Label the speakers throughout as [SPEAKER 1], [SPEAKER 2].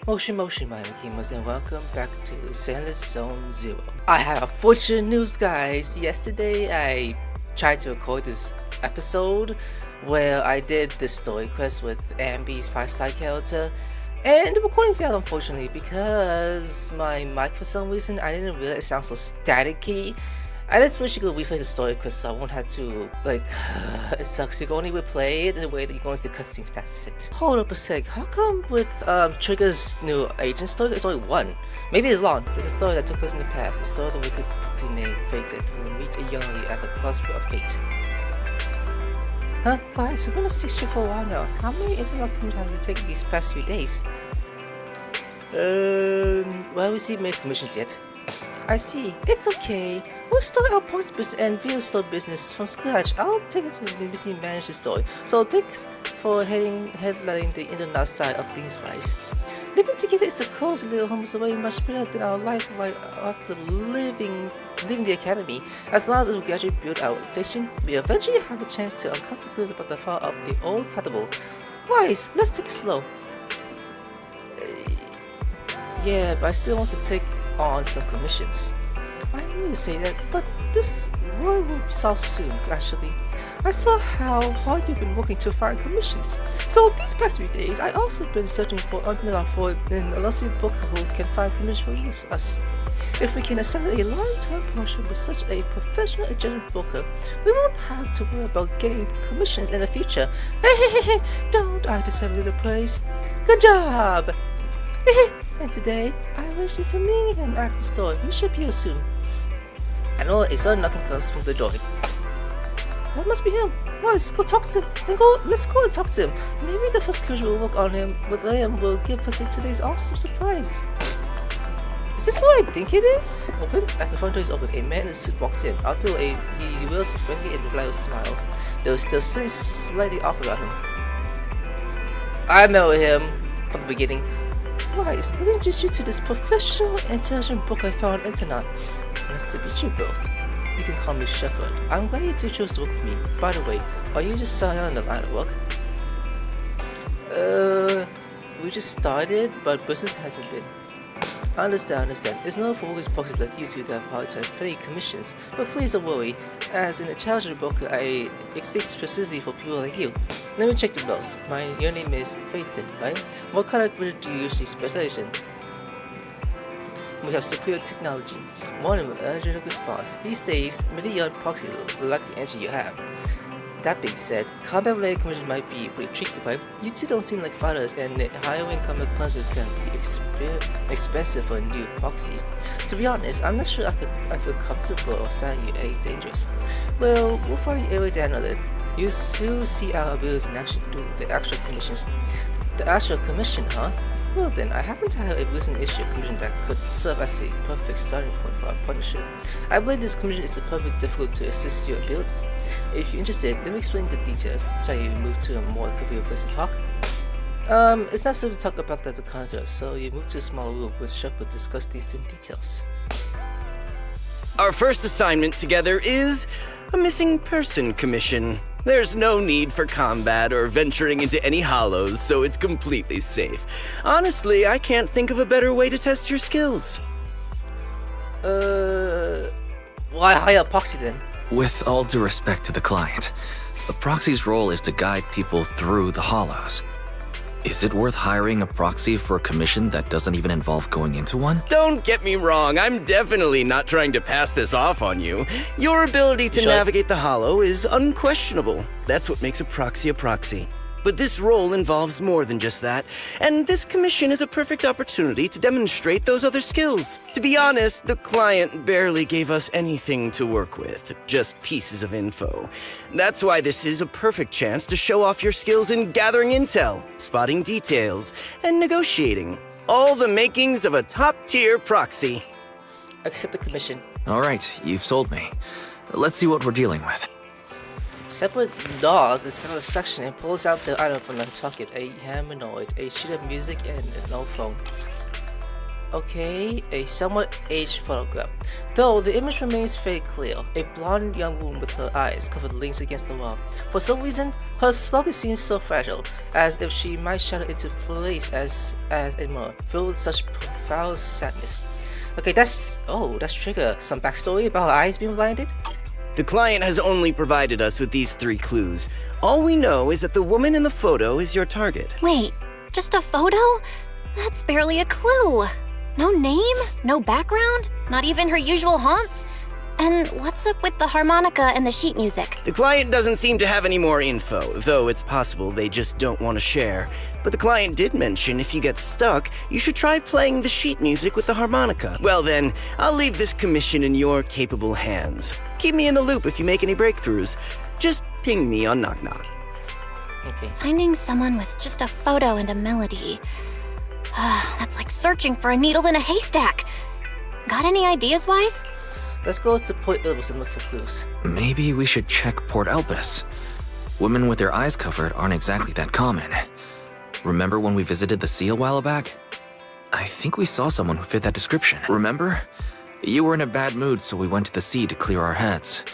[SPEAKER 1] Motion, my gamers, and welcome back to Zenless Zone 0. I have unfortunate news, guys. Yesterday, I tried to record this episode where I did this story quest with AMD's 5-star character, and the recording failed, unfortunately, because my mic, for some reason, I didn't realize it sounds so staticky. I just wish you could rephrase the story quest so I won't have to, like, it sucks. You can only replay it in the way that you go into the cutscenes, that's it. Hold up a sec, how come with Trigger's new agent story, there's only one? Maybe it's long. There's a story that took place in the past, a story that we could properly name Fated, when we meet a young lady at the crossroad of fate. Huh? Guys, we've been on 6 for a while now. How many internet commissions have we taken these past few days? Well, we see made commissions yet. I see. It's okay. We'll start our post business and video store business from scratch. I'll take it to the BBC manage the story. So thanks for headlining the in and outside of things, guys. Living together is a cozy little home away much better than our life right after leaving the academy. As long as we gradually build our reputation, we eventually have a chance to uncover clues about the fall of the old catapult. Guys, let's take it slow. Yeah, but I still want to take on some commissions. I knew you'd say that, but this will be solved soon, actually. I saw how hard you've been working to find commissions. So these past few days, I also been searching for an elusive broker who can find commissions for us. If we can establish a long-term partnership with such a professional agent broker, we won't have to worry about getting commissions in the future. Hey, don't I deserve a little praise? Good job! And today, I wish you to meet him at the store. You should be here soon. I know a sudden knocking comes from the door. That must be him. Well, let's go talk to him. Let's go and talk to him. Maybe the first commission will work on him with him will give us today's awesome surprise. Is this what I think it is? Open. As the front door is open, a man in a suit walks in. Although he wears a friendly and reliable smile, there was still something slightly off about him. I remember him from the beginning. Wise, let me introduce you to this professional, intelligent book I found on the internet. Nice to meet you both. You can call me Shepherd. I'm glad you two chose to work with me. By the way, are you just starting on the line of work? We just started, but business hasn't been. I understand. It's not for workers boxes like you two that have hard time finding commissions, but please don't worry. As an intelligent broker, I exist specifically for people like you. Let me check the bills. Your name is Fated, right? What kind of commission do you usually specialize in? We have superior technology, more than an energetic response. These days, many young proxies like the engine you have. That being said, combat-related commissions might be pretty tricky, right? You two don't seem like fighters, and hiring combat punchers can be expensive for new proxies. To be honest, I'm not sure I feel comfortable assigning you any dangerous. Well, we'll find you every day to handle it. You soon see our abilities in action through the actual commissions. The actual commission, huh? Well then, I happen to have a recent issue commission that could serve as a perfect starting point for our partnership. I believe this commission is perfectly difficult to assist your abilities. If you're interested, let me explain the details so you move to a more convenient place to talk. It's not simple to talk about that at the counter, so you move to a small room with Shepard to discuss these in details.
[SPEAKER 2] Our first assignment together is a missing person commission. There's no need for combat or venturing into any hollows, so it's completely safe. Honestly, I can't think of a better way to test your skills.
[SPEAKER 1] Why hire a proxy then?
[SPEAKER 3] With all due respect to the client, the proxy's role is to guide people through the hollows. Is it worth hiring a proxy for a commission that doesn't even involve going into one?
[SPEAKER 2] Don't get me wrong, I'm definitely not trying to pass this off on you. Your ability to navigate the hollow is unquestionable. That's what makes a proxy a proxy. But this role involves more than just that, and this commission is a perfect opportunity to demonstrate those other skills. To be honest, the client barely gave us anything to work with, just pieces of info. That's why this is a perfect chance to show off your skills in gathering intel, spotting details, and negotiating. All the makings of a top-tier proxy.
[SPEAKER 1] Accept the commission.
[SPEAKER 3] Alright, you've sold me. Let's see what we're dealing with.
[SPEAKER 1] Separate doors inside a section and pulls out the item from the pocket, a humanoid, a sheet of music, and an old phone. Okay, a somewhat aged photograph. Though the image remains very clear, a blonde young woman with her eyes covered leans against the wall. For some reason, her slowly seems so fragile, as if she might shatter into place as a mirror, filled with such profound sadness. Okay, that's trigger. Some backstory about her eyes being blinded?
[SPEAKER 2] The client has only provided us with these 3 clues. All we know is that the woman in the photo is your target.
[SPEAKER 4] Wait, just a photo? That's barely a clue. No name? No background? Not even her usual haunts? And what's up with the harmonica and the sheet music?
[SPEAKER 2] The client doesn't seem to have any more info, though it's possible they just don't want to share. But the client did mention if you get stuck, you should try playing the sheet music with the harmonica. Well then, I'll leave this commission in your capable hands. Keep me in the loop if you make any breakthroughs. Just ping me on Knock Knock.
[SPEAKER 1] Okay.
[SPEAKER 4] Finding someone with just a photo and a melody. That's like searching for a needle in a haystack. Got any ideas, Wise?
[SPEAKER 1] Let's go to Port Elvis and look for clues.
[SPEAKER 3] Maybe we should check Port Elvis. Women with their eyes covered aren't exactly that common. Remember when we visited the sea a while back? I think we saw someone who fit that description. Remember? You were in a bad mood, so we went to the sea to clear our heads.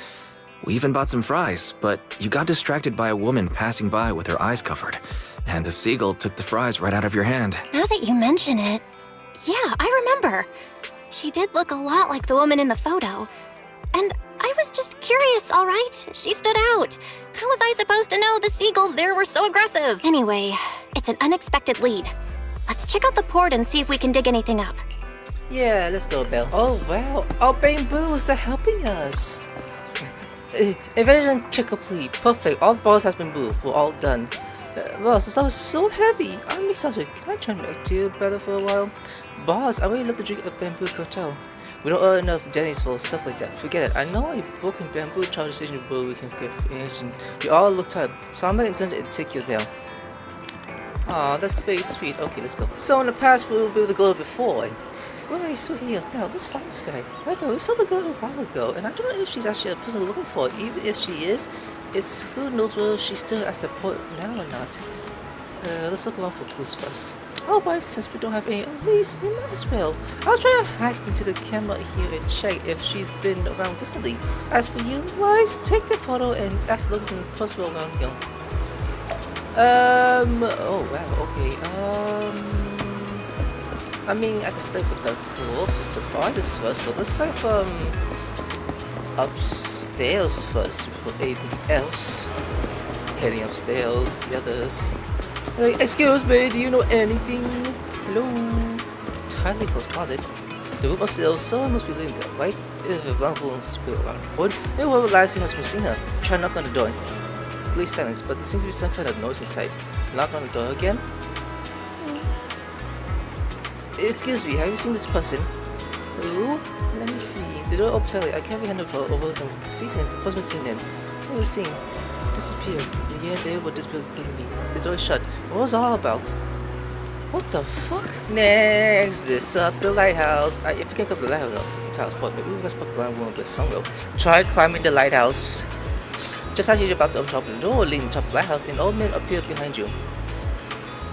[SPEAKER 3] We even bought some fries, but you got distracted by a woman passing by with her eyes covered, and the seagull took the fries right out of your hand.
[SPEAKER 4] Now that you mention it, yeah, I remember. She did look a lot like the woman in the photo. And I was just curious, all right? She stood out. How was I supposed to know the seagulls there were so aggressive? Anyway, it's an unexpected lead. Let's check out the port and see if we can dig anything up.
[SPEAKER 1] Yeah, let's go, Belle. Oh, wow. Our bamboos, they're helping us. Evasion check complete. Perfect. All the balls has been moved. We're all done. Well, since I was so heavy, I'm exhausted. Can I try and make you better for a while? Boss, I really love to drink a bamboo cocktail. We don't earn enough Denny's for stuff like that. Forget it. I know a broken bamboo charge station where we can get information. We all look tired, so I'm making something to take you there. Aw, that's very sweet. Okay, let's go. So in the past, we will be able to go before. Right, so here. Now, let's find this guy. However, we saw the girl a while ago, and I don't know if she's actually a person we're looking for. Even if she is, who knows whether she's still at the port now or not. Let's look around for clues first. Otherwise, since we don't have any of these, we might as well. I'll try to hack into the camera here and check if she's been around recently. As for you, Wise, take the photo and ask look something possible around here. Oh wow, okay, I mean, I can start with the closest to farthest first, so let's start from upstairs first before anything else. Heading upstairs, the others. Excuse me, do you know anything? Hello? Tightly closed closet. The room upstairs, someone must be living there, right? If a blank room must be around the board, maybe whoever last has been seen her. Try to knock on the door. Complete silence, but there seems to be some kind of noise inside. Knock on the door again. Excuse me, have you seen this person? Oh, let me see. The door opens slightly. I can't be handled over the season. The person between them. What are we seeing? Disappeared. Yeah, they will disappear cleanly. The door is shut. What was it all about? What the fuck? Next, this up the lighthouse. If you can come to the lighthouse point, maybe we can spot blind woman with somewhere. Try climbing the lighthouse. Just as you're about to open the door leading to the lighthouse, an old man appeared behind you.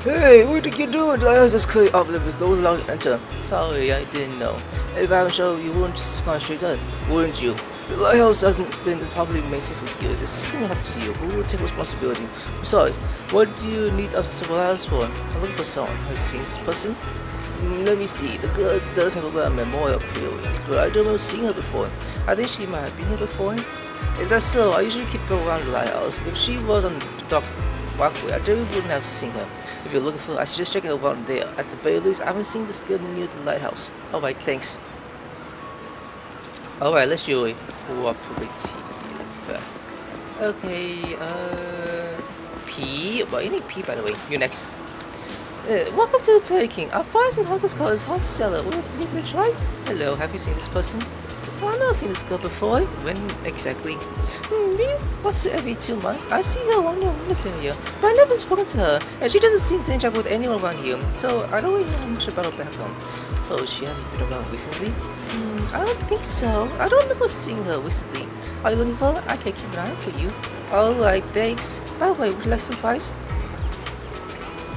[SPEAKER 1] Hey, what did you do? The lighthouse is clearly off limits. Those allowed to enter. Sorry, I didn't know. If I haven't shown you, wouldn't just gone straight in, wouldn't you? The lighthouse hasn't been properly maintained for years. It's still up to you. Who will take responsibility? Besides, what do you need us to lighthouse for? I'm looking for someone. Have you seen this person? Let me see. The girl does have a memorial appearance, but I don't know seeing her before. I think she might have been here before. If that's so, I usually keep her around the lighthouse. If she was on the dock walkway, I definitely wouldn't have seen her. If you're looking for her, I suggest checking around there. At the very least, I haven't seen this girl near the lighthouse. Alright, thanks. Alright, let's do it. Cooperative. Okay, P. Well, you need P by the way. You're next. Welcome to the Taking. Our fries and hot call is hot seller. Will you give it a try? Hello, have you seen this person? Oh, I've never seen this girl before. When exactly? Once every 2 months. I see her around this area, but I've never spoken to her, and she doesn't seem to interact with anyone around here, so I don't really know much about her background. So she hasn't been around recently? I don't think so. I don't remember seeing her recently. Are you looking for her? I can keep an eye out for you. Alright, thanks. By the way, would you like some fries?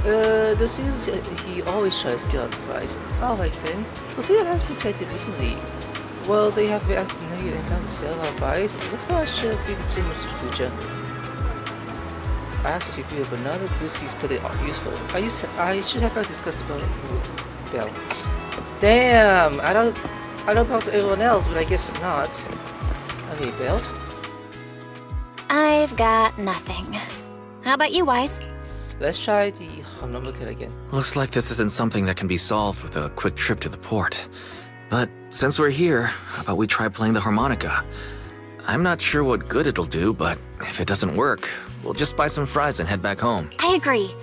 [SPEAKER 1] The seals he always tries to steal our device. Alright then. The seal has been taken recently. Well, they have reacted negative and come to sell our device. Looks like I should have eaten too much in the future. I asked if you people, but none of the clues seems pretty useful. I should have better discussed about it with Belle. Damn! I don't talk to everyone else, but I guess not. Okay, Belle?
[SPEAKER 4] I've got nothing. How about you, Wise?
[SPEAKER 1] Let's try the harmonica again.
[SPEAKER 3] Looks like this isn't something that can be solved with a quick trip to the port. But since we're here, how about we try playing the harmonica? I'm not sure what good it'll do, but if it doesn't work, we'll just buy some fries and head back home.
[SPEAKER 4] I agree.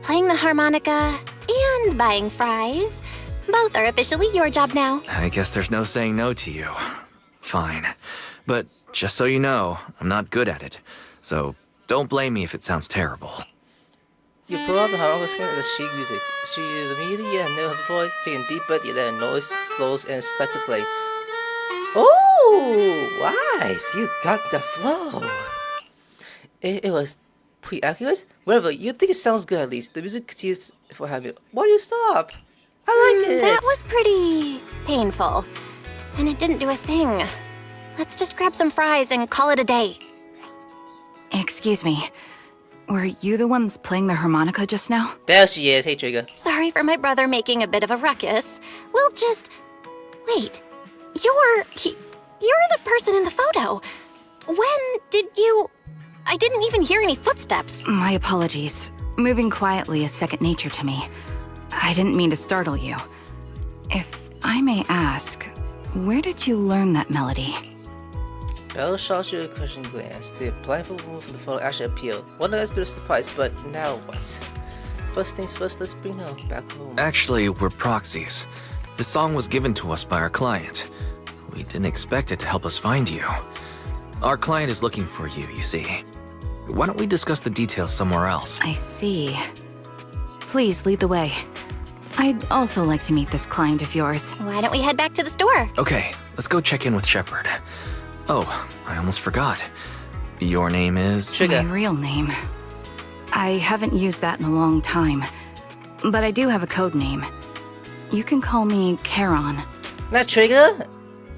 [SPEAKER 4] Playing the harmonica and buying fries, both are officially your job now.
[SPEAKER 3] I guess there's no saying no to you. Fine. But just so you know, I'm not good at it. So don't blame me if it sounds terrible.
[SPEAKER 1] You pull out the harmonica screen and the sheet music. She immediately and never before take a deep breath, you let a noise flows and start to play. Oh, Wise, you got the flow. It was pretty accurate. Whatever, you think it sounds good at least. The music continues for having it. Why do you stop? I like it.
[SPEAKER 4] That was pretty painful. And it didn't do a thing. Let's just grab some fries and call it a day.
[SPEAKER 5] Excuse me. Were you the ones playing the harmonica just now?
[SPEAKER 1] There she is. Hey, Trigger.
[SPEAKER 4] Sorry for my brother making a bit of a ruckus. We'll just... Wait. You're the person in the photo. When did you... I didn't even hear any footsteps.
[SPEAKER 5] My apologies. Moving quietly is second nature to me. I didn't mean to startle you. If I may ask, where did you learn that melody?
[SPEAKER 1] Belle shot you a questioning glance. The blindfold woman from the photo actually appealed. One last bit of surprise, but now what? First things first, let's bring her back home.
[SPEAKER 3] Actually, we're proxies. The song was given to us by our client. We didn't expect it to help us find you. Our client is looking for you, you see. Why don't we discuss the details somewhere else?
[SPEAKER 5] I see. Please lead the way. I'd also like to meet this client of yours.
[SPEAKER 4] Why don't we head back to the store?
[SPEAKER 3] Okay, let's go check in with Shepard. Oh, I almost forgot. Your name is...
[SPEAKER 1] Trigger.
[SPEAKER 5] My real name. I haven't used that in a long time. But I do have a code name. You can call me Charon.
[SPEAKER 1] Not Trigger?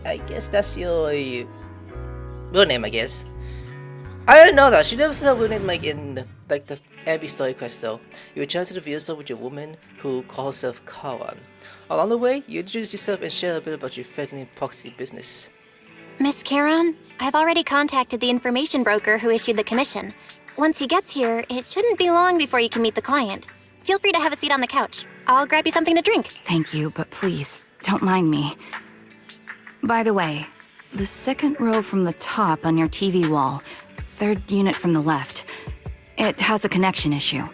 [SPEAKER 1] I guess that's your real name, I guess. I didn't know that. She never said her real name like in like the Abby story quest though. You return to the video store with your woman who calls herself Charon. Along the way, you introduce yourself and share a bit about your fledgling proxy business.
[SPEAKER 4] Miss Charon, I've already contacted the information broker who issued the commission. Once he gets here, it shouldn't be long before you can meet the client. Feel free to have a seat on the couch. I'll grab you something to drink.
[SPEAKER 5] Thank you, but please, don't mind me. By the way, the second row from the top on your TV wall, third unit from the left, it has a connection issue.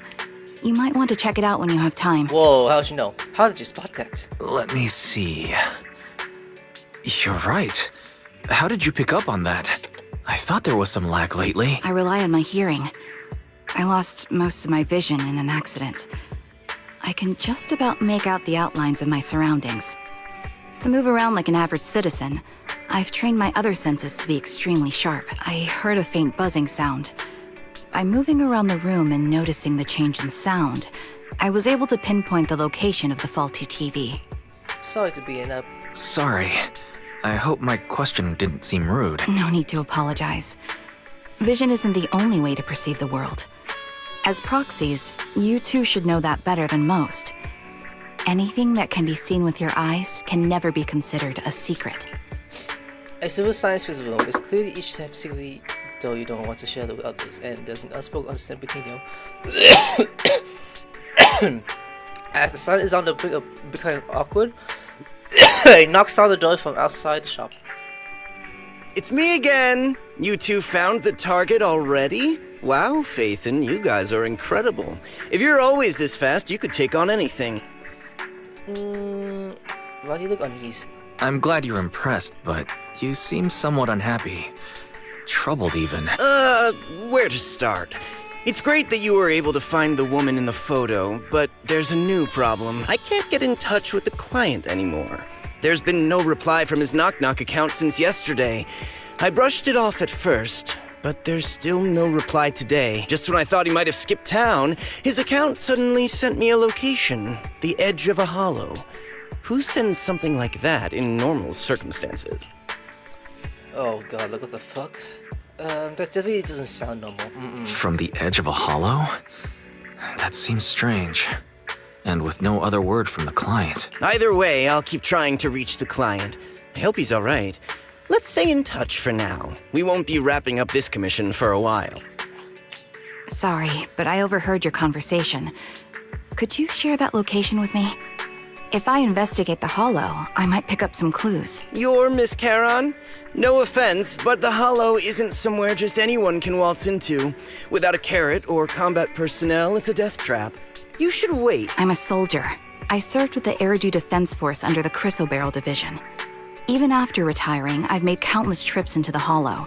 [SPEAKER 5] You might want to check it out when you have time.
[SPEAKER 1] Whoa, how'd you know? How did you spot that?
[SPEAKER 3] Let me see. You're right. How did you pick up on that? I thought there was some lag lately.
[SPEAKER 5] I rely on my hearing. I lost most of my vision in an accident. I can just about make out the outlines of my surroundings. To move around like an average citizen, I've trained my other senses to be extremely sharp. I heard a faint buzzing sound. By moving around the room and noticing the change in sound, I was able to pinpoint the location of the faulty TV.
[SPEAKER 1] Sorry to be up.
[SPEAKER 3] Sorry. I hope my question didn't seem rude.
[SPEAKER 5] No need to apologize. Vision isn't the only way to perceive the world. As proxies, you too should know that better than most. Anything that can be seen with your eyes can never be considered a secret.
[SPEAKER 1] A civil science physical room is clearly each have secretly, though you don't want to share it with others, and there's an unspoken understanding between you. As the sun is on the brink of becoming awkward, he knocks on the door from outside the shop.
[SPEAKER 2] It's me again! You two found the target already? Wow, Faithin, you guys are incredible. If you're always this fast, you could take on anything.
[SPEAKER 1] Why do you look uneasy?
[SPEAKER 3] I'm glad you're impressed, but you seem somewhat unhappy. Troubled even.
[SPEAKER 2] Where to start? It's great that you were able to find the woman in the photo, but there's a new problem. I can't get in touch with the client anymore. There's been no reply from his Knock Knock account since yesterday. I brushed it off at first, but there's still no reply today. Just when I thought he might have skipped town, his account suddenly sent me a location, the edge of a hollow. Who sends something like that in normal circumstances?
[SPEAKER 1] Oh god, look what the fuck. That really doesn't sound normal.
[SPEAKER 3] From the edge of a hollow? That seems strange. And with no other word from the client.
[SPEAKER 2] Either way, I'll keep trying to reach the client. I hope he's alright. Let's stay in touch for now. We won't be wrapping up this commission for a while.
[SPEAKER 5] Sorry, but I overheard your conversation. Could you share that location with me? If I investigate the hollow, I might pick up some clues.
[SPEAKER 2] You're Miss Charon? No offense, but the hollow isn't somewhere just anyone can waltz into. Without a carrot or combat personnel, it's a death trap. You should wait.
[SPEAKER 5] I'm a soldier. I served with the Eridu Defense Force under the Chrysoberyl Division. Even after retiring, I've made countless trips into the hollow.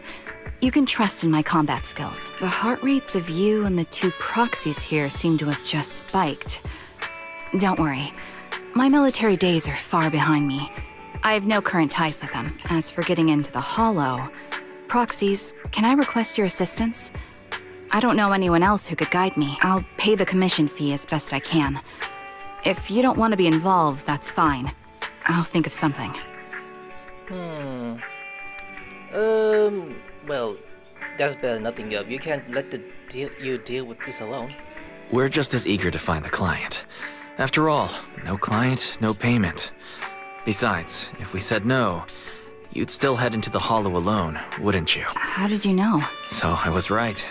[SPEAKER 5] You can trust in my combat skills. The heart rates of you and the two proxies here seem to have just spiked. Don't worry. My military days are far behind me. I have no current ties with them. As for getting into the hollow, proxies, can I request your assistance? I don't know anyone else who could guide me. I'll pay the commission fee as best I can. If you don't want to be involved, that's fine. I'll think of something.
[SPEAKER 1] Well, that's better than nothing of. You can't let you deal with this alone.
[SPEAKER 3] We're just as eager to find the client. After all, no client, no payment. Besides, if we said no, you'd still head into the hollow alone, wouldn't you?
[SPEAKER 5] How did you know?
[SPEAKER 3] So I was right.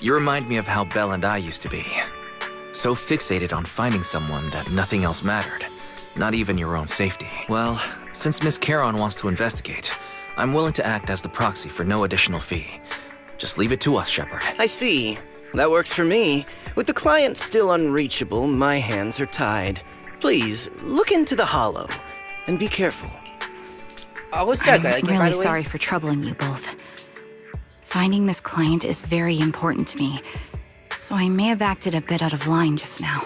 [SPEAKER 3] You remind me of how Belle and I used to be. So fixated on finding someone that nothing else mattered, not even your own safety. Well, since Miss Charon wants to investigate, I'm willing to act as the proxy for no additional fee. Just leave it to us, Shepard.
[SPEAKER 2] I see. That works for me. With the client still unreachable, my hands are tied. Please, look into the hollow, and be careful.
[SPEAKER 1] What's that guy
[SPEAKER 5] I'm
[SPEAKER 1] again, by
[SPEAKER 5] really
[SPEAKER 1] the way?
[SPEAKER 5] sorry for troubling you both. Finding this client is very important to me, so I may have acted a bit out of line just now.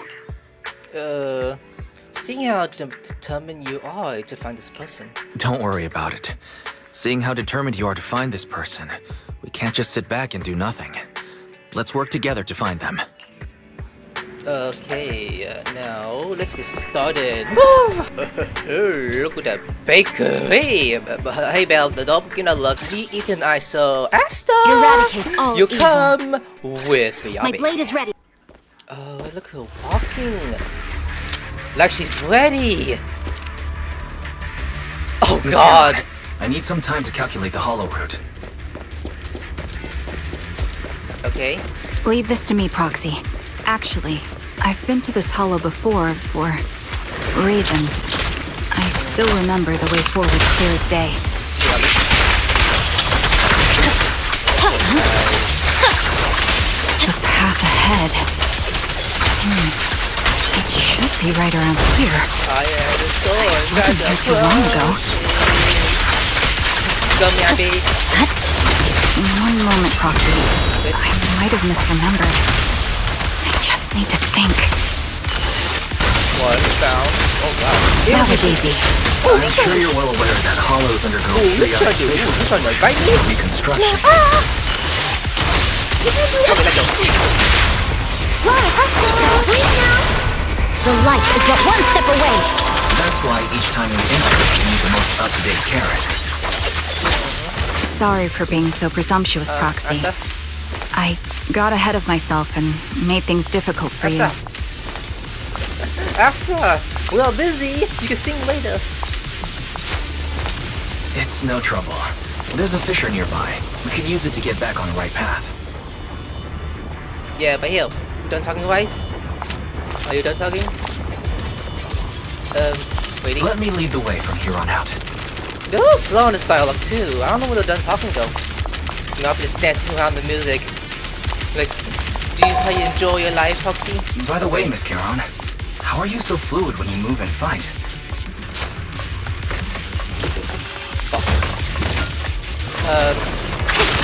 [SPEAKER 1] Seeing how determined you are to find this person.
[SPEAKER 3] Don't worry about it. Seeing how determined you are to find this person, we can't just sit back and do nothing. Let's work together to find them.
[SPEAKER 1] Okay, now let's get started. Move! Look at that bakery! Hey, Belle, don't get lucky. Ethan, I saw Asta!
[SPEAKER 4] Eradicate all
[SPEAKER 1] You
[SPEAKER 4] evil.
[SPEAKER 1] come with me,
[SPEAKER 4] My blade is ready.
[SPEAKER 1] Oh, look at her walking. Like she's ready. Oh,
[SPEAKER 3] Miss
[SPEAKER 1] God.
[SPEAKER 3] Cameron, I need some time to calculate the hollow route.
[SPEAKER 1] Okay.
[SPEAKER 5] Leave this to me, Proxy. Actually, I've been to this hollow before for reasons. I still remember the way forward clear as day. The path ahead. It should be right around here.
[SPEAKER 1] I am the store.
[SPEAKER 5] Wasn't here too long ago.
[SPEAKER 1] Come here, baby.
[SPEAKER 5] One moment, Proxy. I might have misremembered. I just need to think.
[SPEAKER 1] What found? Oh, wow.
[SPEAKER 5] That was easy.
[SPEAKER 1] Oh,
[SPEAKER 3] I'm sure you're well aware that hollows undergo
[SPEAKER 1] Which one
[SPEAKER 3] periodic
[SPEAKER 1] do you? Which one?
[SPEAKER 3] phases
[SPEAKER 1] Right
[SPEAKER 3] of
[SPEAKER 1] here?
[SPEAKER 3] reconstruction.
[SPEAKER 1] Okay, let go.
[SPEAKER 4] The light is but one step away.
[SPEAKER 3] That's why each time we enter, we need the most up-to-date carrot.
[SPEAKER 5] Sorry for being so presumptuous, Proxy.
[SPEAKER 1] Asta?
[SPEAKER 5] I got ahead of myself and made things difficult for you.
[SPEAKER 1] Asta, we are busy. You can sing later.
[SPEAKER 3] It's no trouble. There's a fissure nearby. We can use it to get back on the right path.
[SPEAKER 1] Yeah, but here, you done talking, Wise? Are you done talking? Waiting.
[SPEAKER 3] Let me lead the way from here on out.
[SPEAKER 1] They're a little slow in this dialogue too. I don't know when they're done talking though. You know, I'm just dancing around the music. Like, do you how you enjoy your life, Foxy?
[SPEAKER 3] By the way, Miss Charon, how are you so fluid when you move and fight?
[SPEAKER 1] Fox.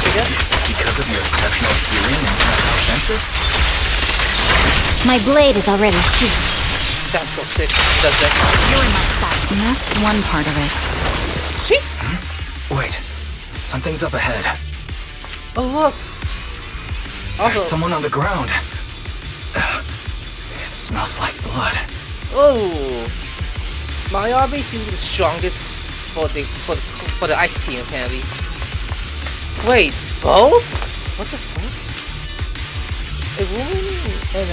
[SPEAKER 1] Trigger?
[SPEAKER 3] Because of your exceptional hearing and tactile senses?
[SPEAKER 4] My blade is already healed.
[SPEAKER 1] That's so sick. He does that.
[SPEAKER 4] You're in my sight.
[SPEAKER 5] And that's one part of it.
[SPEAKER 1] Jeez.
[SPEAKER 3] Wait, something's up ahead.
[SPEAKER 1] Oh look! Also,
[SPEAKER 3] There's someone on the ground. It smells like blood.
[SPEAKER 1] oh, my army seems to be the strongest for the ice team apparently. Wait, both? What the fuck? A woman and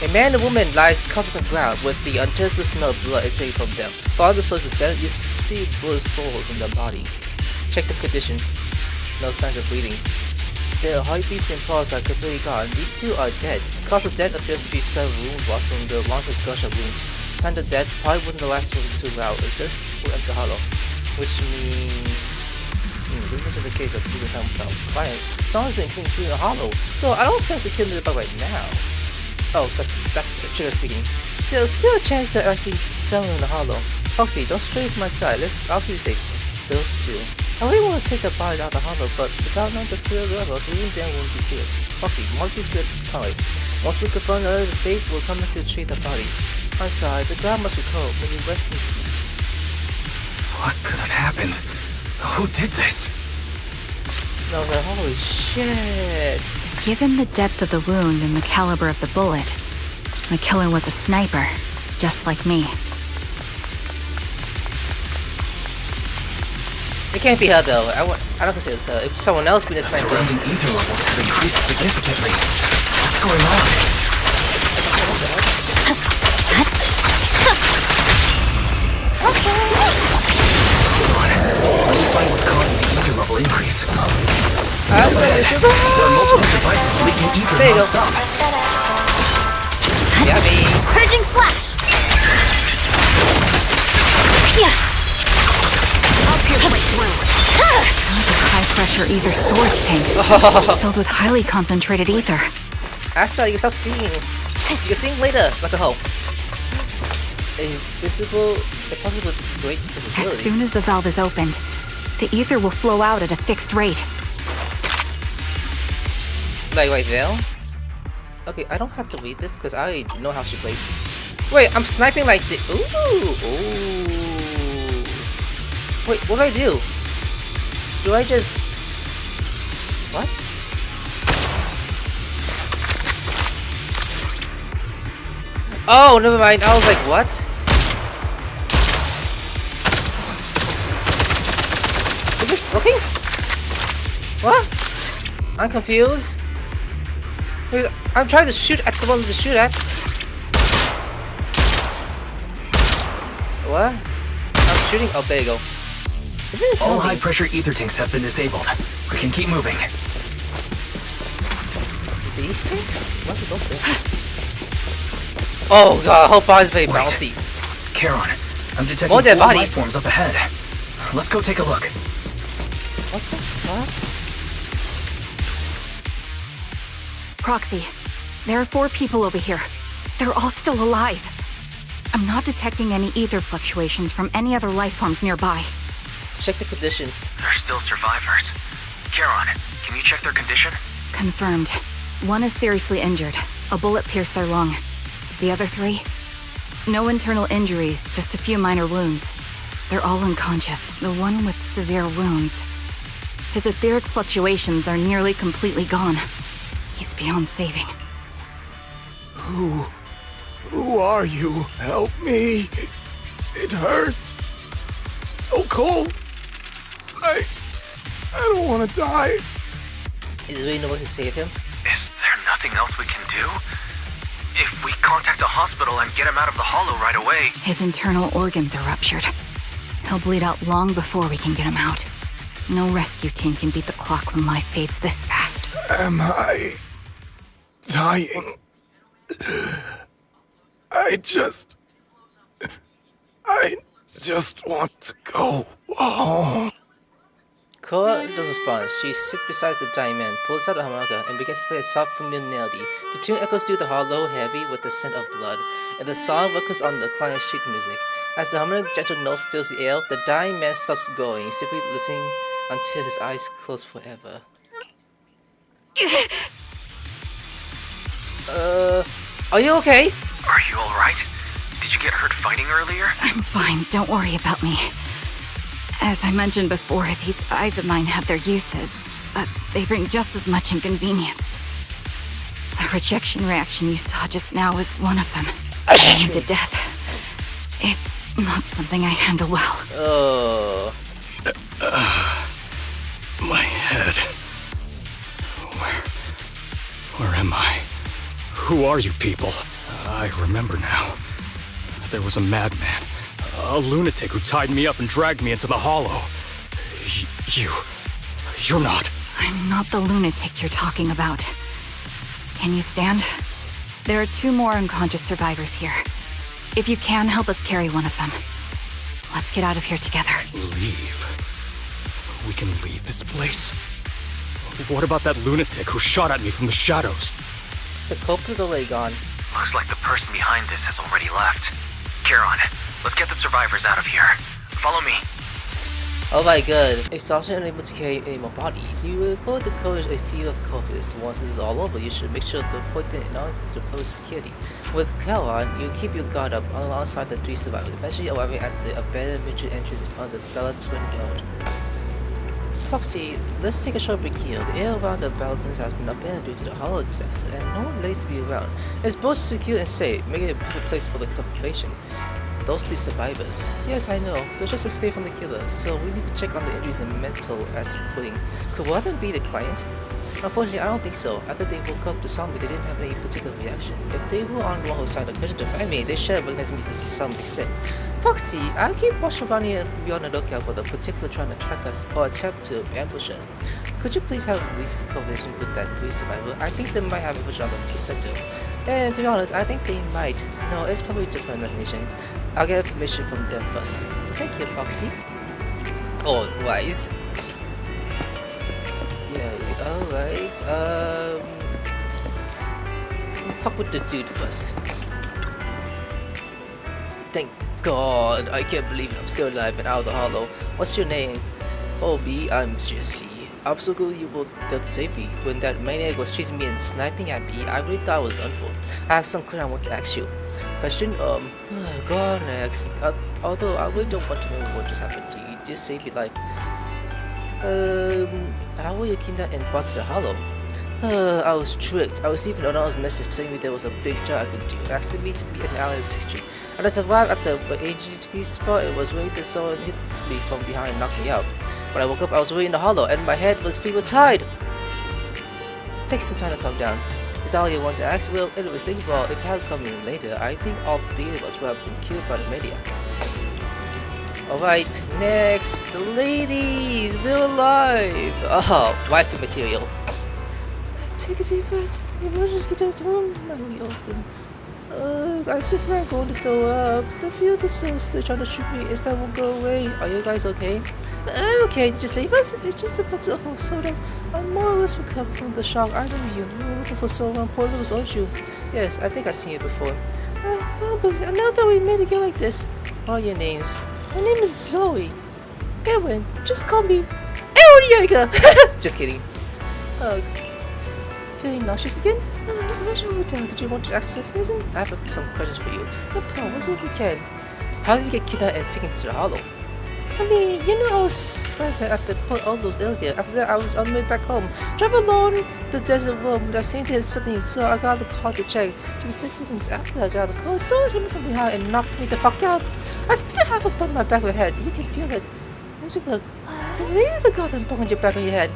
[SPEAKER 1] a man and woman lies covered on the ground with the undesirable smell of blood exhaling from them. Follow the source of the scent, you see bullet holes in their body. Check the condition. No signs of bleeding. Their heartbeats and pulse are completely gone. These two are dead. The cause of death appears to be several wound blocks from the long gunshot wounds. Time of death probably wouldn't last more than 2 hours. Just before enter hollow, which means this isn't just a case of using time without clients. Someone's been killing through the hollow. Though I don't sense the killing the bug right now. Oh, that's Trigger speaking. There's still a chance that I can someone in the hollow. Foxy, don't stray from my side. I'll keep you safe. Those two. I really want to take the body out of the hollow, but without knowing the clear levels, leaving them won't be too easy. Foxy, mark these good color. Once we confirm that it is safe, we'll come in to treat the body. I'm sorry, the ground must be cold. May you rest in peace.
[SPEAKER 3] What could have happened? Who did this?
[SPEAKER 1] No, but holy shit.
[SPEAKER 5] Given the depth of the wound and the caliber of the bullet, the killer was a sniper, just like me.
[SPEAKER 1] It can't be her though. I don't consider it her. If someone else been a sniper.
[SPEAKER 3] Surrounding ether levels have increased significantly. What's going on? Let me find what's causing the ether level increase.
[SPEAKER 1] That's like
[SPEAKER 3] There are multiple devices leaking ether
[SPEAKER 1] there you go.
[SPEAKER 3] non-stop.
[SPEAKER 1] Yummy.
[SPEAKER 4] Purging slash! Yeah! I'll pierce right through.
[SPEAKER 5] Those are high-pressure ether storage tanks, filled with highly concentrated ether.
[SPEAKER 1] Asta, you can stop seeing. You can see later, like a hoe. A possible great
[SPEAKER 5] As
[SPEAKER 1] visibility.
[SPEAKER 5] soon as the valve is opened, the ether will flow out at a fixed rate.
[SPEAKER 1] Like right there? Okay, I don't have to read this because I already know how she plays. Wait, I'm sniping like the. Ooh! Wait, what do I do? Do I just. What? Oh, never mind. I was like, what? Is it working? What? I'm confused. I'm trying to shoot at the ones to shoot at. What? I'm shooting. Oh, there you go. It didn't tell
[SPEAKER 3] All
[SPEAKER 1] me.
[SPEAKER 3] high-pressure ether tanks have been disabled. We can keep moving.
[SPEAKER 1] These tanks? What are those there? Oh god, whole body's very bouncy.
[SPEAKER 3] Charon, I'm detecting
[SPEAKER 1] More dead
[SPEAKER 3] 4 life
[SPEAKER 1] bodies.
[SPEAKER 3] forms up ahead. Let's go take a look.
[SPEAKER 1] What the fuck?
[SPEAKER 5] Proxy, there are 4 people over here. They're all still alive. I'm not detecting any ether fluctuations from any other life forms nearby.
[SPEAKER 1] Check the conditions.
[SPEAKER 3] They're still survivors. Charon, can you check their condition?
[SPEAKER 5] Confirmed. 1 is seriously injured. A bullet pierced their lung. The other 3? No internal injuries, just a few minor wounds. They're all unconscious, the one with severe wounds. His etheric fluctuations are nearly completely gone. He's beyond saving.
[SPEAKER 6] Who are you? Help me. It hurts. So cold. I don't want to die.
[SPEAKER 1] Is there no way to save him?
[SPEAKER 3] Is there nothing else we can do? If we contact a hospital and get him out of the hollow right away...
[SPEAKER 5] His internal organs are ruptured. He'll bleed out long before we can get him out. No rescue team can beat the clock when life fades this fast.
[SPEAKER 6] Am I dying? I just want to go home.
[SPEAKER 1] Cora doesn't respond. She sits beside the dying man, pulls out a harmonica, and begins to play a soft familiar melody. The tune echoes through the hollow, heavy with the scent of blood, and the song echoes on the client's sheet music. As the harmonic gentle notes fills the air, the dying man stops going, simply listening until his eyes close forever. Are you okay?
[SPEAKER 3] Are you alright? Did you get hurt fighting earlier?
[SPEAKER 5] I'm fine, don't worry about me. As I mentioned before, these eyes of mine have their uses. but they bring just as much inconvenience. The rejection reaction you saw just now was one of them. Scared to death. It's not something I handle well.
[SPEAKER 1] Oh.
[SPEAKER 6] My head. Where am I? Who are you people? I remember now. There was a madman, a lunatic who tied me up and dragged me into the hollow. You're not.
[SPEAKER 5] I'm not the lunatic you're talking about. Can you stand? There are 2 more unconscious survivors here. If you can, help us carry one of them. Let's get out of here together.
[SPEAKER 6] Leave? We can leave this place? What about that lunatic who shot at me from the shadows?
[SPEAKER 1] The culprit's already gone.
[SPEAKER 3] Looks like the person behind this has already left. Charon, let's get the survivors out of here. Follow me.
[SPEAKER 1] Oh my god, exhaustion unable to carry any more bodies. You will record the courage a few of the culprits. Once this is all over, you should make sure to report the announcement to the police security. With Charon, you keep your guard up alongside the 3 survivors, eventually arriving at the abandoned major entrance in front of the Bella Twin Road. Foxy, let's take a short break here. The air around the Beltons has been abandoned due to the hollow disaster, and no one likes to be around. It's both secure and safe, making it a perfect place for the confrontation. Those 3 survivors. Yes, I know. They just escaped from the killer, so we need to check on the injuries and mental aspect. Could one of them be the client? Unfortunately, I don't think so. After they woke up to zombie, they didn't have any particular reaction. If they were on the wrong side of the question to find me, they should have recognized me to some extent. Foxy, I'll keep watching around here and be on the lookout for the particular trying to track us or attempt to ambush us. Could you please have a brief conversation with that 3 survivor? I think they might have information on the presenter. And to be honest, I think they might. No, it's probably just my imagination. I'll get information from them first. Thank you, Foxy. Oh, wise. Yeah, alright. Let's talk with the dude first. Thank God, I can't believe it. I'm still alive and out of the hollow. What's your name? Oh, B, I'm Jesse. I'm so good you will dare to say B. When that maniac was chasing me and sniping at me, I really thought I was done for. I have some question I want to ask you. Question, go on next. Although I really don't want to know what just happened to you. Just saved your life. How were you kidnapped and brought to the hollow? I was tricked. I received an anonymous message telling me there was a big job I could do, asking me to be an ally in 6th Street. And I survived at the AGP spot and was waiting till someone hit me from behind and knocked me out. When I woke up, I was really in the hollow and my feet were tied. Take some time to calm down. Is that all you want to ask? Well, anyways, thank you for all. If you had come in later, I think all 3 of us would have been killed by the maniac. Alright, next, the ladies, they're alive. Oh, wifey material. Take a deep breath. Your just get out the room. Now we open. I see Frank going to throw up. The few percent still trying to shoot me. Is that won't go away? Are you guys okay? I'm okay. Did you save us? It's just about the whole soda. I'm more or less recovered from the shock. I know you. We were looking for someone. Poor little Oju. Yes, I think I've seen it before. But now that we made it again like this, what are your names? My name is Zoe. Edwin. Just call me Jaeger. Just kidding. Feeling nauseous again? Where's your hotel? Did you want to access this? I have some questions for you. No problem, what's what we can. How did you get kidnapped and taken to the hollow? I mean, you know, I was at the port all those earlier. After that, I was on my way back home. Drive along the desert road. That seemed to hit something, so I got the car to check. Just a few seconds after I got the car, someone hit me from behind and knocked me the fuck out. I still have a bump on my back of my head. You can feel it. Let me look. There is a goddamn bump on your back of your head.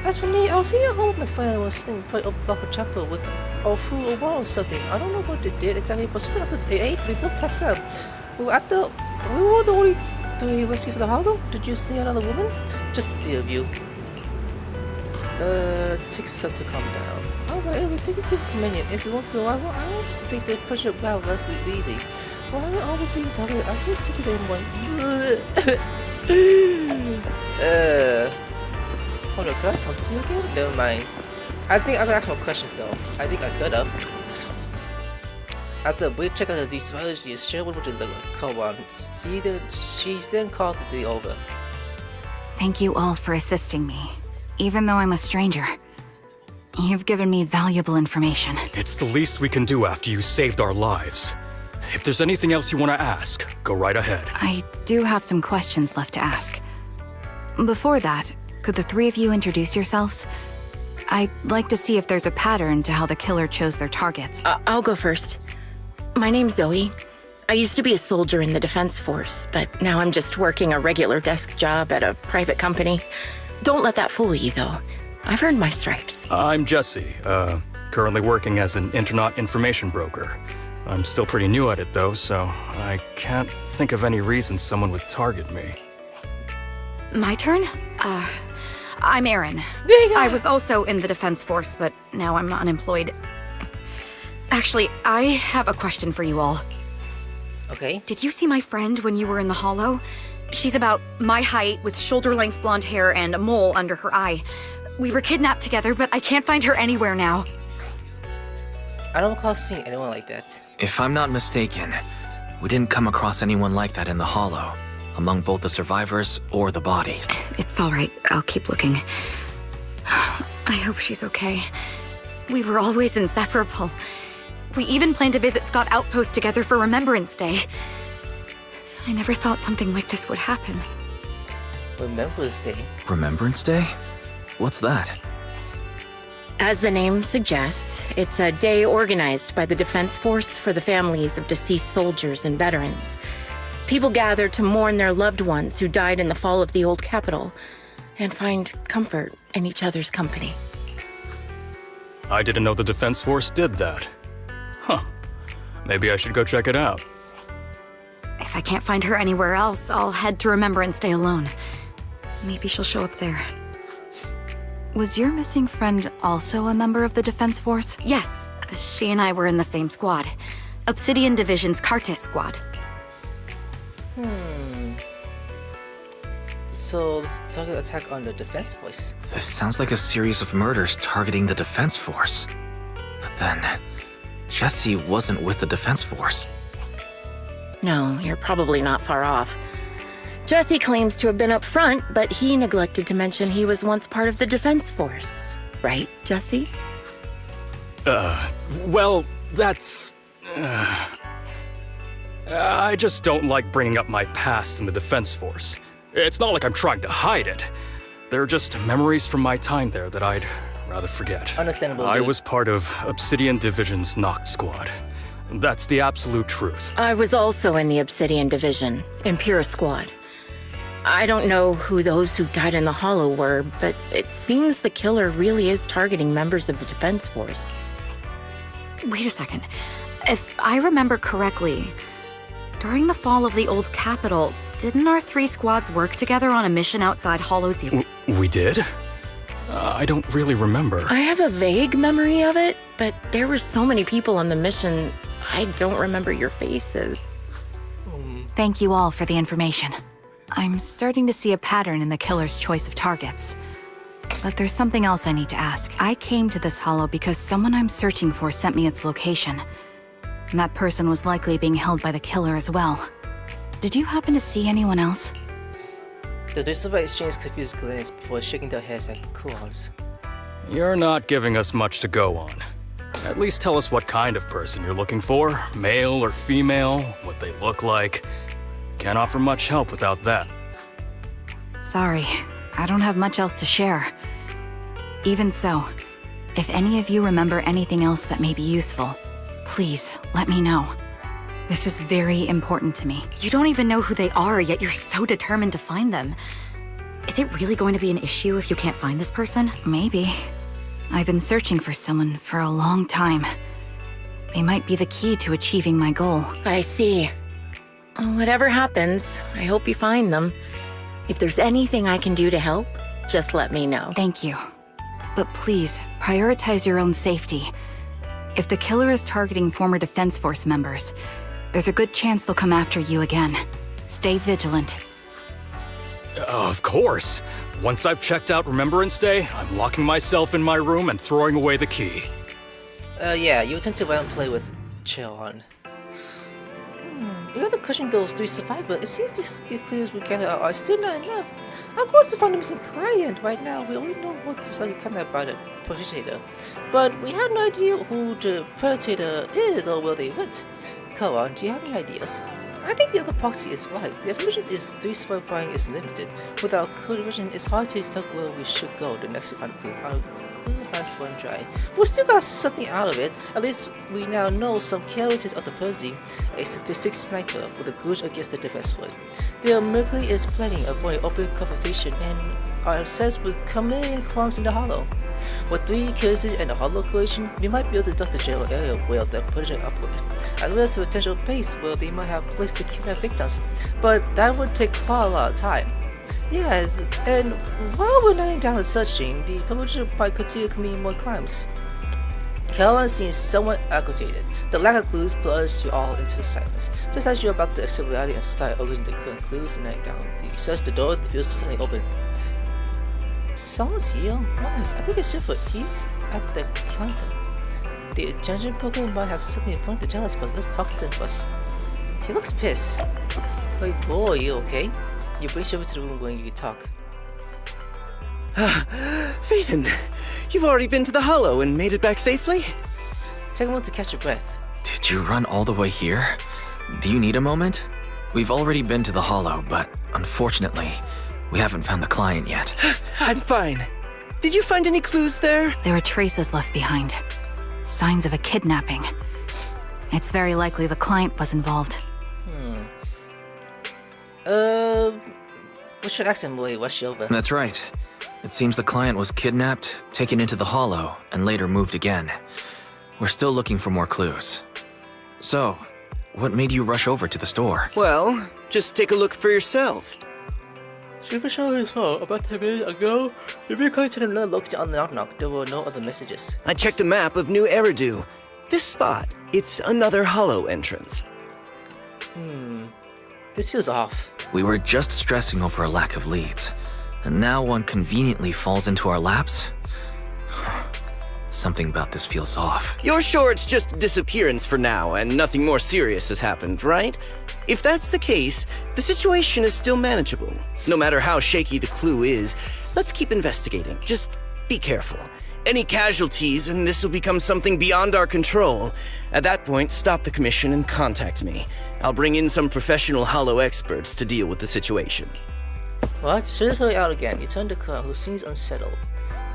[SPEAKER 1] As for me, I was sitting at home with my friend and was sitting quite up block of chapel with or through a wall or something. I don't know what they did exactly, but still after they ate, we both passed out. We were the only 3 rescued for the hollow. Did you see another woman? Just the 3 of you. Takes some to calm down. Alright, anyway, take it to the convenient. If you won't feel I don't think the pressure of wow less easy. Why are we being targeted? I can't take this anymore. Hold on, could I talk to you again? Never mind. I think I could ask more questions though. I think I could have. After a brief check out of these strategies, Sharon went to the Kawan. She's then called the day over.
[SPEAKER 5] Thank you all for assisting me, even though I'm a stranger. You've given me valuable information.
[SPEAKER 6] It's the least we can do after you saved our lives. If there's anything else you want to ask, go right ahead.
[SPEAKER 5] I do have some questions left to ask. Before that, Could the three of you introduce yourselves? I'd like to see if there's a pattern to how the killer chose their targets.
[SPEAKER 7] I'll go first. My name's Zoe. I used to be a soldier in the Defense Force, but now I'm just working a regular desk job at a private company. Don't let that fool you, though. I've earned my stripes.
[SPEAKER 6] I'm Jesse, currently working as an internet information broker. I'm still pretty new at it, though, so I can't think of any reason someone would target me.
[SPEAKER 5] My turn? I'm Erin. I was also in the Defense Force, but now I'm unemployed. Actually, I have a question for you all.
[SPEAKER 1] Okay.
[SPEAKER 5] Did you see my friend when you were in the Hollow? She's about my height, with shoulder-length blonde hair and a mole under her eye. We were kidnapped together, but I can't find her anywhere now.
[SPEAKER 1] I don't recall seeing anyone like that.
[SPEAKER 3] If I'm not mistaken, we didn't come across anyone like that in the Hollow, among both the survivors or the bodies.
[SPEAKER 5] It's all right. I'll keep looking. I hope she's okay. We were always inseparable. We even planned to visit Scott Outpost together for Remembrance Day. I never thought something like this would happen.
[SPEAKER 1] Remembrance Day?
[SPEAKER 3] Remembrance Day? What's that?
[SPEAKER 7] As the name suggests, it's a day organized by the Defense Force for the families of deceased soldiers and veterans. People gather to mourn their loved ones who died in the fall of the old capital and find comfort in each other's company.
[SPEAKER 6] I didn't know the Defense Force did that. Huh. Maybe I should go check it out.
[SPEAKER 5] If I can't find her anywhere else, I'll head to Remembrance Day alone. Maybe she'll show up there. Was your missing friend also a member of the Defense Force? Yes, she and I were in the same squad. Obsidian Division's Cartis squad.
[SPEAKER 1] So let's target attack on the Defense Force.
[SPEAKER 3] This sounds like a series of murders targeting the Defense Force. But then, Jesse wasn't with the Defense Force.
[SPEAKER 7] No, you're probably not far off. Jesse claims to have been up front, but he neglected to mention he was once part of the Defense Force. Right, Jesse?
[SPEAKER 6] Well, that's... I just don't like bringing up my past in the Defense Force. It's not like I'm trying to hide it. They're just memories from my time there that I'd rather forget.
[SPEAKER 1] Understandable,
[SPEAKER 6] I
[SPEAKER 1] dude.
[SPEAKER 6] was part of Obsidian Division's Noct Squad. That's the absolute truth.
[SPEAKER 7] I was also in the Obsidian Division, Impera Squad. I don't know who those who died in the Hollow were, but it seems the killer really is targeting members of the Defense Force.
[SPEAKER 5] Wait a second. If I remember correctly, during the fall of the old capital, didn't our three squads work together on a mission outside Hollow Zero?
[SPEAKER 6] We did? I don't really remember.
[SPEAKER 7] I have a vague memory of it, but there were so many people on the mission, I don't remember your faces.
[SPEAKER 5] Thank you all for the information. I'm starting to see a pattern in the killer's choice of targets. But there's something else I need to ask. I came to this Hollow because someone I'm searching for sent me its location. And that person was likely being held by the killer as well. Did you happen to see anyone else?
[SPEAKER 1] The three survivors exchanged confused glances before shaking their heads like koalas.
[SPEAKER 6] You're not giving us much to go on. At least tell us what kind of person you're looking for, male or female, what they look like. Can't offer much help without that.
[SPEAKER 5] Sorry, I don't have much else to share. Even so, if any of you remember anything else that may be useful, please let me know. This is very important to me. You don't even know who they are, yet you're so determined to find them. Is it really going to be an issue if you can't find this person? Maybe. I've been searching for someone for a long time. They might be the key to achieving my goal.
[SPEAKER 7] I see. Whatever happens, I hope you find them. If there's anything I can do to help, just let me know.
[SPEAKER 5] Thank you. But please, prioritize your own safety. If the killer is targeting former Defense Force members, there's a good chance they'll come after you again. Stay vigilant.
[SPEAKER 6] Of course. Once I've checked out Remembrance Day, I'm locking myself in my room and throwing away the key.
[SPEAKER 1] Yeah, you tend to run and play with chill on. Even after questioning those three survivors, it seems the clues we gather are still not enough. I'm close to find a missing client. Right now, we only know what is like kind of about a perpetrator, but we have no idea who the perpetrator is or where they went. Come on, do you have any ideas? I think the other proxy is right. The information is 3 specifying is limited. Without clear vision, it's hard to tell where we should go the next we find a clue. Our clue has run dry. We still got something out of it. At least we now know some characters of the Percy, a statistics sniper with a grudge against the defense force. The Mercury is planning avoiding open confrontation and are obsessed with committing crimes in the Hollow. With 3 cases and a Hollow collision, we might be able to deduct the general area where they're pushing upward, as well as the potential base where they might have placed to kill their victims, but that would take quite a lot of time. Yes, and while we're laying down and searching, the publisher might continue committing more crimes. Caroline seems somewhat agitated. The lack of clues plunges you all into silence. Just as you're about to exit reality and start opening the current clues and laying down, you search the door feels suddenly open. Someone's here? Nice, I think I should put keys at the counter. The dungeon broker might have something important to tell us, but let's talk to him first. He looks pissed. Like, boy, you okay? You bring over to the room when you talk.
[SPEAKER 2] Phaethon, you've already been to the Hollow and made it back safely?
[SPEAKER 1] Take a moment to catch your breath.
[SPEAKER 3] Did you run all the way here? Do you need a moment? We've already been to the Hollow, but unfortunately, we haven't found the client yet.
[SPEAKER 2] I'm fine. Did you find any clues there?
[SPEAKER 5] There are traces left behind. Signs of a kidnapping. It's very likely the client was involved.
[SPEAKER 1] We should ask him where he was over.
[SPEAKER 3] That's right. It seems the client was kidnapped, taken into the Hollow, and later moved again. We're still looking for more clues. So, what made you rush over to the store?
[SPEAKER 2] Well, just take a look for yourself.
[SPEAKER 1] Shiva showed his phone about 10 minutes ago. Maybe according to the look on the knock-knock, there were no other messages.
[SPEAKER 2] I checked a map of New Eridu. This spot, it's another Hollow entrance.
[SPEAKER 1] This feels off.
[SPEAKER 3] We were just stressing over a lack of leads, and now one conveniently falls into our laps? Something about this feels off.
[SPEAKER 2] You're sure it's just disappearance for now and nothing more serious has happened, right? If that's the case, the situation is still manageable. No matter how shaky the clue is, let's keep investigating. Just be careful. Any casualties and this will become something beyond our control. At that point, stop the commission and contact me. I'll bring in some professional Hollow experts to deal with the situation.
[SPEAKER 1] What? Should I tell you out again? You turn to Kara, who seems unsettled.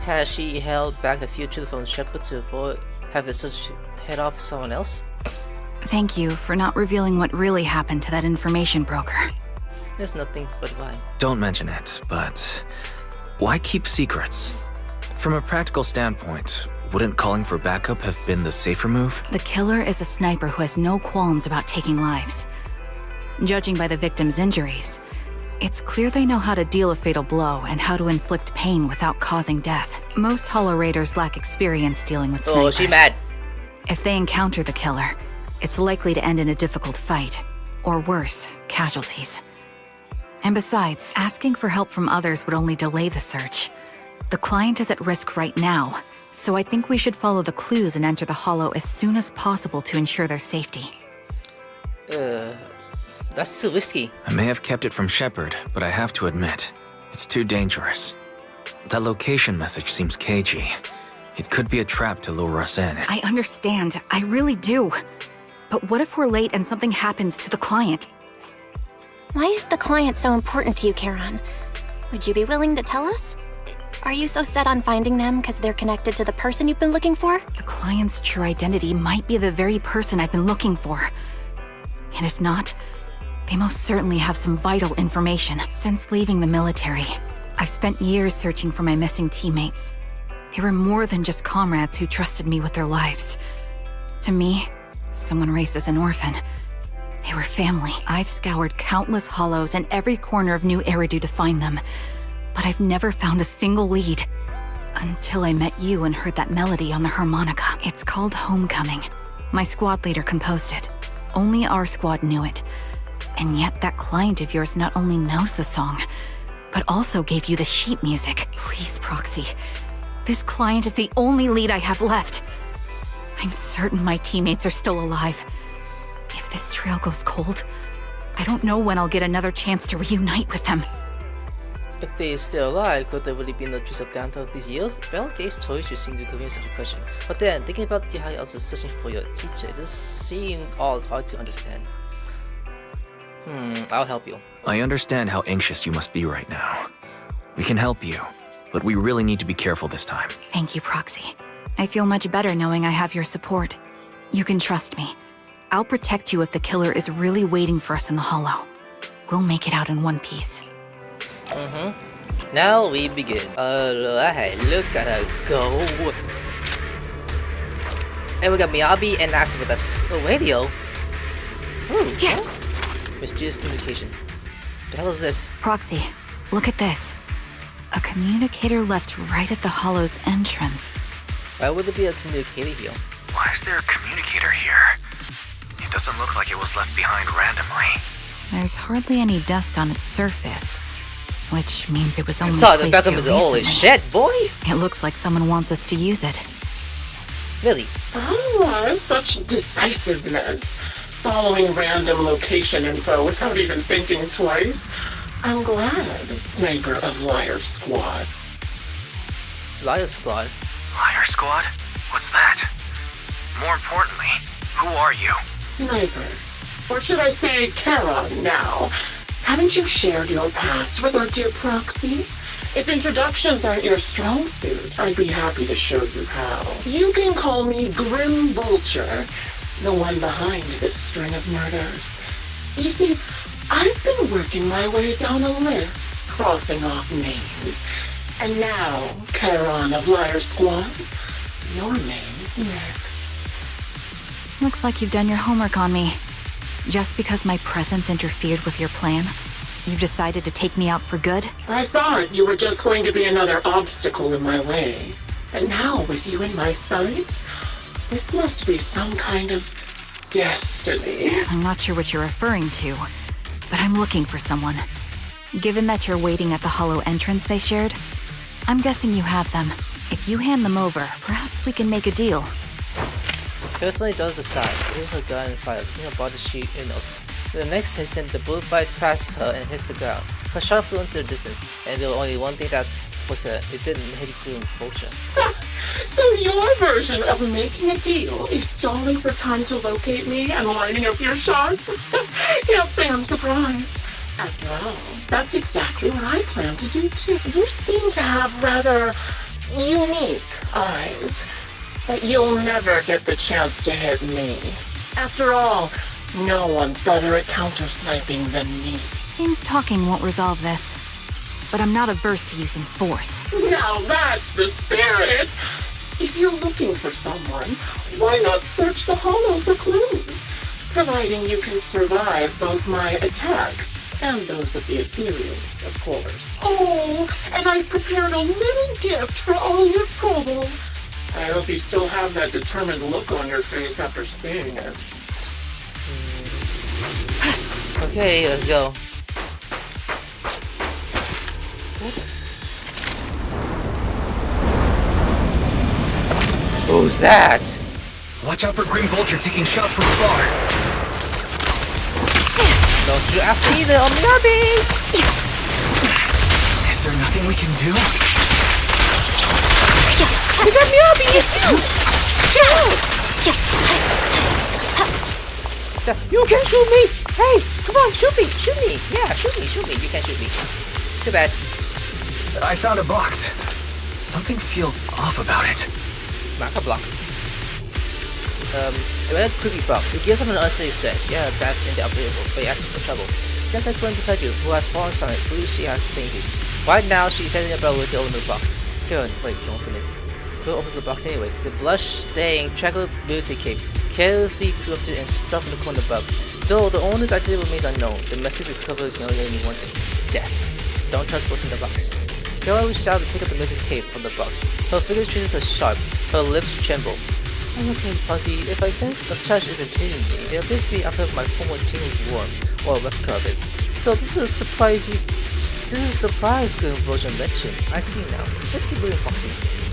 [SPEAKER 1] Has she held back the future from Shepard to avoid have the search head off someone else?
[SPEAKER 5] Thank you for not revealing what really happened to that information broker.
[SPEAKER 1] There's nothing but why.
[SPEAKER 3] Don't mention it, but why keep secrets? From a practical standpoint, wouldn't calling for backup have been the safer move?
[SPEAKER 5] The killer is a sniper who has no qualms about taking lives. Judging by the victim's injuries, it's clear they know how to deal a fatal blow and how to inflict pain without causing death. Most Hollow Raiders lack experience dealing with snipers.
[SPEAKER 1] Oh, she mad.
[SPEAKER 5] If they encounter the killer, it's likely to end in a difficult fight, or worse, casualties. And besides, asking for help from others would only delay the search. The client is at risk right now, so I think we should follow the clues and enter the Hollow as soon as possible to ensure their safety.
[SPEAKER 1] That's too risky.
[SPEAKER 3] I may have kept it from Shepard, but I have to admit, it's too dangerous. That location message seems cagey. It could be a trap to lure us in.
[SPEAKER 5] I understand, I really do. But what if we're late and something happens to the client?
[SPEAKER 4] Why is the client so important to you, Charon? Would you be willing to tell us? Are you so set on finding them because they're connected to the person you've been looking for?
[SPEAKER 5] The client's true identity might be the very person I've been looking for. And if not, they most certainly have some vital information. Since leaving the military, I've spent years searching for my missing teammates. They were more than just comrades who trusted me with their lives. To me, someone raised as an orphan, they were family. I've scoured countless hollows and every corner of New Eridu to find them, but I've never found a single lead. Until I met you and heard that melody on the harmonica. It's called Homecoming. My squad leader composed it. Only our squad knew it. And yet that client of yours not only knows the song, but also gave you the sheet music. Please, Proxy. This client is the only lead I have left. I'm certain my teammates are still alive. If this trail goes cold, I don't know when I'll get another chance to reunite with them.
[SPEAKER 1] If they are still alive, could there really be no trace of them throughout these years? Belgate's choice should seem to convince of the question. But then, thinking about how you're also searching for your teacher, it just seemed all hard to understand. I'll help you.
[SPEAKER 3] I understand how anxious you must be right now. We can help you, but we really need to be careful this time.
[SPEAKER 5] Thank you, Proxy. I feel much better knowing I have your support. You can trust me. I'll protect you if the killer is really waiting for us in the hollow. We'll make it out in one piece.
[SPEAKER 1] Now we begin. Hey, look at her go. And we got Miyabi and Asa with us. A radio? Ooh,
[SPEAKER 5] Yeah.
[SPEAKER 1] Mysterious communication. The hell is this?
[SPEAKER 5] Proxy, look at this. A communicator left right at the hollow's entrance.
[SPEAKER 1] Why would there be a communicator here?
[SPEAKER 3] Why is there a communicator here? It doesn't look like it was left behind randomly.
[SPEAKER 5] There's hardly any dust on its surface, which means it was only
[SPEAKER 1] Sorry, the
[SPEAKER 5] placed
[SPEAKER 1] bathroom
[SPEAKER 5] here
[SPEAKER 1] is holy
[SPEAKER 5] recently.
[SPEAKER 1] shit, boy!
[SPEAKER 5] It looks like someone wants us to use it.
[SPEAKER 1] Really?
[SPEAKER 8] Such decisiveness. Following random location info without even thinking twice. I'm glad, Sniper of Liar Squad.
[SPEAKER 1] Liar Squad?
[SPEAKER 3] Liar Squad? What's that? More importantly, who are you?
[SPEAKER 8] Sniper. Or should I say Charon now? Haven't you shared your past with our dear Proxy? If introductions aren't your strong suit, I'd be happy to show you how. You can call me Grim Vulture, the one behind this string of murders. You see, I've been working my way down a list, crossing off names. And now, Charon of Liar Squad, your name's next.
[SPEAKER 5] Looks like you've done your homework on me. Just because my presence interfered with your plan, you've decided to take me out for good?
[SPEAKER 8] I thought you were just going to be another obstacle in my way. But now, with you in my sights, this must be some kind of destiny.
[SPEAKER 5] I'm not sure what you're referring to, but I'm looking for someone. Given that you're waiting at the hollow entrance they shared, I'm guessing you have them. If you hand them over, perhaps we can make a deal.
[SPEAKER 1] Personally does decide. There's a gun and fire. There's no body she knows. In the next instant, the bullet flies past her and hits the ground. Her shot flew into the distance, and there was only one thing that was her. It didn't hit Grim Vulture.
[SPEAKER 8] So your version of making a deal is stalling for time to locate me and lining up your shots? Can't say I'm surprised. After all, that's exactly what I plan to do too. You seem to have rather unique eyes. But you'll never get the chance to hit me. After all, no one's better at counter-sniping than me.
[SPEAKER 5] Seems talking won't resolve this, but I'm not averse to using force.
[SPEAKER 8] Now that's the spirit! If you're looking for someone, why not search the hollow for clues? Providing you can survive both my attacks and those of the Ethereals, of course. Oh, and I've prepared a little gift for all your trouble. I hope you still have that determined look on your face after seeing it.
[SPEAKER 1] Okay, let's go. Who's that?
[SPEAKER 3] Watch out for Grim Vulture taking shots from afar.
[SPEAKER 1] Don't you ask me the Miyabi!
[SPEAKER 3] Is there nothing we can do?
[SPEAKER 1] You got Miyabi, it's you! You can shoot me! Hey, come on, shoot me, shoot me! Yeah, shoot me, you can't shoot me. Too bad.
[SPEAKER 3] I found a box. Something feels off about it.
[SPEAKER 1] Marker block. It went a creepy box. It gives him an unsafe set. Yeah, bad in the unbelievable, but he asks for trouble. There's a girl beside you who has fallen silent. Believes she has seen you. Right now, she's heading about with the open the box. Karen, wait, don't open it. Karen opens the box anyways. The blush-stained traveler military cape carelessly corrupted and stuffed in the corner above. Though the owner's identity remains unknown, the message is covered can only mean one thing: death. Don't trust what's in the box. Karen reaches out to pick up the military's cape from the box. Her fingers traces her sharp. Her lips tremble. I'm looking fuzzy. If I sense a touch is intimidating me, then this be after my former team war or a replica of it. So this is a surprise Grim Vulture mention. I see now. Let's keep moving, Foxy.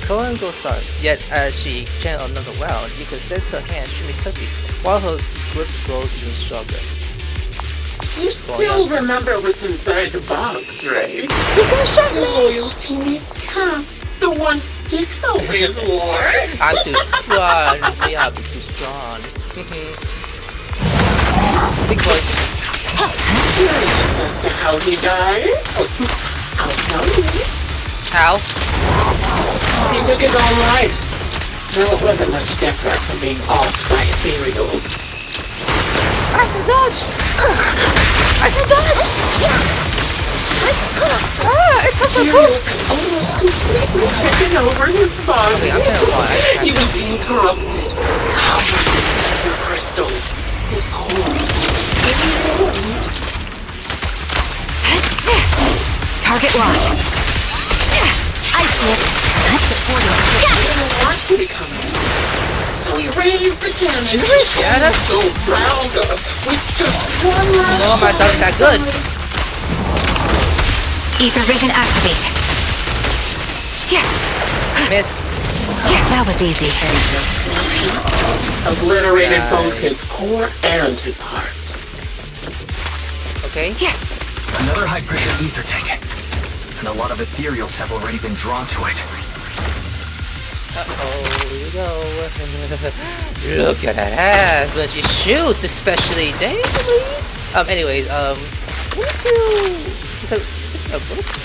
[SPEAKER 1] Cohen goes silent, yet as she chants another round, you can sense her hands shimmy suddenly, while her grip grows even stronger.
[SPEAKER 8] You still remember what's inside the box, right?
[SPEAKER 1] You can shot
[SPEAKER 8] Your
[SPEAKER 1] me!
[SPEAKER 8] loyal teammate's cap. The one Styx always wore.
[SPEAKER 1] I'm too strong. Yeah, I'll be too strong. Big boy.
[SPEAKER 8] curious as to how he died? I'll tell you.
[SPEAKER 1] How?
[SPEAKER 8] He took his own life. No, it wasn't much different from being off by ethereals.
[SPEAKER 1] I said dodge! I said dodge! It touched my boobs!
[SPEAKER 8] Almost completely taken over his body.
[SPEAKER 1] Okay, I'm gonna lie.
[SPEAKER 8] He was being corrupted. Covered in the crystals. His core.
[SPEAKER 5] Target locked.
[SPEAKER 4] I see it. That's the portal.
[SPEAKER 8] He didn't want to become it. So he raised the cannon.
[SPEAKER 1] She's really scared us.
[SPEAKER 8] So proud of. With just one last.
[SPEAKER 1] No, my dog's that good.
[SPEAKER 5] Ether vision activate. Yeah.
[SPEAKER 1] Miss.
[SPEAKER 5] Yeah, that was easy.
[SPEAKER 8] Obliterated both his core and his heart.
[SPEAKER 1] Okay.
[SPEAKER 5] Yeah.
[SPEAKER 3] Another high-pressure ether tank. And a lot of ethereals have already been drawn to it.
[SPEAKER 1] Uh-oh, here we go. Look at that ass when she shoots, especially. Dang. Anyways, 1, 2. So, this is bullets.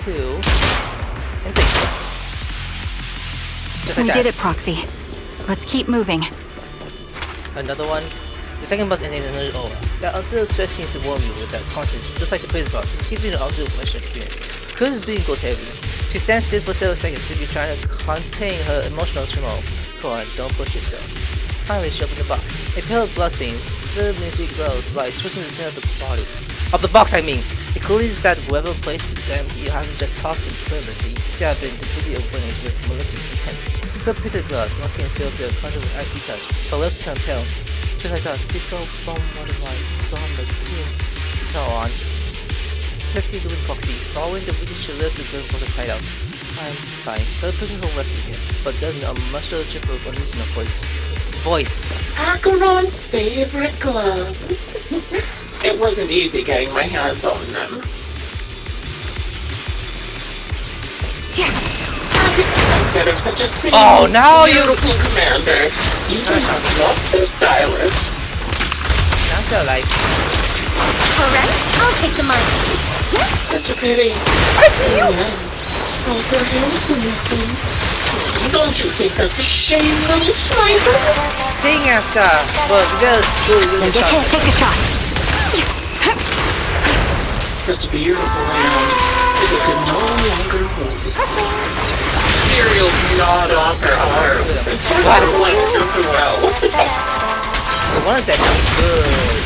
[SPEAKER 1] 1, 2, and 3. Just like
[SPEAKER 5] We
[SPEAKER 1] that.
[SPEAKER 5] did it, Proxy. Let's keep moving.
[SPEAKER 1] Another one. The second boss is another that auxiliary stress seems to warm you with that constant, just like the previous boss. This gives you an auxiliary pleasure experience. Because bleeding goes heavy. She stands still for several seconds, simply trying to contain her emotional turmoil. Come on, don't push yourself. Finally, she opened the box. A pale blood stains. Slow music glows, like twisting the center of the body. Of the box, I mean. It clearly is that whoever placed them, you haven't just tossed them carelessly. They have been deliberately arranged with malicious intent. Her piece of glass, my skin filled their contact with icy touch. Her lips turned pale. Just like that, he's so from one of my scarless too. Go on. Let's keep doing Proxy. Following the British list to go for the hideout. I'm fine. The person who left me here, but doesn't a much chip of unlistener voice.
[SPEAKER 8] Acheron's favorite gloves. It wasn't easy getting my hands on them. As expected of such a
[SPEAKER 1] Oh, now you
[SPEAKER 8] commander. You look so stylish.
[SPEAKER 1] Now so like
[SPEAKER 4] Alright, I'll take the mark.
[SPEAKER 8] Such a pity.
[SPEAKER 1] I see you!
[SPEAKER 8] Oh, for him to listen. Don't you think that's a shame, little sniper?
[SPEAKER 1] Sing and stuff. Well, you gotta do really
[SPEAKER 5] Get hit, take a shot.
[SPEAKER 8] Such a beautiful land. It could no longer hold it. Cereal gnawed off her arms.
[SPEAKER 1] What is
[SPEAKER 8] Like well.
[SPEAKER 1] The ones that do good.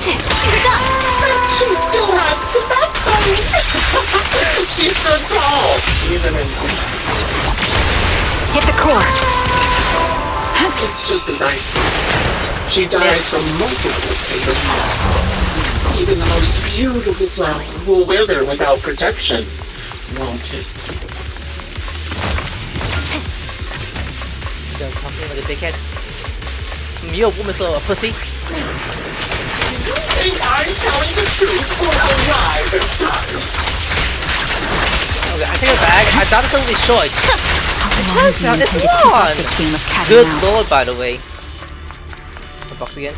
[SPEAKER 8] She still has the backbone. She's so tall. Even in
[SPEAKER 5] Hit the core.
[SPEAKER 8] it's just as I said. She died from multiple fatal wounds. Even the most beautiful flower will wither without protection, won't it?
[SPEAKER 1] You done talking like a dickhead? You're a woman, so a pussy.
[SPEAKER 8] Do you think I'm telling the truth or a lie this time?
[SPEAKER 1] Okay, I take it back. I thought it was only short. It turns out it's long.
[SPEAKER 5] This game of cat and
[SPEAKER 1] Good
[SPEAKER 5] mouse.
[SPEAKER 1] lord, by the way. The box again.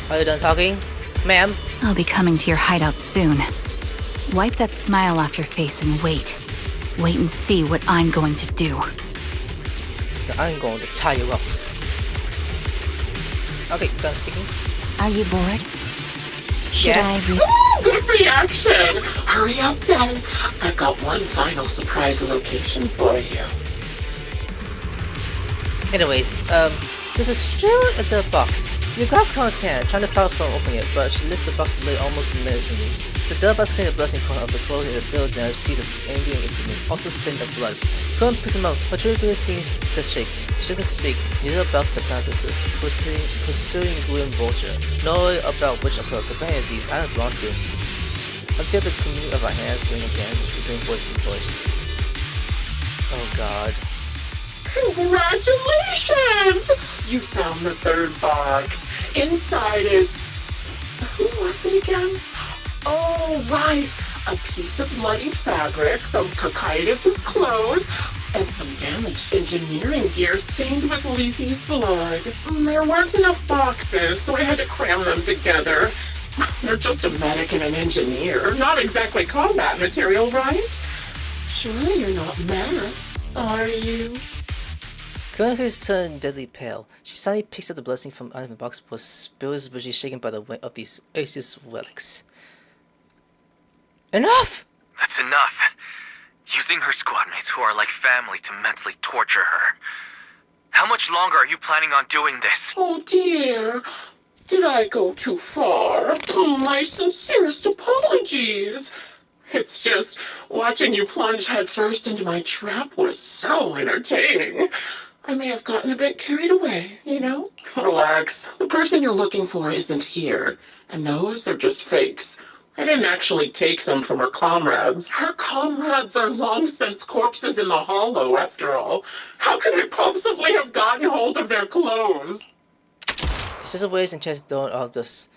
[SPEAKER 1] Are you done talking? Ma'am?
[SPEAKER 5] I'll be coming to your hideout soon. Wipe that smile off your face and wait. Wait and see what I'm going to do.
[SPEAKER 1] I'm going to tie you up. Okay, done speaking.
[SPEAKER 5] Are you bored? Should
[SPEAKER 1] Yes.
[SPEAKER 5] I
[SPEAKER 8] Oh, good reaction! Hurry up then. I've got one final surprise location for you.
[SPEAKER 1] Anyways, there's a straw at the box. You grab Connor's hand, trying to stop her from opening it, but she lifts the box blade almost menacingly. The dove has seen the bloodstained corner of the clothing and a sealed damaged piece of alien equipment, also stained of blood. Conan picks him up, her true finger seems the shake. She doesn't speak, neither about the plan pursuing Grim Vulture, nor about which of her companions these island belongs to. Until the communion of our hands ring again, between voice and voice. Oh god.
[SPEAKER 8] Congratulations! You found the third box. Inside is... Who was it again? Oh, right. a piece of bloody fabric, some Cocytus's clothes, and some damaged engineering gear stained with Leafy's blood. There weren't enough boxes, so I had to cram them together. They're just a medic and an engineer, not exactly combat material, right? Surely you're not mad, are you?
[SPEAKER 1] Girl's face turned deadly pale. She suddenly picks up the bloodstains from under the box, was spills visually shaken by the weight of these Asus relics. Enough!
[SPEAKER 3] That's enough. Using her squadmates who are like family to mentally torture her. How much longer are you planning on doing this?
[SPEAKER 8] Oh dear. Did I go too far? My sincerest apologies. It's just, watching you plunge headfirst into my trap was so entertaining. I may have gotten a bit carried away, you know? Relax. The person you're looking for isn't here, and those are just fakes. I didn't actually take them from her comrades. Her comrades are long since corpses in the hollow, after all. How could I possibly have gotten hold of their clothes?
[SPEAKER 1] He says waves and chest down all this.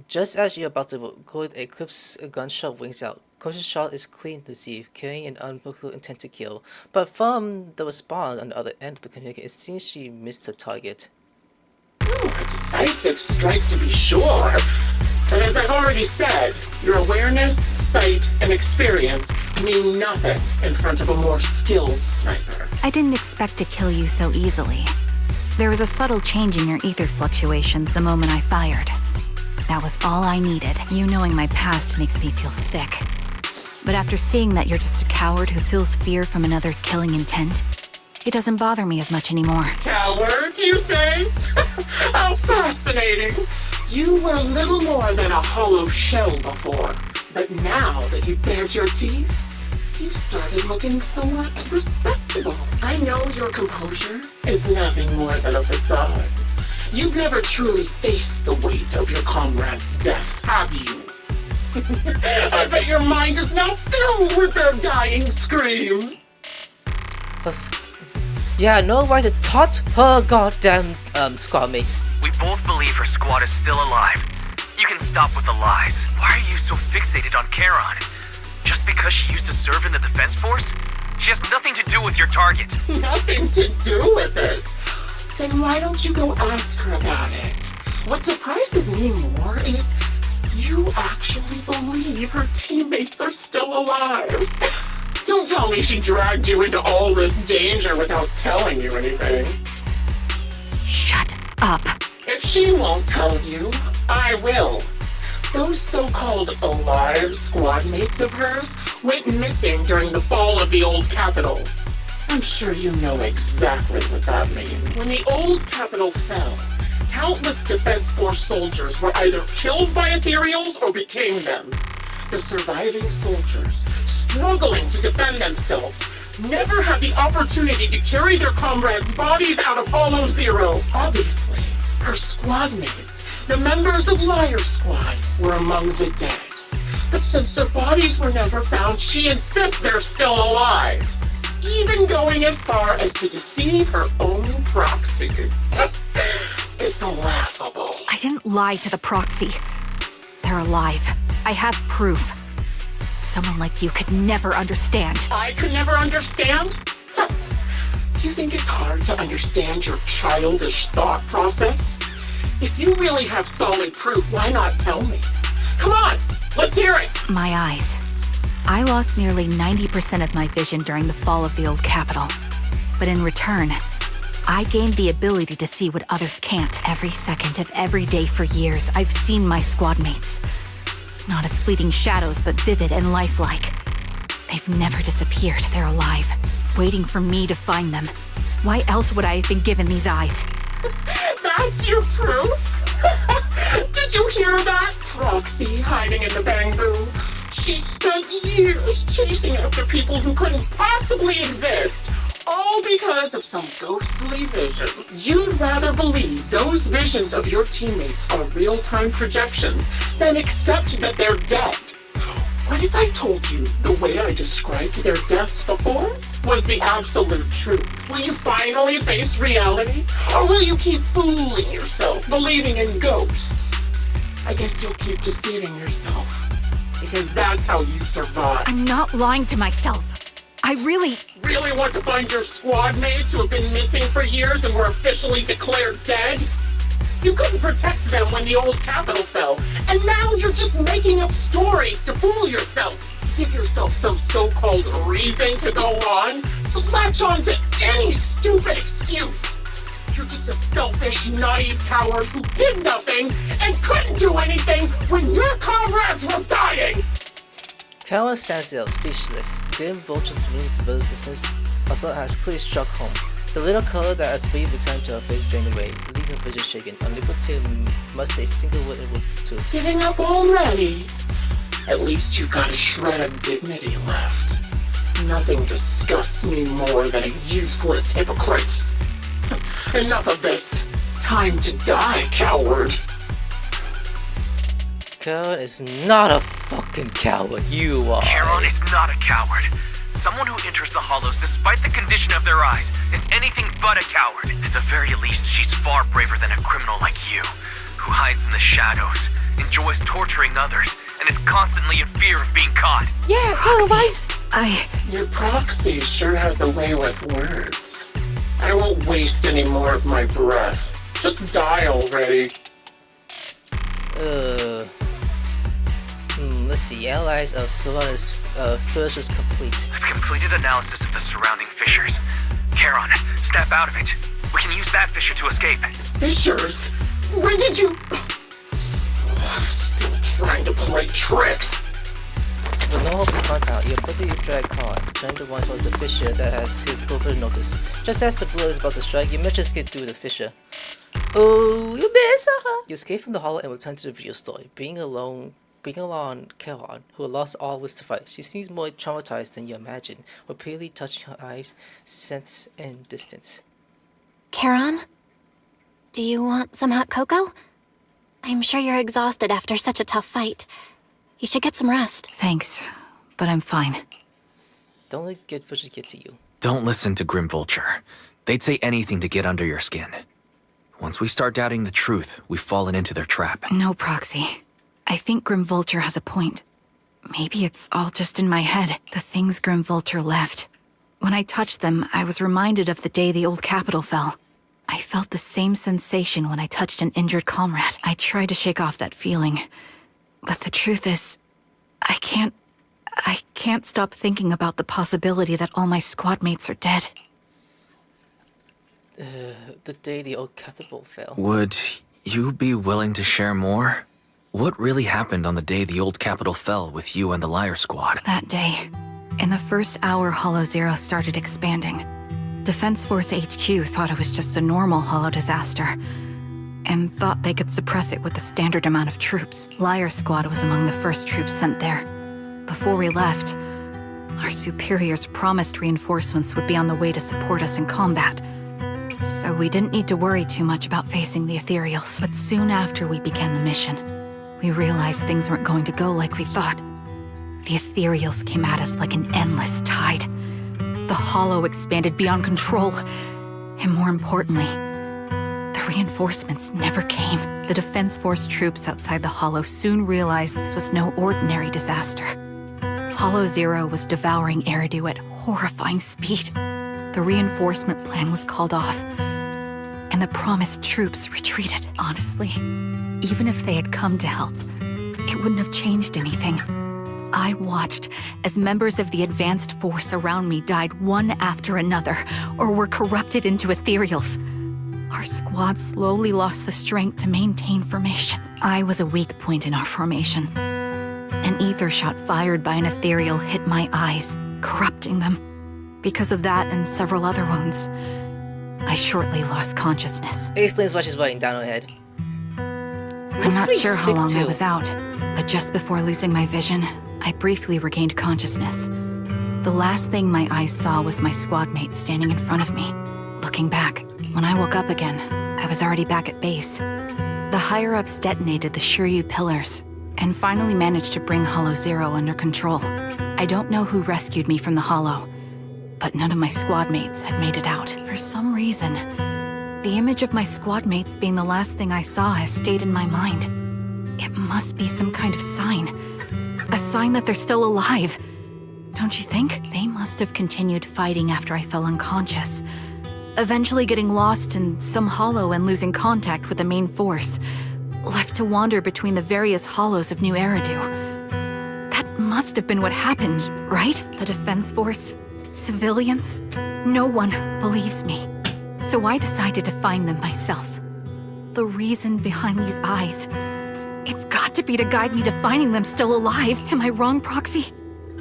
[SPEAKER 1] Just as you're about to go, a Eclipse gunshot wings out. Coach's shot is clean to see, carrying an unequivocal intent to kill. But from the response on the other end of the communication, it seems she missed her target.
[SPEAKER 8] A decisive strike to be sure. But as I've already said, your awareness, sight, and experience mean nothing in front of a more skilled sniper.
[SPEAKER 5] I didn't expect to kill you so easily. There was a subtle change in your ether fluctuations the moment I fired. That was all I needed. You knowing my past makes me feel sick. But after seeing that you're just a coward who feels fear from another's killing intent, it doesn't bother me as much anymore.
[SPEAKER 8] Coward, you say? How fascinating! You were little more than a hollow shell before, but now that you've bared your teeth, you've started looking somewhat respectable. I know your composure is nothing more than a facade. You've never truly faced the weight of your comrades' deaths, have you? I bet your mind is now filled with their dying screams.
[SPEAKER 1] Yeah, no right to taunt her goddamn squadmates.
[SPEAKER 3] We both believe her squad is still alive. You can stop with the lies. Why are you so fixated on Charon? Just because she used to serve in the defense force? She has nothing to do with your target.
[SPEAKER 8] Nothing to do with it? Then why don't you go ask her about it? What surprises me more is you actually believe her teammates are still alive. Don't tell me she dragged you into all this danger without telling you anything.
[SPEAKER 5] Shut up.
[SPEAKER 8] If she won't tell you, I will. Those so-called alive squad mates of hers went missing during the fall of the old capital. I'm sure you know exactly what that means. When the old capital fell, countless Defense Force soldiers were either killed by ethereals or became them. The surviving soldiers, struggling to defend themselves, never had the opportunity to carry their comrades' bodies out of Hollow Zero. Obviously, her squad mates, the members of Liar Squad, were among the dead. But since their bodies were never found, she insists they're still alive, even going as far as to deceive her own proxy. It's laughable.
[SPEAKER 5] I didn't lie to the proxy. They're alive. I have proof. Someone like you could never understand.
[SPEAKER 8] I could never understand? You think it's hard to understand your childish thought process? If you really have solid proof, why not tell me? Come on, let's hear it!
[SPEAKER 5] My eyes. I lost nearly 90% of my vision during the fall of the old capital. But in return, I gained the ability to see what others can't. Every second of every day for years, I've seen my squad mates. Not as fleeting shadows, but vivid and lifelike. They've never disappeared. They're alive, waiting for me to find them. Why else would I have been given these eyes?
[SPEAKER 8] That's your proof? Did you hear that? Proxy hiding in the bamboo. She spent years chasing after people who couldn't possibly exist, all because of some ghostly vision. You'd rather believe those visions of your teammates are real-time projections than accept that they're dead. What if I told you the way I described their deaths before was the absolute truth? Will you finally face reality? Or will you keep fooling yourself, believing in ghosts? I guess you'll keep deceiving yourself. Because that's how you survive.
[SPEAKER 5] I'm not lying to myself. I really
[SPEAKER 8] want to find your squad mates who have been missing for years and were officially declared dead? You couldn't protect them when the old capital fell, and now you're just making up stories to fool yourself. To give yourself some so-called reason to go on, to latch on to any stupid excuse. You're just a selfish, naive coward who did nothing and couldn't do anything when your comrades were dying!
[SPEAKER 1] Karen stands there, speechless. Grim Vulture's released versus also has clearly struck home. The little color that has been returned to her face drained away, leaving her vision shaken, unable to muster a single word to it.
[SPEAKER 8] Giving up already? At least you've got a shred of dignity left. Nothing disgusts me more than a useless hypocrite. Enough of this. Time to die, coward.
[SPEAKER 1] Karen is not a fucking coward, you are.
[SPEAKER 3] Karen is not a coward. Someone who enters the hollows despite the condition of their eyes is anything but a coward. At the very least, she's far braver than a criminal like you, who hides in the shadows, enjoys torturing others, and is constantly in fear of being caught.
[SPEAKER 1] Yeah, tell her, Vice!
[SPEAKER 8] Your proxy sure has a way with words. I won't waste any more of my breath. Just die already.
[SPEAKER 1] Let's see. Analyze of Solana's first was complete.
[SPEAKER 3] I've completed analysis of the surrounding fissures. Karen, snap out of it. We can use that fissure to escape.
[SPEAKER 8] Fissures? When did you... Still trying to play tricks.
[SPEAKER 1] With no open contact, you quickly drag Karen, turn the one towards the fissure that has escaped over notice. Just as the blow is about to strike, you manage to escape through the fissure. Oh, you miss her! You escape from the hollow and return to the video store, being along Karen, who lost all wish to fight. She seems more traumatized than you imagine, repeatedly touching her eyes, sense, and distance.
[SPEAKER 4] Karen? Do you want some hot cocoa? I'm sure you're exhausted after such a tough fight. You should get some rest.
[SPEAKER 5] Thanks, but I'm fine.
[SPEAKER 1] Don't let good vision get to you.
[SPEAKER 3] Don't listen to Grim Vulture. They'd say anything to get under your skin. Once we start doubting the truth, we've fallen into their trap.
[SPEAKER 5] No, Proxy. I think Grim Vulture has a point. Maybe it's all just in my head, the things Grim Vulture left. When I touched them, I was reminded of the day the old capital fell. I felt the same sensation when I touched an injured comrade. I tried to shake off that feeling. But the truth is, I can't stop thinking about the possibility that all my squad mates are dead.
[SPEAKER 1] The day the old capital fell.
[SPEAKER 3] Would you be willing to share more? What really happened on the day the old capital fell with you and the Liar Squad?
[SPEAKER 5] That day, in the first hour Hollow Zero started expanding. Defense Force HQ thought it was just a normal hollow disaster, and thought they could suppress it with the standard amount of troops. Liar Squad was among the first troops sent there. Before we left, our superiors promised reinforcements would be on the way to support us in combat, so we didn't need to worry too much about facing the Ethereals. But soon after we began the mission, we realized things weren't going to go like we thought. The Ethereals came at us like an endless tide. The Hollow expanded beyond control, and more importantly, the reinforcements never came. The Defense Force troops outside the Hollow soon realized this was no ordinary disaster. Hollow Zero was devouring Eridu at horrifying speed. The reinforcement plan was called off, and the promised troops retreated. Honestly, even if they had come to help, it wouldn't have changed anything. I watched as members of the advanced force around me died one after another, or were corrupted into ethereals. Our squad slowly lost the strength to maintain formation. I was a weak point in our formation. An ether shot fired by an ethereal hit my eyes, corrupting them. Because of that and several other wounds, I shortly lost consciousness.
[SPEAKER 1] It explains why she's writing down her head.
[SPEAKER 5] I'm not sure how long I was out, but just before losing my vision, I briefly regained consciousness. The last thing my eyes saw was my squad mate standing in front of me. Looking back, when I woke up again, I was already back at base. The higher-ups detonated the Shiryu pillars, and finally managed to bring Hollow Zero under control. I don't know who rescued me from the Hollow, but none of my squad mates had made it out. For some reason, the image of my squad mates being the last thing I saw has stayed in my mind. It must be some kind of sign. A sign that they're still alive. Don't you think? They must have continued fighting after I fell unconscious, eventually getting lost in some hollow and losing contact with the main force, left to wander between the various hollows of New Eridu. That must have been what happened, right? The defense force, civilians, no one believes me. So I decided to find them myself. The reason behind these eyes, it's got to be to guide me to finding them still alive. Am I wrong, Proxy?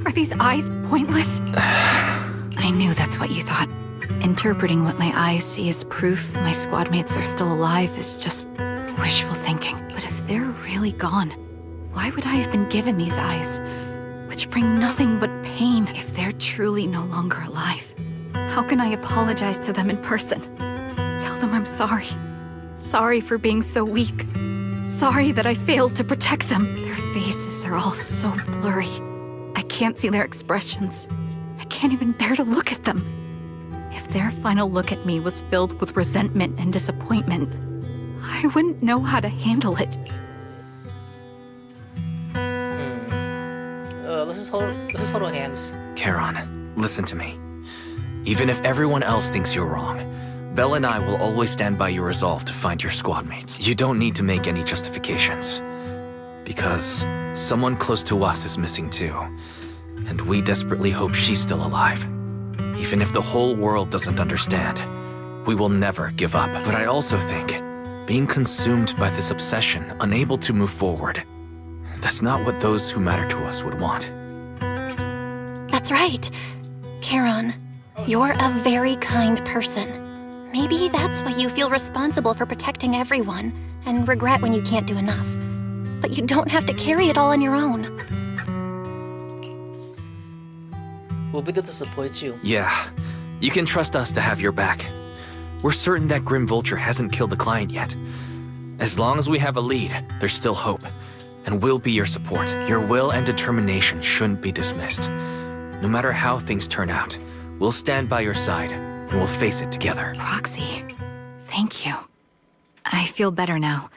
[SPEAKER 5] Are these eyes pointless? I knew that's what you thought. Interpreting what my eyes see as proof my squad mates are still alive is just wishful thinking. But if they're really gone, why would I have been given these eyes, which bring nothing but pain if they're truly no longer alive? How can I apologize to them in person? Tell them I'm sorry. Sorry for being so weak. Sorry that I failed to protect them. Their faces are all so blurry. I can't see their expressions. I can't even bear to look at them. If their final look at me was filled with resentment and disappointment, I wouldn't know how to handle it.
[SPEAKER 1] Let's just hold our hands.
[SPEAKER 3] Charon, listen to me. Even if everyone else thinks you're wrong, Belle and I will always stand by your resolve to find your squad mates. You don't need to make any justifications. Because someone close to us is missing too. And we desperately hope she's still alive. Even if the whole world doesn't understand, we will never give up. But I also think, being consumed by this obsession, unable to move forward, that's not what those who matter to us would want.
[SPEAKER 4] That's right. Charon, you're a very kind person. Maybe that's why you feel responsible for protecting everyone, and regret when you can't do enough. But you don't have to carry it all on your own.
[SPEAKER 1] We'll be there to support you.
[SPEAKER 3] Yeah, you can trust us to have your back. We're certain that Grim Vulture hasn't killed the client yet. As long as we have a lead, there's still hope. And we'll be your support. Your will and determination shouldn't be dismissed. No matter how things turn out, we'll stand by your side, and we'll face it together.
[SPEAKER 5] Proxy, thank you. I feel better now.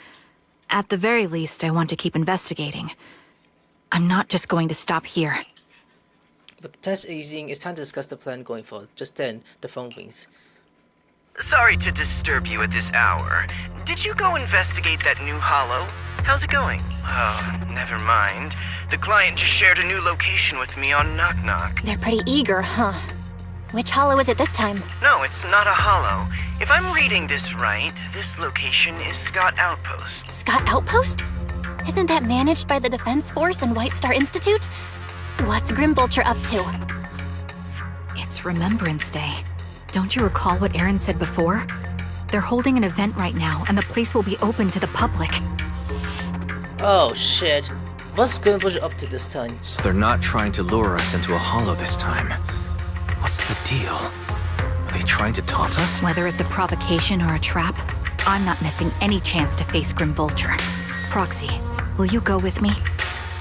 [SPEAKER 5] At the very least, I want to keep investigating. I'm not just going to stop here.
[SPEAKER 1] With the test easing, it's time to discuss the plan going forward. Just then, the phone rings.
[SPEAKER 2] Sorry to disturb you at this hour. Did you go investigate that new hollow? How's it going? Oh, never mind. The client just shared a new location with me on Knock Knock.
[SPEAKER 4] They're pretty eager, huh? Which hollow is it this time?
[SPEAKER 2] No, it's not a hollow. If I'm reading this right, this location is Scott Outpost.
[SPEAKER 4] Scott Outpost? Isn't that managed by the Defense Force and White Star Institute? What's Grim Vulture up to?
[SPEAKER 5] It's Remembrance Day. Don't you recall what Aaron said before? They're holding an event right now, and the place will be open to the public.
[SPEAKER 1] Oh shit. What's Grim Vulture up to this time?
[SPEAKER 3] So they're not trying to lure us into a hollow this time. What's the deal? Are they trying to taunt us?
[SPEAKER 5] Whether it's a provocation or a trap, I'm not missing any chance to face Grim Vulture. Proxy, will you go with me?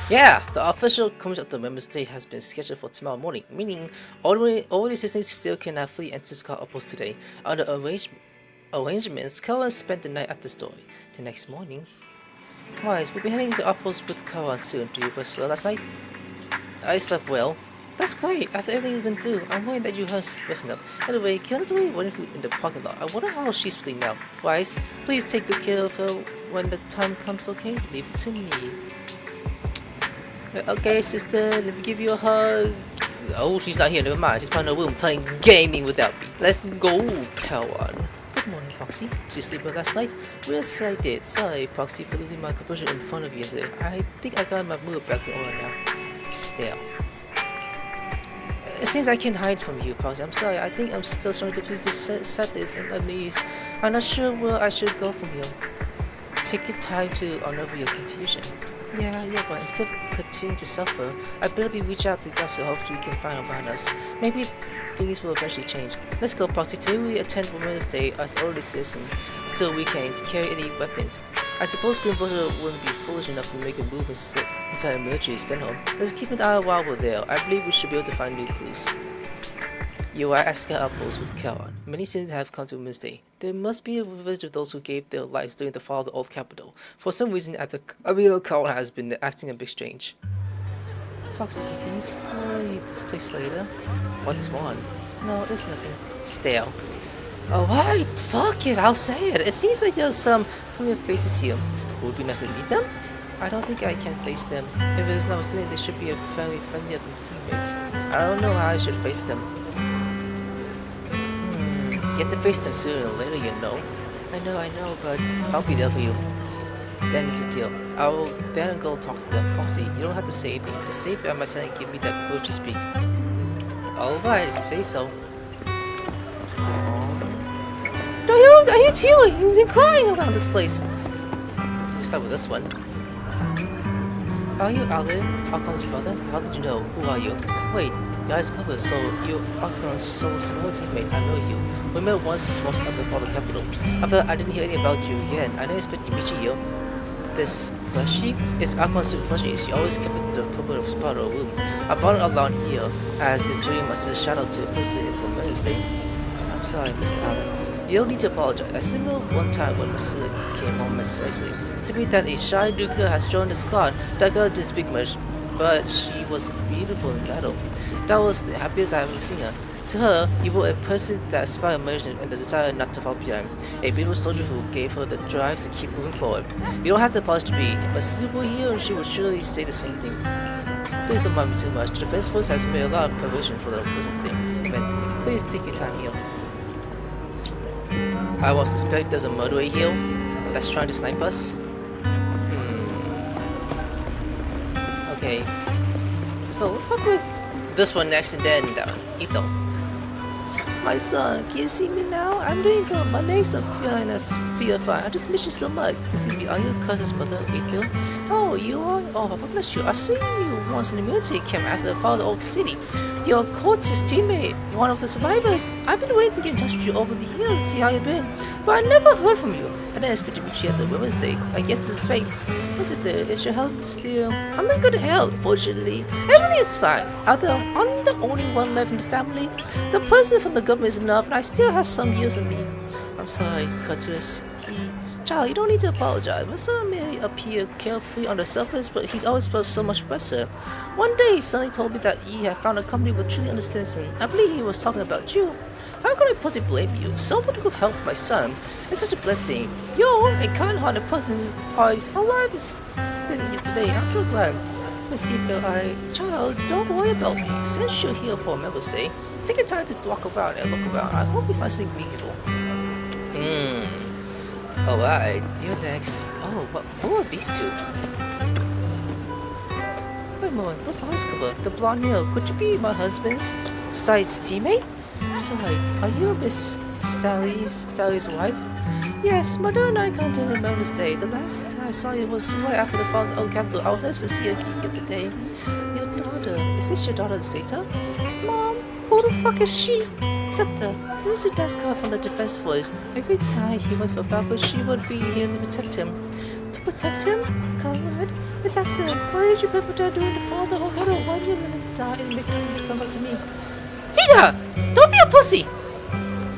[SPEAKER 1] Yeah, the official commission of the Remembrance Day has been scheduled for tomorrow morning, meaning all the citizens still cannot fully enter Scott Outpost today. Under arrangements, Karan spent the night at the store. The next morning, Wise, we'll be heading to the Outpost with Karan soon. Do you rest well last night? I slept well. That's great. After everything has been through, I'm worried that you are resting up. Anyway, Karen's already waiting for you in the parking lot. I wonder how she's feeling now. Wise, please take good care of her when the time comes, okay? Leave it to me. Okay, sister, let me give you a hug. Oh, she's not here, never mind. She's probably in her room playing gaming without me. Let's go, Karan. Good morning, Proxy. Did you sleep well last night? Yes, I did. Sorry, Proxy, for losing my composure in front of you yesterday. I think I got my mood back in order now. Still. Since I can't hide from you, Proxy, I'm sorry. I think I'm still trying to please the sadness and unease. I'm not sure where I should go from here. Take your time to unravel your confusion. Yeah, but instead of continuing to suffer, I better reach out to gaps that hopes we can find around us. Maybe things will eventually change. Let's go, Proxy. Today we attend Women's Day as early citizens, so we can't carry any weapons. I suppose Grim Vulture wouldn't be foolish enough to make a move inside the military send home. Let's keep an eye out while we're there. I believe we should be able to find new clues. You are at Scott Outpost with Karan. Many citizens have come to Women's Day. There must be a village of those who gave their lives during the fall of the old capital. For some reason, Karan has been acting a bit strange. Foxy, can you explore this place later? What's one? No, it's nothing. Stale. Alright, fuck it, I'll say it. It seems like there's some familiar faces here. Would it be nice to meet them? I don't think I can face them. If it is not saying they should be a very friendly other teammates. I don't know how I should face them. You have to face them sooner or later, you know. I know, but I'll be there for you. Then it's a deal. I'll then go talk to them. Foxy, you don't have to say anything. Just stay by my side and give me that courage to speak. Alright, if you say so. I hear Tio. He's crying around this place. We'll start with this one. Are you Alan, Alcon's brother? How did you know? Who are you? Wait, your eyes covered, so you Alcon's so small teammate. I know you. We met once after the capital. After I didn't hear anything about you again. I didn't expect to meet you here. This plushie is Alcon's plushie. She always kept it to the perimeter of spot or room. I brought it along here as it bringing my sister's shadow to visit it on Wednesday. I'm sorry, Mr. Allen. You don't need to apologize. I remember one time when my sister came home mysteriously, to that a shy new girl has joined the squad. That girl didn't speak much, but she was beautiful in battle. That was the happiest I ever seen her. To her, you were a person that inspired emotion and the desire not to fall behind. A beautiful soldier who gave her the drive to keep moving forward. You don't have to apologize to me, but since you were here, she would surely say the same thing. Please don't mind me too much. The defense force has made a lot of preparation for the present event. Please take your time here. I will suspect there's a murderer here that's trying to snipe us. Okay. So let's start with this one next and then that one. Ito. My son, can you see me now? I'm doing good. My legs are feeling fine. I just miss you so much. Excuse me, are you cousin's mother, Ito? Oh, you are? Oh, what bless you. I see you once in the military camp after the fall of Oak City. Your coach's teammate, one of the survivors. I've been waiting to get in touch with you over the years to see how you've been, but I never heard from you. I didn't expect to meet you at the Women's Day. I guess this is fate. What's it there? Is your health still? I'm in good health, fortunately. Everything is fine. I'm the only one left in the family. The president from the government is enough, and I still have some years in me. I'm sorry, Curtis. Child, you don't need to apologize. My son may appear carefree on the surface, but he's always felt so much pressure. One day, he suddenly told me that he had found a company that truly understands him. I believe he was talking about you. How could I possibly blame you? Someone who helped my son. It's such a blessing. You're a kind-hearted person. He's alive and still here today. I'm so glad. Miss Ika, child, don't worry about me. Since you're here for a Member's Day, take your time to walk around and look around. I hope you find something meaningful. Alright, you're next. Oh, who are these two? Wait a moment, those eyes cover. The blonde nail. Could you be my husband's size teammate? Sorry, are you Miss Sally's wife? Yes, Mother and I can't remember this day. The last time I saw you was right after the fall of the capital. I was nice to see you here today. Your daughter. Is this your daughter, Zeta? Mom, who the fuck is she? Zeta, this is your dad's car from the defense force. Every time he went for battle, she would be here to protect him. To protect him? Comrade? Is that so? Why did you put dad during the fall of the whole capital? Why did you let him die and make him come back to me? Zeta! Don't be a pussy!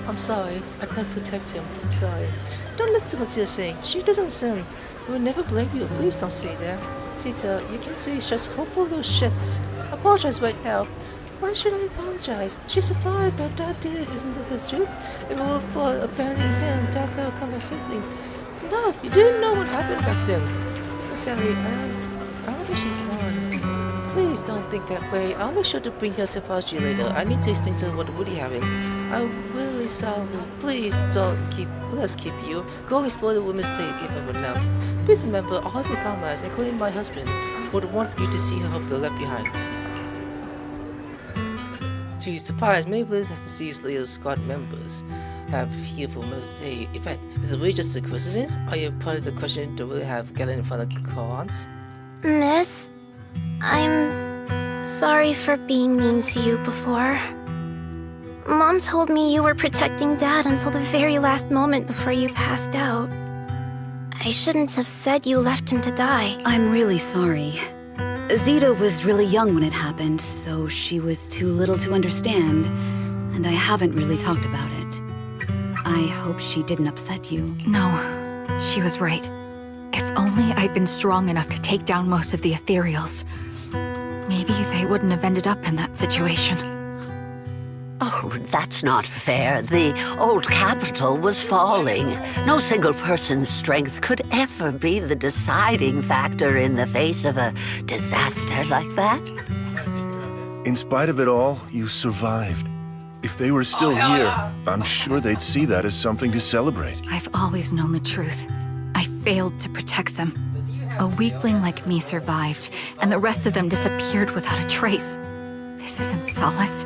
[SPEAKER 1] I'm sorry. I can't protect him. I'm sorry. Don't listen to what you're saying. She doesn't sin. We will never blame you. Please don't say that. Zeta, you can say just hopeful little shits. Apologize right now. Why should I apologize? She survived, but Dad did. Isn't that the truth? If it were for abandoning him, Dad could have come back safely. Enough! You didn't know what happened back then. Sally, I don't think she's one. Please don't think that way. I'll make sure to bring her to apology later. I need to explain to her what Woody having. I'm really sorry. Please let us keep you. Go explore the Women's Day if ever now. Please remember, all of your comrades, including my husband, would want you to see her hope they're left behind. To your surprise, many players have to see his later squad members have here for Women's Day event. Is it really just a coincidence? Are you part of the question to really have gathered in front of Korans?
[SPEAKER 4] Miss, I'm sorry for being mean to you before. Mom told me you were protecting Dad until the very last moment before you passed out. I shouldn't have said you left him to die.
[SPEAKER 5] I'm really sorry. Zeta was really young when it happened, so she was too little to understand, and I haven't really talked about it. I hope she didn't upset you.
[SPEAKER 9] No, she was right. If only I'd been strong enough to take down most of the ethereals. Maybe they
[SPEAKER 5] I wouldn't have ended up in that situation.
[SPEAKER 10] Oh, that's not fair. The old capital was falling. No single person's strength could ever be the deciding factor in the face of a disaster like that.
[SPEAKER 11] In spite of it all, you survived. If they were still here, I'm sure they'd see that as something to celebrate.
[SPEAKER 5] I've always known the truth. I failed to protect them. A weakling like me survived, and the rest of them disappeared without a trace. This isn't solace.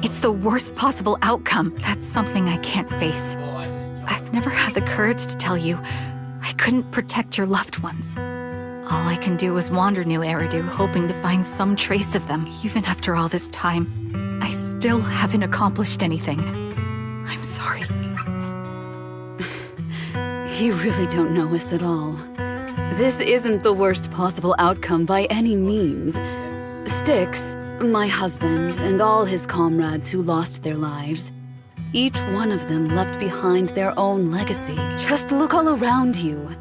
[SPEAKER 5] It's the worst possible outcome. That's something I can't face. I've never had the courage to tell you I couldn't protect your loved ones. All I can do is wander New Eridu, hoping to find some trace of them. Even after all this time, I still haven't accomplished anything. I'm sorry.
[SPEAKER 12] You really don't know us at all. This isn't the worst possible outcome by any means. Styx, my husband, and all his comrades who lost their lives, each one of them left behind their own legacy. Just look all around you.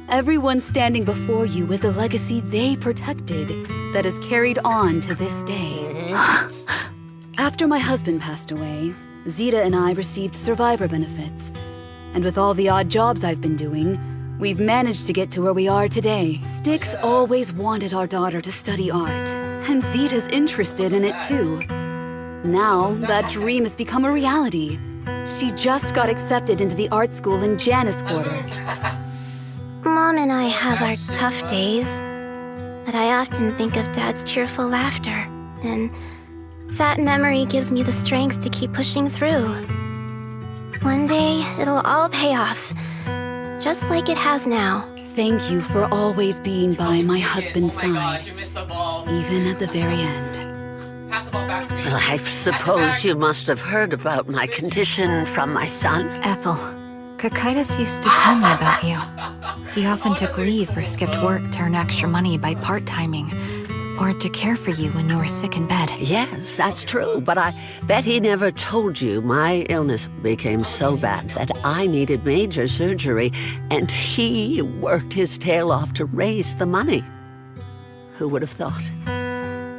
[SPEAKER 12] Everyone standing before you is a legacy they protected that is carried on to this day. After my husband passed away, Zeta and I received survivor benefits. And with all the odd jobs I've been doing, we've managed to get to where we are today. Styx always wanted our daughter to study art, and Zeta's interested in it too. Now, that dream has become a reality. She just got accepted into the art school in Janus Quarter.
[SPEAKER 4] Mom and I have our tough days, but I often think of Dad's cheerful laughter, and that memory gives me the strength to keep pushing through. One day, it'll all pay off, just like it has now.
[SPEAKER 12] Thank you for always being by my husband's side, even at the very end.
[SPEAKER 10] Well, I suppose you must have heard about my condition from my son.
[SPEAKER 5] Ethel, Kakaitis used to tell me about you. He often took leave or skipped work to earn extra money by part-timing, or to care for you when you were sick in bed.
[SPEAKER 10] Yes, that's true, but I bet he never told you my illness became so bad that I needed major surgery, and he worked his tail off to raise the money. Who would have thought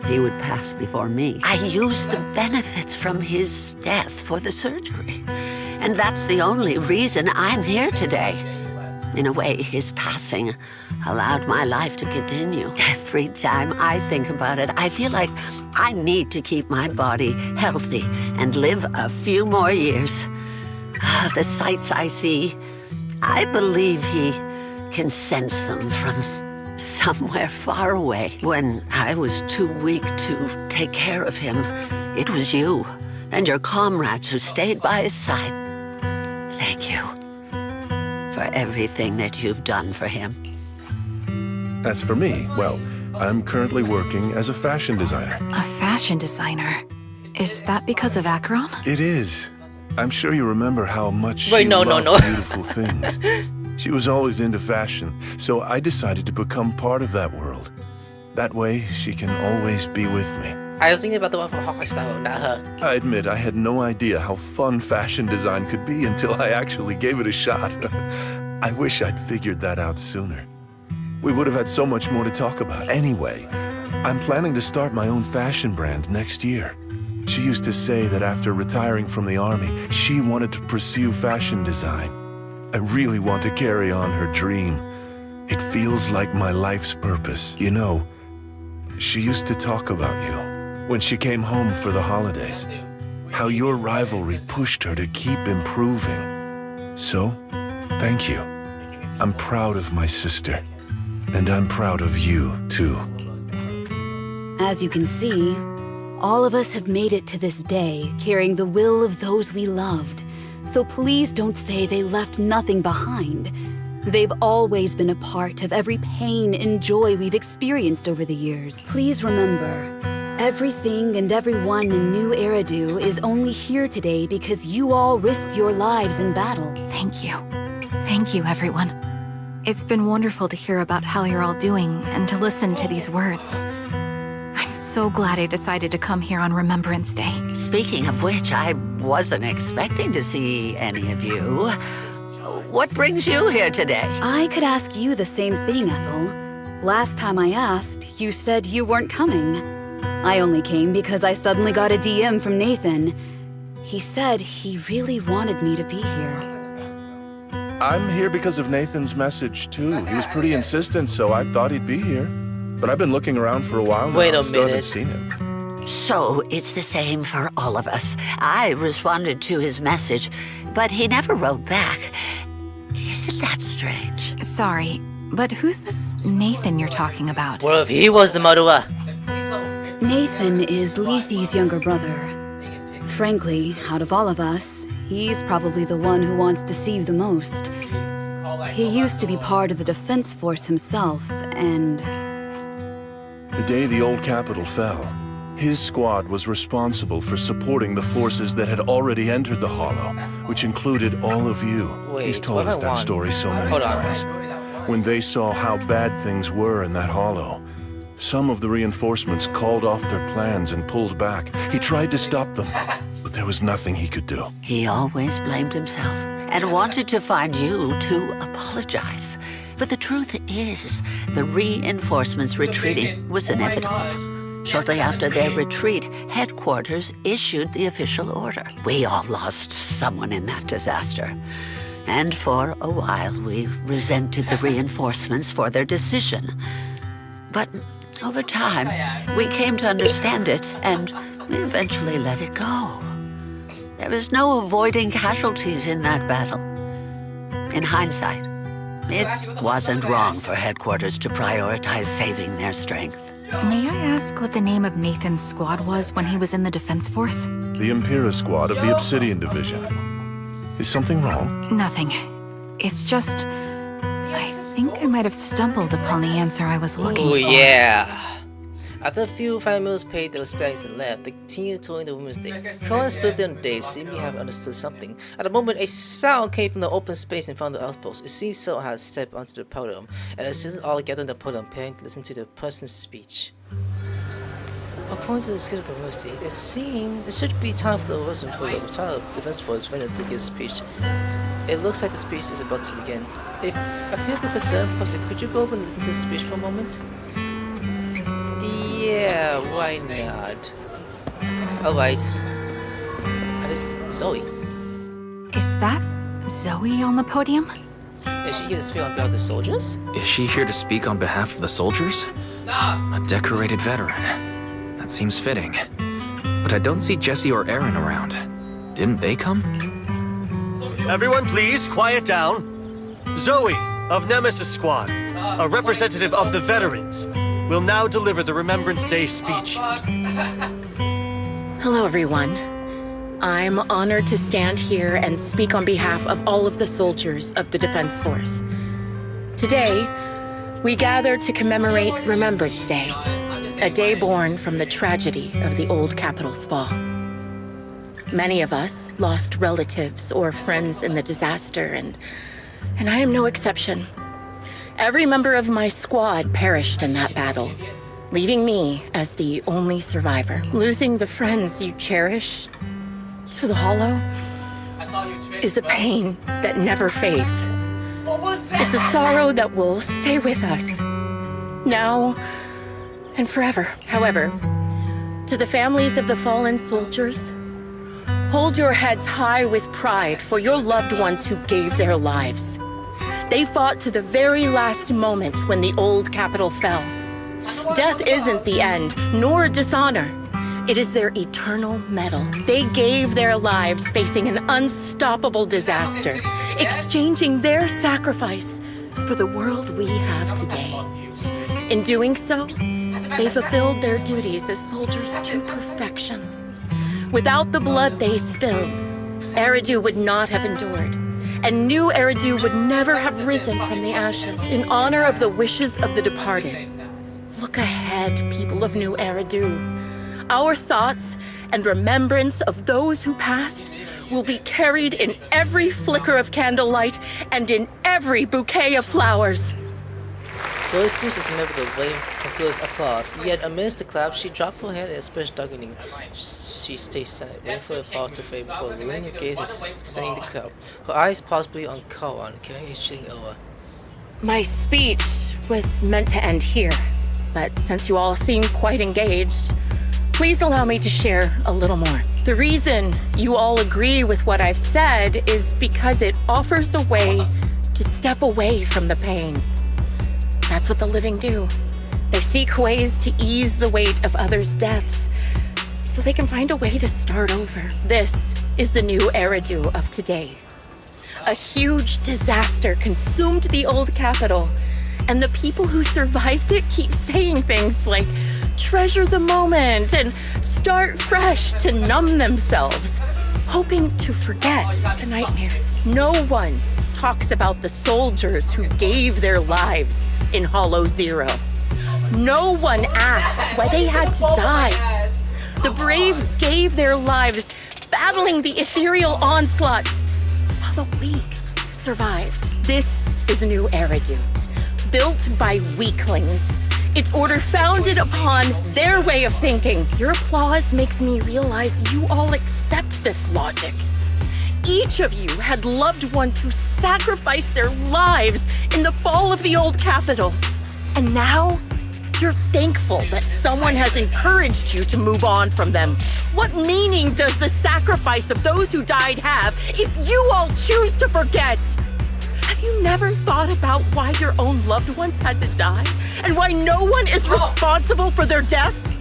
[SPEAKER 10] he would pass before me? I used the benefits from his death for the surgery, and that's the only reason I'm here today. In a way, his passing allowed my life to continue. Every time I think about it, I feel like I need to keep my body healthy and live a few more years. The sights I see, I believe he can sense them from somewhere far away. When I was too weak to take care of him, it was you and your comrades who stayed by his side. Thank you for everything that you've done for him.
[SPEAKER 11] As for me, well, I'm currently working as a fashion designer.
[SPEAKER 5] A fashion designer? Is that because of Acheron?
[SPEAKER 11] It is. I'm sure you remember how much
[SPEAKER 1] Wait,
[SPEAKER 11] she
[SPEAKER 1] no.
[SPEAKER 11] loved beautiful things. She was always into fashion, so I decided to become part of that world. That way, she can always be with me.
[SPEAKER 1] I was thinking about the one from Hawkeye Style, not her.
[SPEAKER 11] I admit I had no idea how fun fashion design could be until I actually gave it a shot. I wish I'd figured that out sooner. We would have had so much more to talk about. Anyway, I'm planning to start my own fashion brand next year. She used to say that after retiring from the army, she wanted to pursue fashion design. I really want to carry on her dream. It feels like my life's purpose. You know, she used to talk about you when she came home for the holidays. How your rivalry pushed her to keep improving. So, thank you. I'm proud of my sister. And I'm proud of you, too.
[SPEAKER 12] As you can see, all of us have made it to this day, carrying the will of those we loved. So please don't say they left nothing behind. They've always been a part of every pain and joy we've experienced over the years. Please remember, everything and everyone in New Eridu is only here today because you all risked your lives in battle.
[SPEAKER 5] Thank you. Thank you, everyone. It's been wonderful to hear about how you're all doing and to listen to these words. I'm so glad I decided to come here on Remembrance Day.
[SPEAKER 10] Speaking of which, I wasn't expecting to see any of you. What brings you here today?
[SPEAKER 12] I could ask you the same thing, Ethel. Last time I asked, you said you weren't coming. I only came because I suddenly got a DM from Nathan. He said he really wanted me to be here.
[SPEAKER 11] I'm here because of Nathan's message, too. He was pretty insistent, so I thought he'd be here. But I've been looking around for a while now.
[SPEAKER 1] Wait a
[SPEAKER 11] I still haven't
[SPEAKER 1] minute.
[SPEAKER 11] seen him.
[SPEAKER 10] So it's the same for all of us. I responded to his message, but he never wrote back. Isn't that strange?
[SPEAKER 9] Sorry, but who's this Nathan you're talking about?
[SPEAKER 1] What if he was the murderer?
[SPEAKER 12] Nathan is Lethe's younger brother. Frankly, out of all of us, he's probably the one who wants to see you the most. He used to be part of the defense force himself, and...
[SPEAKER 11] The day the old capital fell, his squad was responsible for supporting the forces that had already entered the Hollow, which included all of you.
[SPEAKER 1] Wait,
[SPEAKER 11] He's told us that story so many
[SPEAKER 1] Hold on.
[SPEAKER 11] times. When they saw how bad things were in that Hollow, some of the reinforcements called off their plans and pulled back. He tried to stop them, but there was nothing he could do.
[SPEAKER 10] He always blamed himself and wanted to find you to apologize. But the truth is, the reinforcements retreating was inevitable. Shortly after their retreat, headquarters issued the official order. We all lost someone in that disaster. And for a while, we resented the reinforcements for their decision. But over time, we came to understand it, and we eventually let it go. There was no avoiding casualties in that battle. In hindsight, it wasn't wrong for headquarters to prioritize saving their strength.
[SPEAKER 9] May I ask what the name of Nathan's squad was when he was in the defense force?
[SPEAKER 11] The Impera squad of the Obsidian Division. Is something wrong?
[SPEAKER 9] Nothing. It's just... I think I might have stumbled upon the answer I was looking
[SPEAKER 1] Oh
[SPEAKER 9] for.
[SPEAKER 1] yeah. After a few families paid their respects and left, they continued touring the Women's Day. Cohen stood there and dazed, seemingly have understood something. At the moment, a sound came from the open space in front of the outpost. It seemed so had stepped onto the podium, and the citizens all gathered on the podium, paying to listen to the person's speech. According to the schedule of the Women's Day, it should be time for the Russian for the retired defense force veterans to give a speech. It looks like the speech is about to begin. If I feel a bit concerned, could you go over and listen to the speech for a moment? Yeah, why not? Alright. And it's Zoe.
[SPEAKER 9] Is that Zoe on the podium?
[SPEAKER 1] Is she here to speak on behalf of the soldiers?
[SPEAKER 3] Is she here to speak on behalf of the soldiers? A decorated veteran. That seems fitting. But I don't see Jesse or Aaron around. Didn't they come?
[SPEAKER 13] Everyone please, quiet down. Zoe, of Nemesis Squad, a representative of the veterans, will now deliver the Remembrance Day speech.
[SPEAKER 7] Hello, everyone. I'm honored to stand here and speak on behalf of all of the soldiers of the Defense Force. Today, we gather to commemorate Remembrance Day, a day born from the tragedy of the old capital's fall. Many of us lost relatives or friends in the disaster, and I am no exception. Every member of my squad perished in that battle, leaving me as the only survivor. Losing the friends you cherish to the Hollow is a pain that never fades. It's a sorrow that will stay with us, now and forever. However, to the families of the fallen soldiers, hold your heads high with pride for your loved ones who gave their lives. They fought to the very last moment when the old capital fell. Death isn't the end, nor dishonor. It is their eternal medal. They gave their lives facing an unstoppable disaster, exchanging their sacrifice for the world we have today. In doing so, they fulfilled their duties as soldiers to perfection. Without the blood they spilled, Eridu would not have endured, and new Eridu would never have risen from the ashes in honor of the wishes of the departed. Look ahead, people of New Eridu. Our thoughts and remembrance of those who passed will be carried in every flicker of candlelight and in every bouquet of flowers.
[SPEAKER 1] Zoe's speech is met with a wave of conclusive applause. Yet amidst the clap, she dropped her head in a special darkening. She stayed silent, waiting for the applause to fade before lowering her gaze and studying the crowd. Her eyes possibly on Karan, carrying his shitting over.
[SPEAKER 7] My speech was meant to end here, but since you all seem quite engaged, Please allow me to share a little more. The reason you all agree with what I've said is because it offers a way to step away from the pain. That's what the living do. They seek ways to ease the weight of others' deaths so they can find a way to start over. This is the new Eridu of today. A huge disaster consumed the old capital, and the people who survived it keep saying things like, treasure the moment and start fresh to numb themselves, hoping to forget the nightmare. No one talks about the soldiers who gave their lives in Hollow Zero. No one asks why they had to die. The brave gave their lives battling the ethereal onslaught, while the weak survived. This is a new Eridu, built by weaklings. Its order founded upon their way of thinking. Your applause makes me realize you all accept this logic. Each of you had loved ones who sacrificed their lives in the fall of the old capital. And now, you're thankful that someone has encouraged you to move on from them. What meaning does the sacrifice of those who died have if you all choose to forget? Have you never thought about why your own loved ones had to die? And why no one is responsible for their deaths?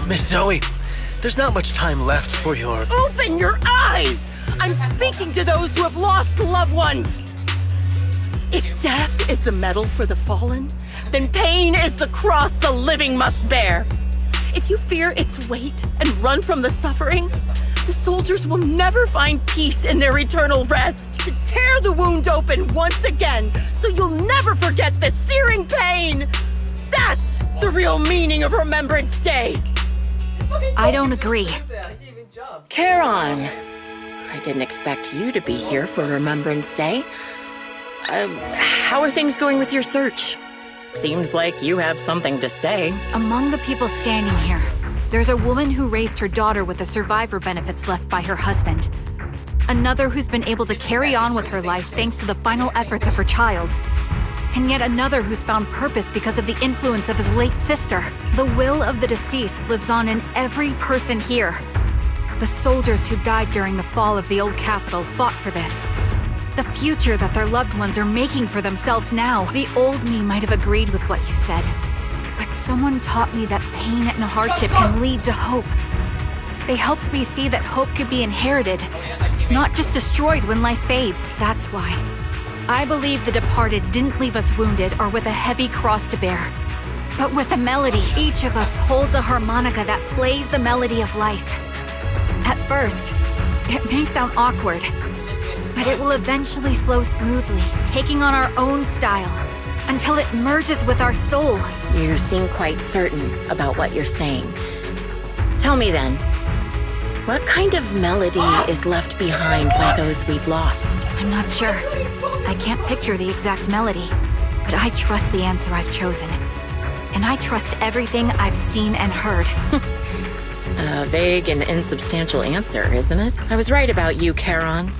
[SPEAKER 13] Miss Zoe, there's not much time left for your...
[SPEAKER 7] Open your eyes! I'm speaking to those who have lost loved ones. If death is the medal for the fallen, then pain is the cross the living must bear. If you fear its weight and run from the suffering, the soldiers will never find peace in their eternal rest. To tear the wound open once again, so you'll never forget the searing pain. That's the real meaning of Remembrance Day.
[SPEAKER 5] I don't agree.
[SPEAKER 7] Charon, I didn't expect you to be here for Remembrance Day. How are things going with your search? Seems like you have something to say.
[SPEAKER 5] Among the people standing here, there's a woman who raised her daughter with the survivor benefits left by her husband. Another who's been able to carry on with her life thanks to the final efforts of her child. And yet another who's found purpose because of the influence of his late sister. The will of the deceased lives on in every person here. The soldiers who died during the fall of the old capital fought for this. The future that their loved ones are making for themselves now. The old me might have agreed with what you said, but someone taught me that pain and hardship can lead to hope. They helped me see that hope could be inherited, not just destroyed when life fades. That's why I believe the departed didn't leave us wounded or with a heavy cross to bear, but with a melody. Each of us holds a harmonica that plays the melody of life. At first, it may sound awkward, but it will eventually flow smoothly, taking on our own style, until it merges with our soul.
[SPEAKER 7] You seem quite certain about what you're saying. Tell me then, what kind of melody is left behind by those we've lost?
[SPEAKER 5] I'm not sure. I can't picture the exact melody, but I trust the answer I've chosen. And I trust everything I've seen and heard.
[SPEAKER 7] A vague and insubstantial answer, isn't it? I was right about you, Charon.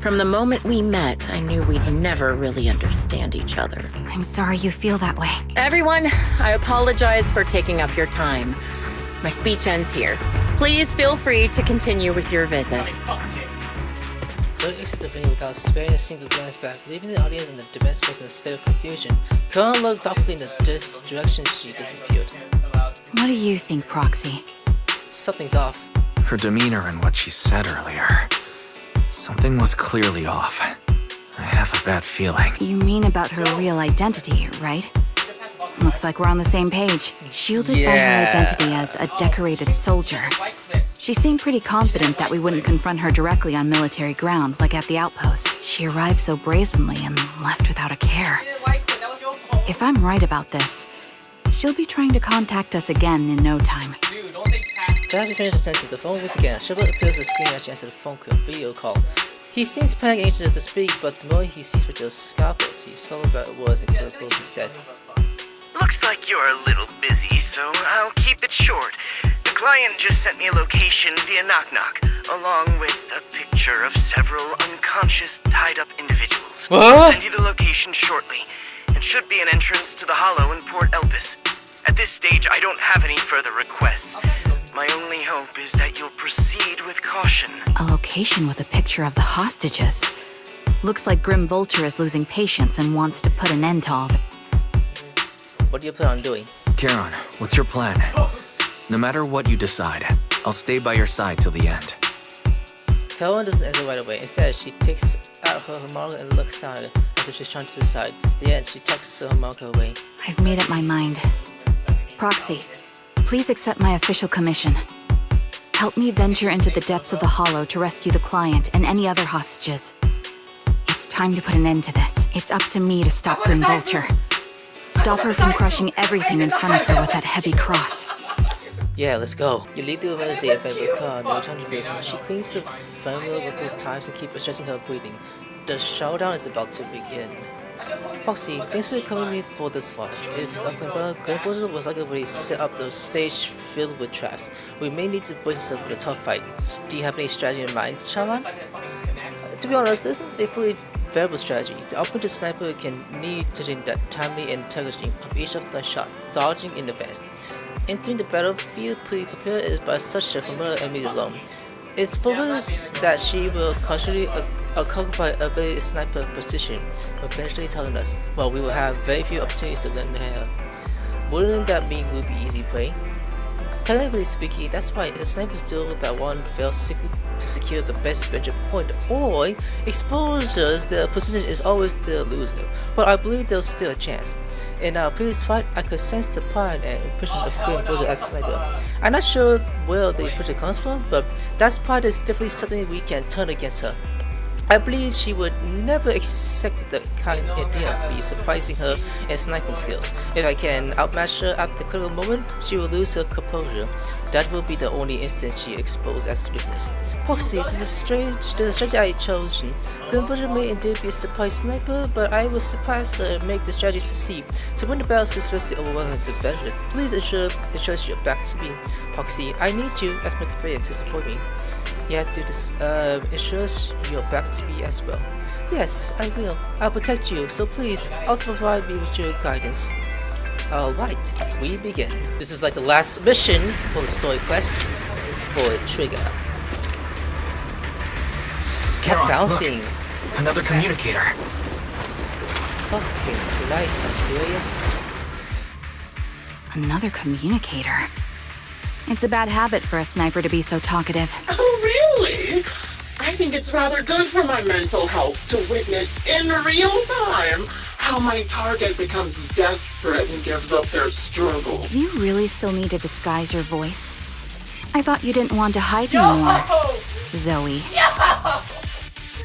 [SPEAKER 7] From the moment we met, I knew we'd never really understand each other.
[SPEAKER 5] I'm sorry you feel that way.
[SPEAKER 7] Everyone, I apologize for taking up your time. My speech ends here. Please feel free to continue with your visit.
[SPEAKER 1] Zoe exited the venue without sparing a single glance back, leaving the audience and the defense force in a state of confusion. Karen looked thoughtfully in the direction she disappeared.
[SPEAKER 5] What do you think, Proxy?
[SPEAKER 1] Something's off.
[SPEAKER 3] Her demeanor and what she said earlier. Something was clearly off. I have a bad feeling.
[SPEAKER 5] You mean about her real identity, right? Looks like we're on the same page. Shielded by her identity as a decorated soldier. She seemed pretty confident that we wouldn't confront her directly on military ground, like at the outpost. She arrived so brazenly and left without a care. If I'm right about this, she'll be trying to contact us again in no time.
[SPEAKER 1] After he finished the sentence, the phone was again. Shepard appears on the screen as she answers the phone video call. He seems panicked, anxious to speak, but the moment he sees Rachel's scalpels, he saw about it was and critical instead.
[SPEAKER 2] Looks like you're a little busy, so I'll keep it short. The client just sent me a location via knock-knock, along with a picture of several unconscious, tied-up individuals.
[SPEAKER 1] What?
[SPEAKER 2] I'll send you the location shortly. It should be an entrance to the Hollow in Port Elpis. At this stage, I don't have any further requests. My only hope is that you'll proceed with caution.
[SPEAKER 5] A location with a picture of the hostages. Looks like Grim Vulture is losing patience and wants to put an end to all the...
[SPEAKER 1] What do you plan on doing?
[SPEAKER 3] Charon, what's your plan? No matter what you decide, I'll stay by your side till the end.
[SPEAKER 1] Charon doesn't answer right away. Instead, she takes out her harmonica and looks down at it as if she's trying to decide. At the end, she tucks the harmonica away.
[SPEAKER 5] I've made up my mind. Proxy, please accept my official commission. Help me venture into the depths of the Hollow to rescue the client and any other hostages. It's time to put an end to this. It's up to me to stop Grim Vulture. Stop her from crushing everything in front of her with that heavy cross.
[SPEAKER 1] Yeah, let's go. You lead the Wednesday event with car, no time to waste. She cleans the family a couple of times and keeps adjusting her breathing. The showdown is about to begin. Foxy, thanks for coming me for this far. Is this upcoming? Grim Vulture was like already set up the stage filled with traps. We may need to brace ourselves for the tough fight. Do you have any strategy in mind, Chaman? To be honest, this isn't a fully variable strategy. The operative sniper can need to change the timely integrity of each of the shot, dodging in advance. Entering the battlefield pre-prepared is by such a familiar enemy alone. It's obvious that she will constantly occupy a very sniper position, eventually telling us, well, we will have very few opportunities to learn her. Wouldn't that mean we'll be easy prey? Technically speaking, that's why it's a sniper's duel that one fails to secure the best venture point or exposes the position is always the loser, but I believe there's still a chance. In our previous fight, I could sense the pride and impression of Grim Vulture as a sniper. I'm not sure where the impression comes from, but that pride is definitely something we can turn against her. I believe she would never accept the kind idea of me surprising her in sniping skills. If I can outmatch her at the critical moment, she will lose her composure. That will be the only instance she exposed as weakness. Proxy, this is the strategy I chose. Grim Vulture may indeed be a surprise sniper, but I will surprise her and make the strategy succeed. To win the battle, successfully overwhelm the adventure, please ensure your back to me. Proxy, I need you as my companion to support me. You have to do this, ensures your back to me as well. Yes, I will. I'll protect you, so please, also provide me with your guidance. Alright, we begin. This is like the last mission for the story quest for Trigger. Stop bouncing.
[SPEAKER 3] Look, another communicator.
[SPEAKER 1] Fucking Christ, you serious?
[SPEAKER 5] Another communicator. It's a bad habit for a sniper to be so talkative.
[SPEAKER 8] Oh, really? I think it's rather good for my mental health to witness in real time how my target becomes desperate and gives up their struggle.
[SPEAKER 5] Do you really still need to disguise your voice? I thought you didn't want to hide anymore, Zoe.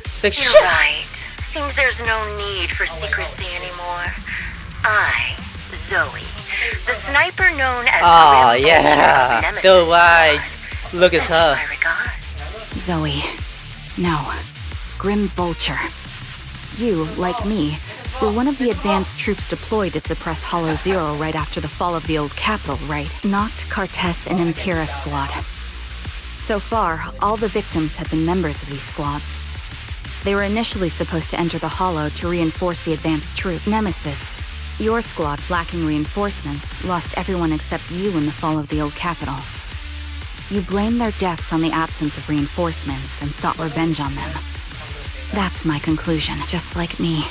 [SPEAKER 1] It's like,
[SPEAKER 7] You're
[SPEAKER 1] shit!
[SPEAKER 7] right. Seems there's no need for secrecy anymore. I, Zoe, the sniper known as
[SPEAKER 1] Oh,
[SPEAKER 7] Grim
[SPEAKER 1] yeah!
[SPEAKER 7] Vulture,
[SPEAKER 1] They're right! Look at her.
[SPEAKER 7] my regard.
[SPEAKER 5] Zoe. No. Grim Vulture. You, like me, were one of the advanced troops deployed to suppress Hollow Zero right after the fall of the old capital, right? Noct, Cartes, and Impera squad. So far, all the victims have been members of these squads. They were initially supposed to enter the Hollow to reinforce the advanced troop. Nemesis, your squad, lacking reinforcements, lost everyone except you in the fall of the old capital. You blamed their deaths on the absence of reinforcements and sought revenge on them. That's my conclusion. Just like me,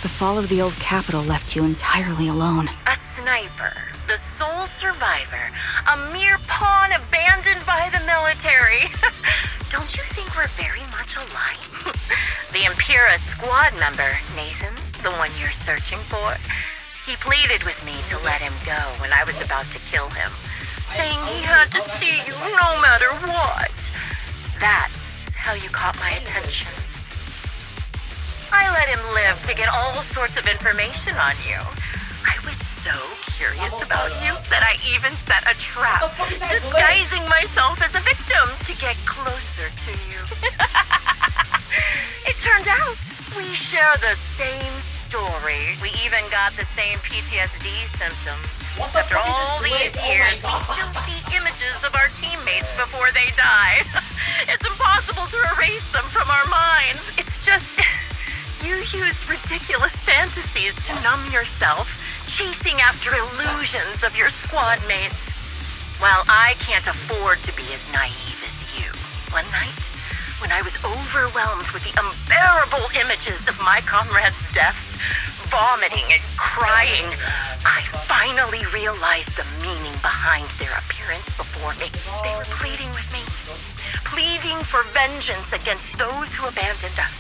[SPEAKER 5] the fall of the old capital left you entirely alone.
[SPEAKER 7] A sniper, the sole survivor, a mere pawn abandoned by the military. Don't you think we're very much alike? The Impera squad member, Nathan, the one you're searching for, he pleaded with me to let him go when I was about to kill him, saying he had to see you no matter what. That's how you caught my attention. I let him live to get all sorts of information on you. I was so curious about you that I even set a trap, disguising myself as a victim to get closer to you. It turned out we share the same story. We even got the same PTSD symptoms. After all these years, we still see images of our teammates before they die. It's impossible to erase them from our minds. It's just, you use ridiculous fantasies to numb yourself, chasing after illusions of your squad mates. Well, I can't afford to be as naive as you. One night, when I was overwhelmed with the unbearable images of my comrades' deaths, vomiting and crying, I finally realized the meaning behind their appearance before me. They were pleading with me, pleading for vengeance against those who abandoned us,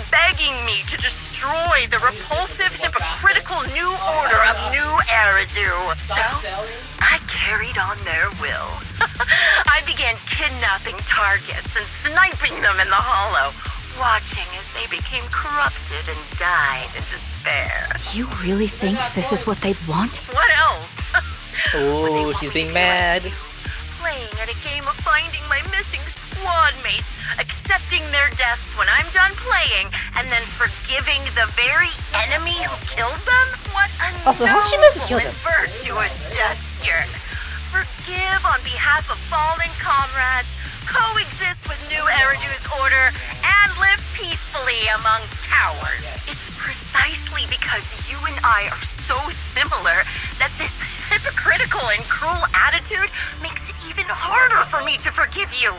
[SPEAKER 7] begging me to destroy the repulsive, hypocritical new order of New Eridu. So, I carried on their will. I began kidnapping targets and sniping them in the hollow, watching as they became corrupted and died in despair.
[SPEAKER 5] You really think this is what they'd want?
[SPEAKER 7] What else?
[SPEAKER 1] Oh, she's being mad.
[SPEAKER 7] Playing at a game of finding my missing squad mates, accepting their deaths when I'm done playing, and then forgiving the very enemy who killed them? What a
[SPEAKER 1] Also, how'd she manage to kill them?
[SPEAKER 7] virtuous gesture. Forgive on behalf of fallen comrades, coexist with New Eridu's order, and live peacefully among cowards. It's precisely because you and I are so similar that this hypocritical and cruel attitude makes it even harder for me to forgive you.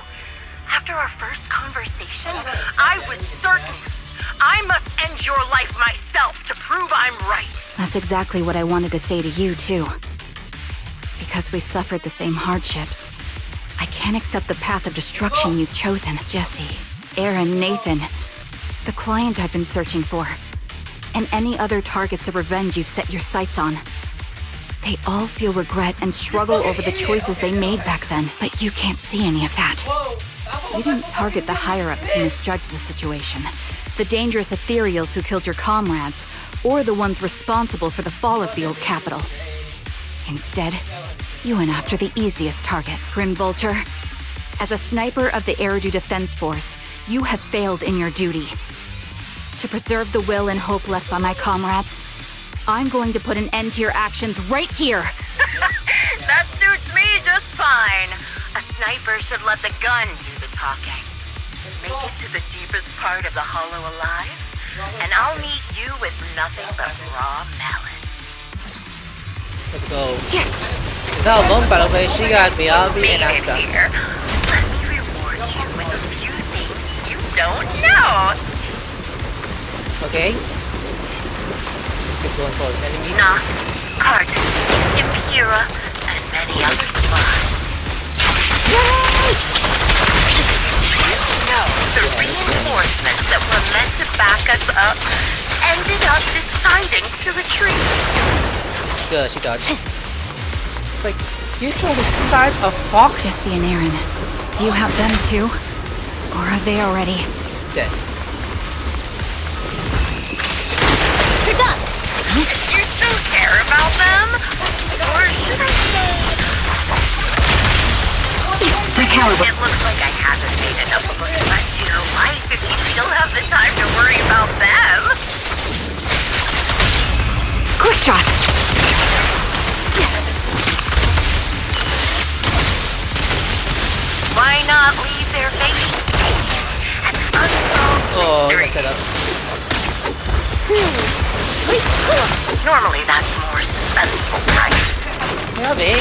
[SPEAKER 7] After our first conversation, I was certain I must end your life myself to prove I'm right.
[SPEAKER 5] That's exactly what I wanted to say to you, too. Because we've suffered the same hardships, I can't accept the path of destruction you've chosen. Jesse, Aaron, Nathan, the client I've been searching for, and any other targets of revenge you've set your sights on. They all feel regret and struggle over the choices they made back then, but you can't see any of that. You didn't target the higher-ups who misjudged the situation, the dangerous ethereals who killed your comrades, or the ones responsible for the fall of the old capital. Instead, you went after the easiest targets. Grim Vulture, as a sniper of the Eridu Defense Force, you have failed in your duty. To preserve the will and hope left by my comrades, I'm going to put an end to your actions right here.
[SPEAKER 7] That suits me just fine. A sniper should let the gun do the talking. Make it to the deepest part of the hollow alive, and I'll meet you with nothing but raw melon.
[SPEAKER 1] Let's go. It's not a lone battle, but she got Miyabi and Asta.
[SPEAKER 7] Here. Let me reward you with a few things you don't know.
[SPEAKER 1] Okay. Let's get going for enemies.
[SPEAKER 7] Noct, Cart, Impura, and many others more. No, the reinforcements that were meant to back us up ended up deciding to retreat.
[SPEAKER 1] Good, she dodged. It's like, you trying to snipe a fox?
[SPEAKER 5] Jesse and Aaron, do you have them too? Or are they already
[SPEAKER 1] dead?
[SPEAKER 7] You're done! You still care about them? Or should I say...
[SPEAKER 5] Recalibrate.
[SPEAKER 7] It looks like I haven't made enough of a threat to your life if you still have the time to worry about them.
[SPEAKER 5] Quick shot!
[SPEAKER 7] Why not leave their faces and unsolved
[SPEAKER 1] Oh, I
[SPEAKER 7] mystery?
[SPEAKER 1] messed that up.
[SPEAKER 7] Normally that's more suspenseful, right?
[SPEAKER 1] Miyabi!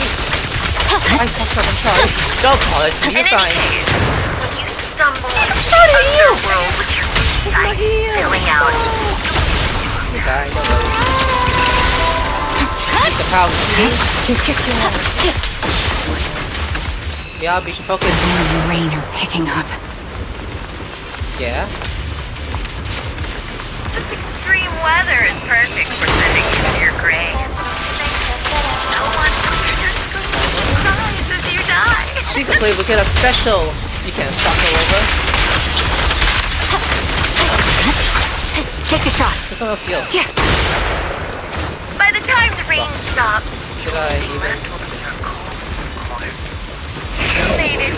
[SPEAKER 1] I fucked up, I'm sorry. Don't call us,
[SPEAKER 7] In
[SPEAKER 1] you're
[SPEAKER 7] any
[SPEAKER 1] fine.
[SPEAKER 7] case, when you stumble into
[SPEAKER 1] shot
[SPEAKER 7] the
[SPEAKER 1] at you!
[SPEAKER 7] underworld with your sight spilling out,
[SPEAKER 1] You die, don't worry. Keep the power, see? Can kick your ass. Miyabi should focus.
[SPEAKER 5] Wind and rain are picking up.
[SPEAKER 1] Yeah?
[SPEAKER 7] this extreme weather is perfect for sending you to your grave. No one cries as you die.
[SPEAKER 1] She's a player, we get a special. You can fuck her over.
[SPEAKER 5] Take a shot.
[SPEAKER 1] There's no else heal.
[SPEAKER 5] Yeah.
[SPEAKER 7] By the time the rain stops,
[SPEAKER 1] Should I even?
[SPEAKER 7] you made it.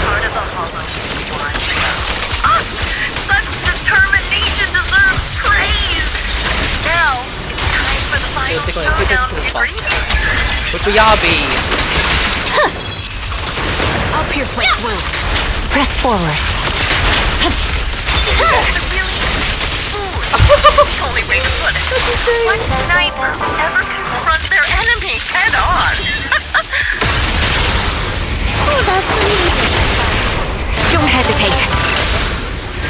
[SPEAKER 7] Part of the hollow. Ah, such determination deserves praise. Now it's time for the final
[SPEAKER 1] It'll take only 3 seconds for this boss.
[SPEAKER 7] showdown.
[SPEAKER 1] With Miyabi.
[SPEAKER 5] I'll pierce right through. Press forward.
[SPEAKER 7] The really foolish
[SPEAKER 8] The only way to put it. What sniper will ever confront their enemy head on?
[SPEAKER 4] Oh, that's amazing.
[SPEAKER 5] Don't hesitate.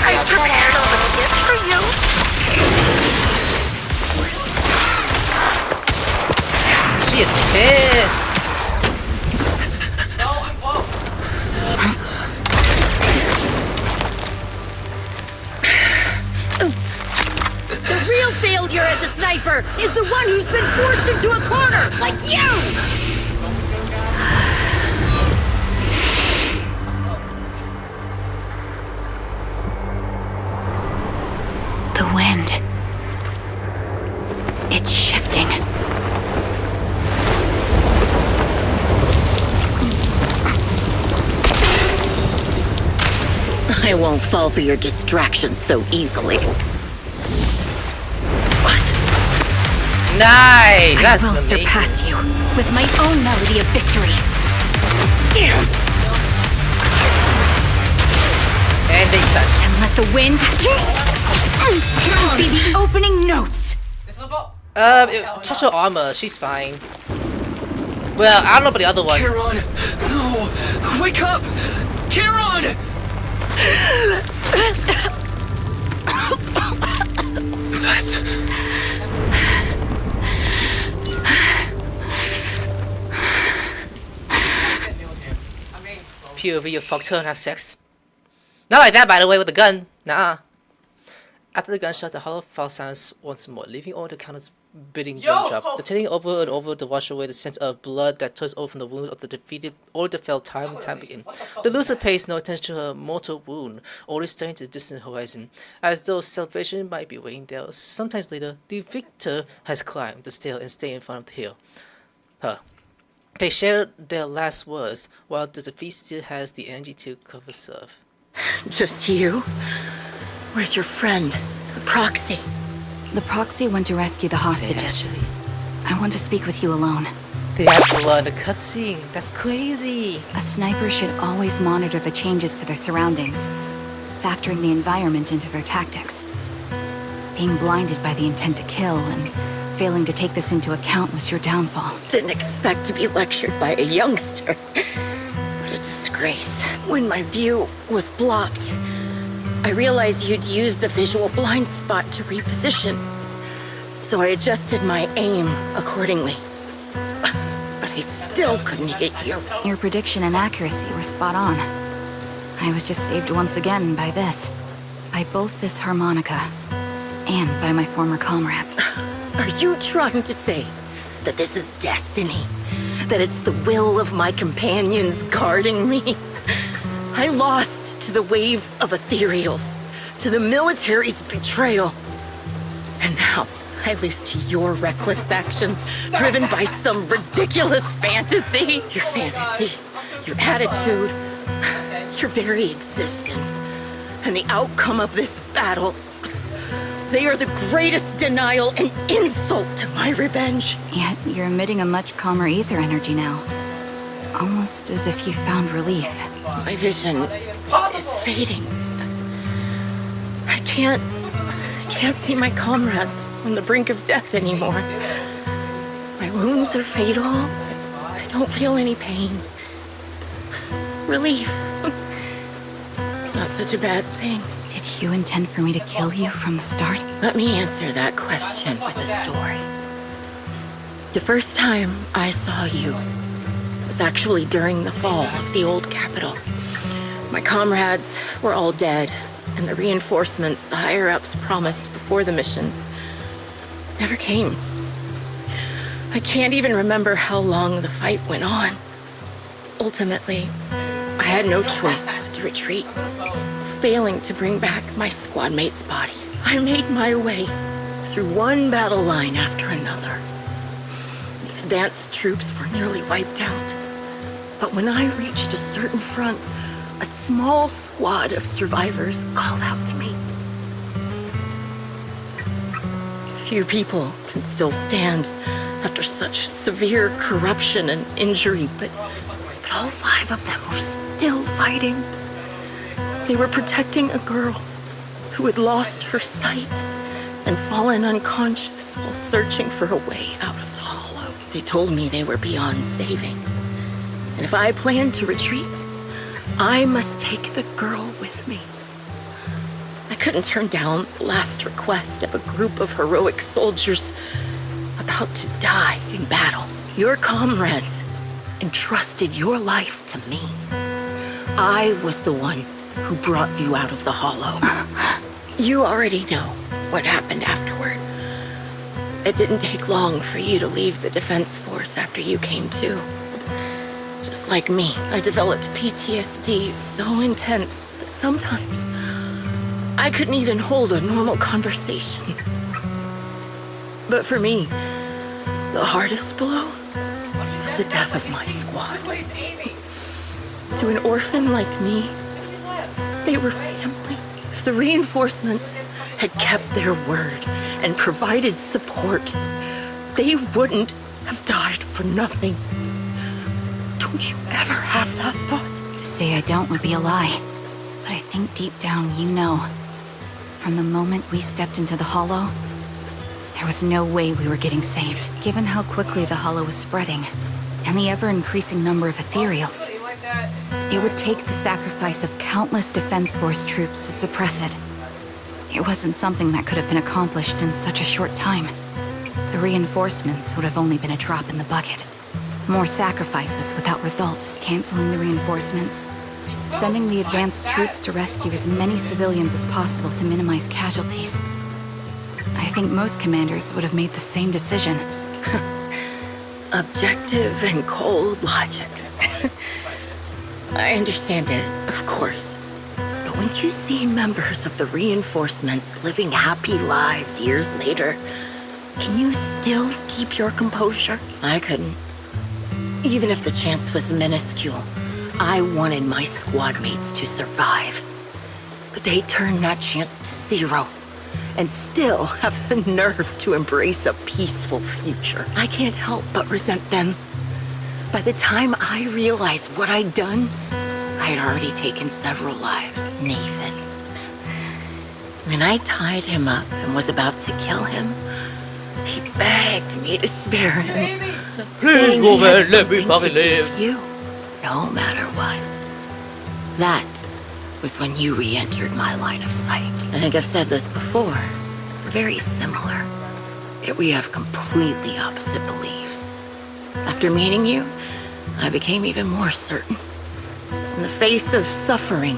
[SPEAKER 8] I prepared a little gift for you.
[SPEAKER 1] She is pissed.
[SPEAKER 7] The real failure as a sniper is the one who's been forced into a corner, like you!
[SPEAKER 5] The wind. It's shifting.
[SPEAKER 7] I won't fall for your distractions so easily.
[SPEAKER 1] Nice! That's
[SPEAKER 5] I will
[SPEAKER 1] amazing.
[SPEAKER 5] surpass you with my own melody of victory.
[SPEAKER 1] And they touch.
[SPEAKER 5] And let the wind be the opening notes.
[SPEAKER 1] Touch her armor. She's fine. Well, I don't know about the other one.
[SPEAKER 3] Kieran! No! Wake up! Kieran! That's...
[SPEAKER 1] POV, you fucked her and have sex. Not like that, by the way, with the gun. Nah. After the gunshot, the hollow fell silence once more, leaving all the counters bidding gun drop. The turning over and over to wash away the sense of blood that turns over from the wounds of the defeated or the fell time and time again. The loser pays no attention to her mortal wound, only staring to the distant horizon, as though salvation might be waiting there. Sometimes later, the victor has climbed the stair and stayed in front of the hill. They share their last words, while the defeat still has the energy to cover serve.
[SPEAKER 7] Just you? Where's your friend, the proxy?
[SPEAKER 5] The proxy went to rescue the hostages. I want to speak with you alone.
[SPEAKER 1] They have blood in the cutscene. That's crazy.
[SPEAKER 5] A sniper should always monitor the changes to their surroundings, factoring the environment into their tactics. Being blinded by the intent to kill and failing to take this into account was your downfall.
[SPEAKER 7] Didn't expect to be lectured by a youngster. What a disgrace. When my view was blocked, I realized you'd used the visual blind spot to reposition. So I adjusted my aim accordingly. But I still couldn't hit you.
[SPEAKER 5] Your prediction and accuracy were spot on. I was just saved once again by this. By both this harmonica and by my former comrades.
[SPEAKER 7] Are you trying to say that this is destiny? That it's the will of my companions guarding me? I lost to the wave of ethereals, to the military's betrayal. And now I lose to your reckless actions, driven by some ridiculous fantasy. Your fantasy, your attitude, your very existence, and the outcome of this battle. They are the greatest denial and insult to my revenge.
[SPEAKER 5] Yet you're emitting a much calmer ether energy now. Almost as if you found relief.
[SPEAKER 7] My vision is fading. I can't see my comrades on the brink of death anymore. My wounds are fatal. I don't feel any pain. Relief. It's not such a bad thing.
[SPEAKER 5] Did you intend for me to kill you from the start?
[SPEAKER 7] Let me answer that question with a story. The first time I saw you was actually during the fall of the old capital. My comrades were all dead, and the reinforcements the higher-ups promised before the mission never came. I can't even remember how long the fight went on. Ultimately, I had no choice but to retreat, failing to bring back my squad mates' bodies. I made my way through one battle line after another. The advanced troops were nearly wiped out. But when I reached a certain front, a small squad of survivors called out to me. Few people can still stand after such severe corruption and injury, but all 5 of them were still fighting. They were protecting a girl who had lost her sight and fallen unconscious while searching for a way out of the hollow. They told me they were beyond saving. And if I planned to retreat, I must take the girl with me. I couldn't turn down the last request of a group of heroic soldiers about to die in battle. Your comrades entrusted your life to me. I was the one who brought you out of the hollow. You already know what happened afterward. It didn't take long for you to leave the Defense Force after you came to. Just like me, I developed PTSD so intense that sometimes I couldn't even hold a normal conversation. But for me, the hardest blow was the death of my squad. To an orphan like me, they were family. If the reinforcements had kept their word and provided support, they wouldn't have died for nothing. Don't you ever have that thought?
[SPEAKER 5] To say I don't would be a lie. But I think deep down you know. From the moment we stepped into the hollow, there was no way we were getting saved. Given how quickly the hollow was spreading, and the ever-increasing number of ethereals, it would take the sacrifice of countless Defense Force troops to suppress it. It wasn't something that could have been accomplished in such a short time. The reinforcements would have only been a drop in the bucket. More sacrifices without results, canceling the reinforcements, sending the advanced troops to rescue as many civilians as possible to minimize casualties. I think most commanders would have made the same decision.
[SPEAKER 7] Objective and cold logic. I understand it, of course. But when you see members of the reinforcements living happy lives years later, can you still keep your composure? I couldn't. Even if the chance was minuscule, I wanted my squad mates to survive. But they turned that chance to zero, and still have the nerve to embrace a peaceful future. I can't help but resent them. By the time I realized what I'd done, I had already taken several lives. Nathan. When I tied him up and was about to kill him, he begged me to spare him.
[SPEAKER 1] Please, woman, let me fucking live.
[SPEAKER 7] You, no matter what. That was when you re-entered my line of sight. I think I've said this before. We're very similar, yet we have completely opposite beliefs. After meeting you, I became even more certain. In the face of suffering,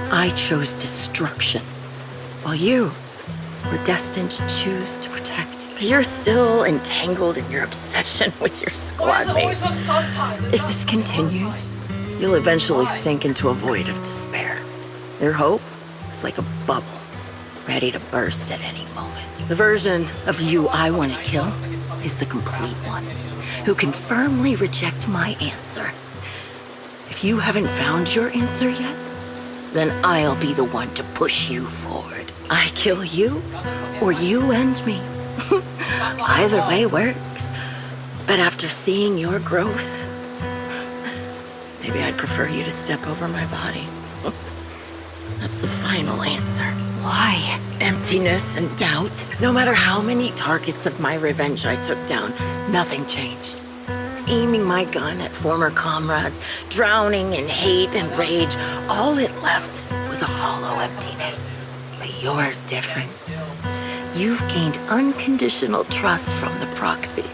[SPEAKER 7] I chose destruction, while you were destined to choose to protect. But you're still entangled in your obsession with your squad mates. If this continues, you'll eventually sink into a void of despair. Your hope is like a bubble, ready to burst at any moment. The version of you I want to kill is the complete one, who can firmly reject my answer. If you haven't found your answer yet, then I'll be the one to push you forward. I kill you, or you end me. Either way works. But after seeing your growth, maybe I'd prefer you to step over my body. That's the final answer.
[SPEAKER 5] Why?
[SPEAKER 7] Emptiness and doubt. No matter how many targets of my revenge I took down, nothing changed. Aiming my gun at former comrades, drowning in hate and rage, all it left was a hollow emptiness. But you're different. You've gained unconditional trust from the proxy.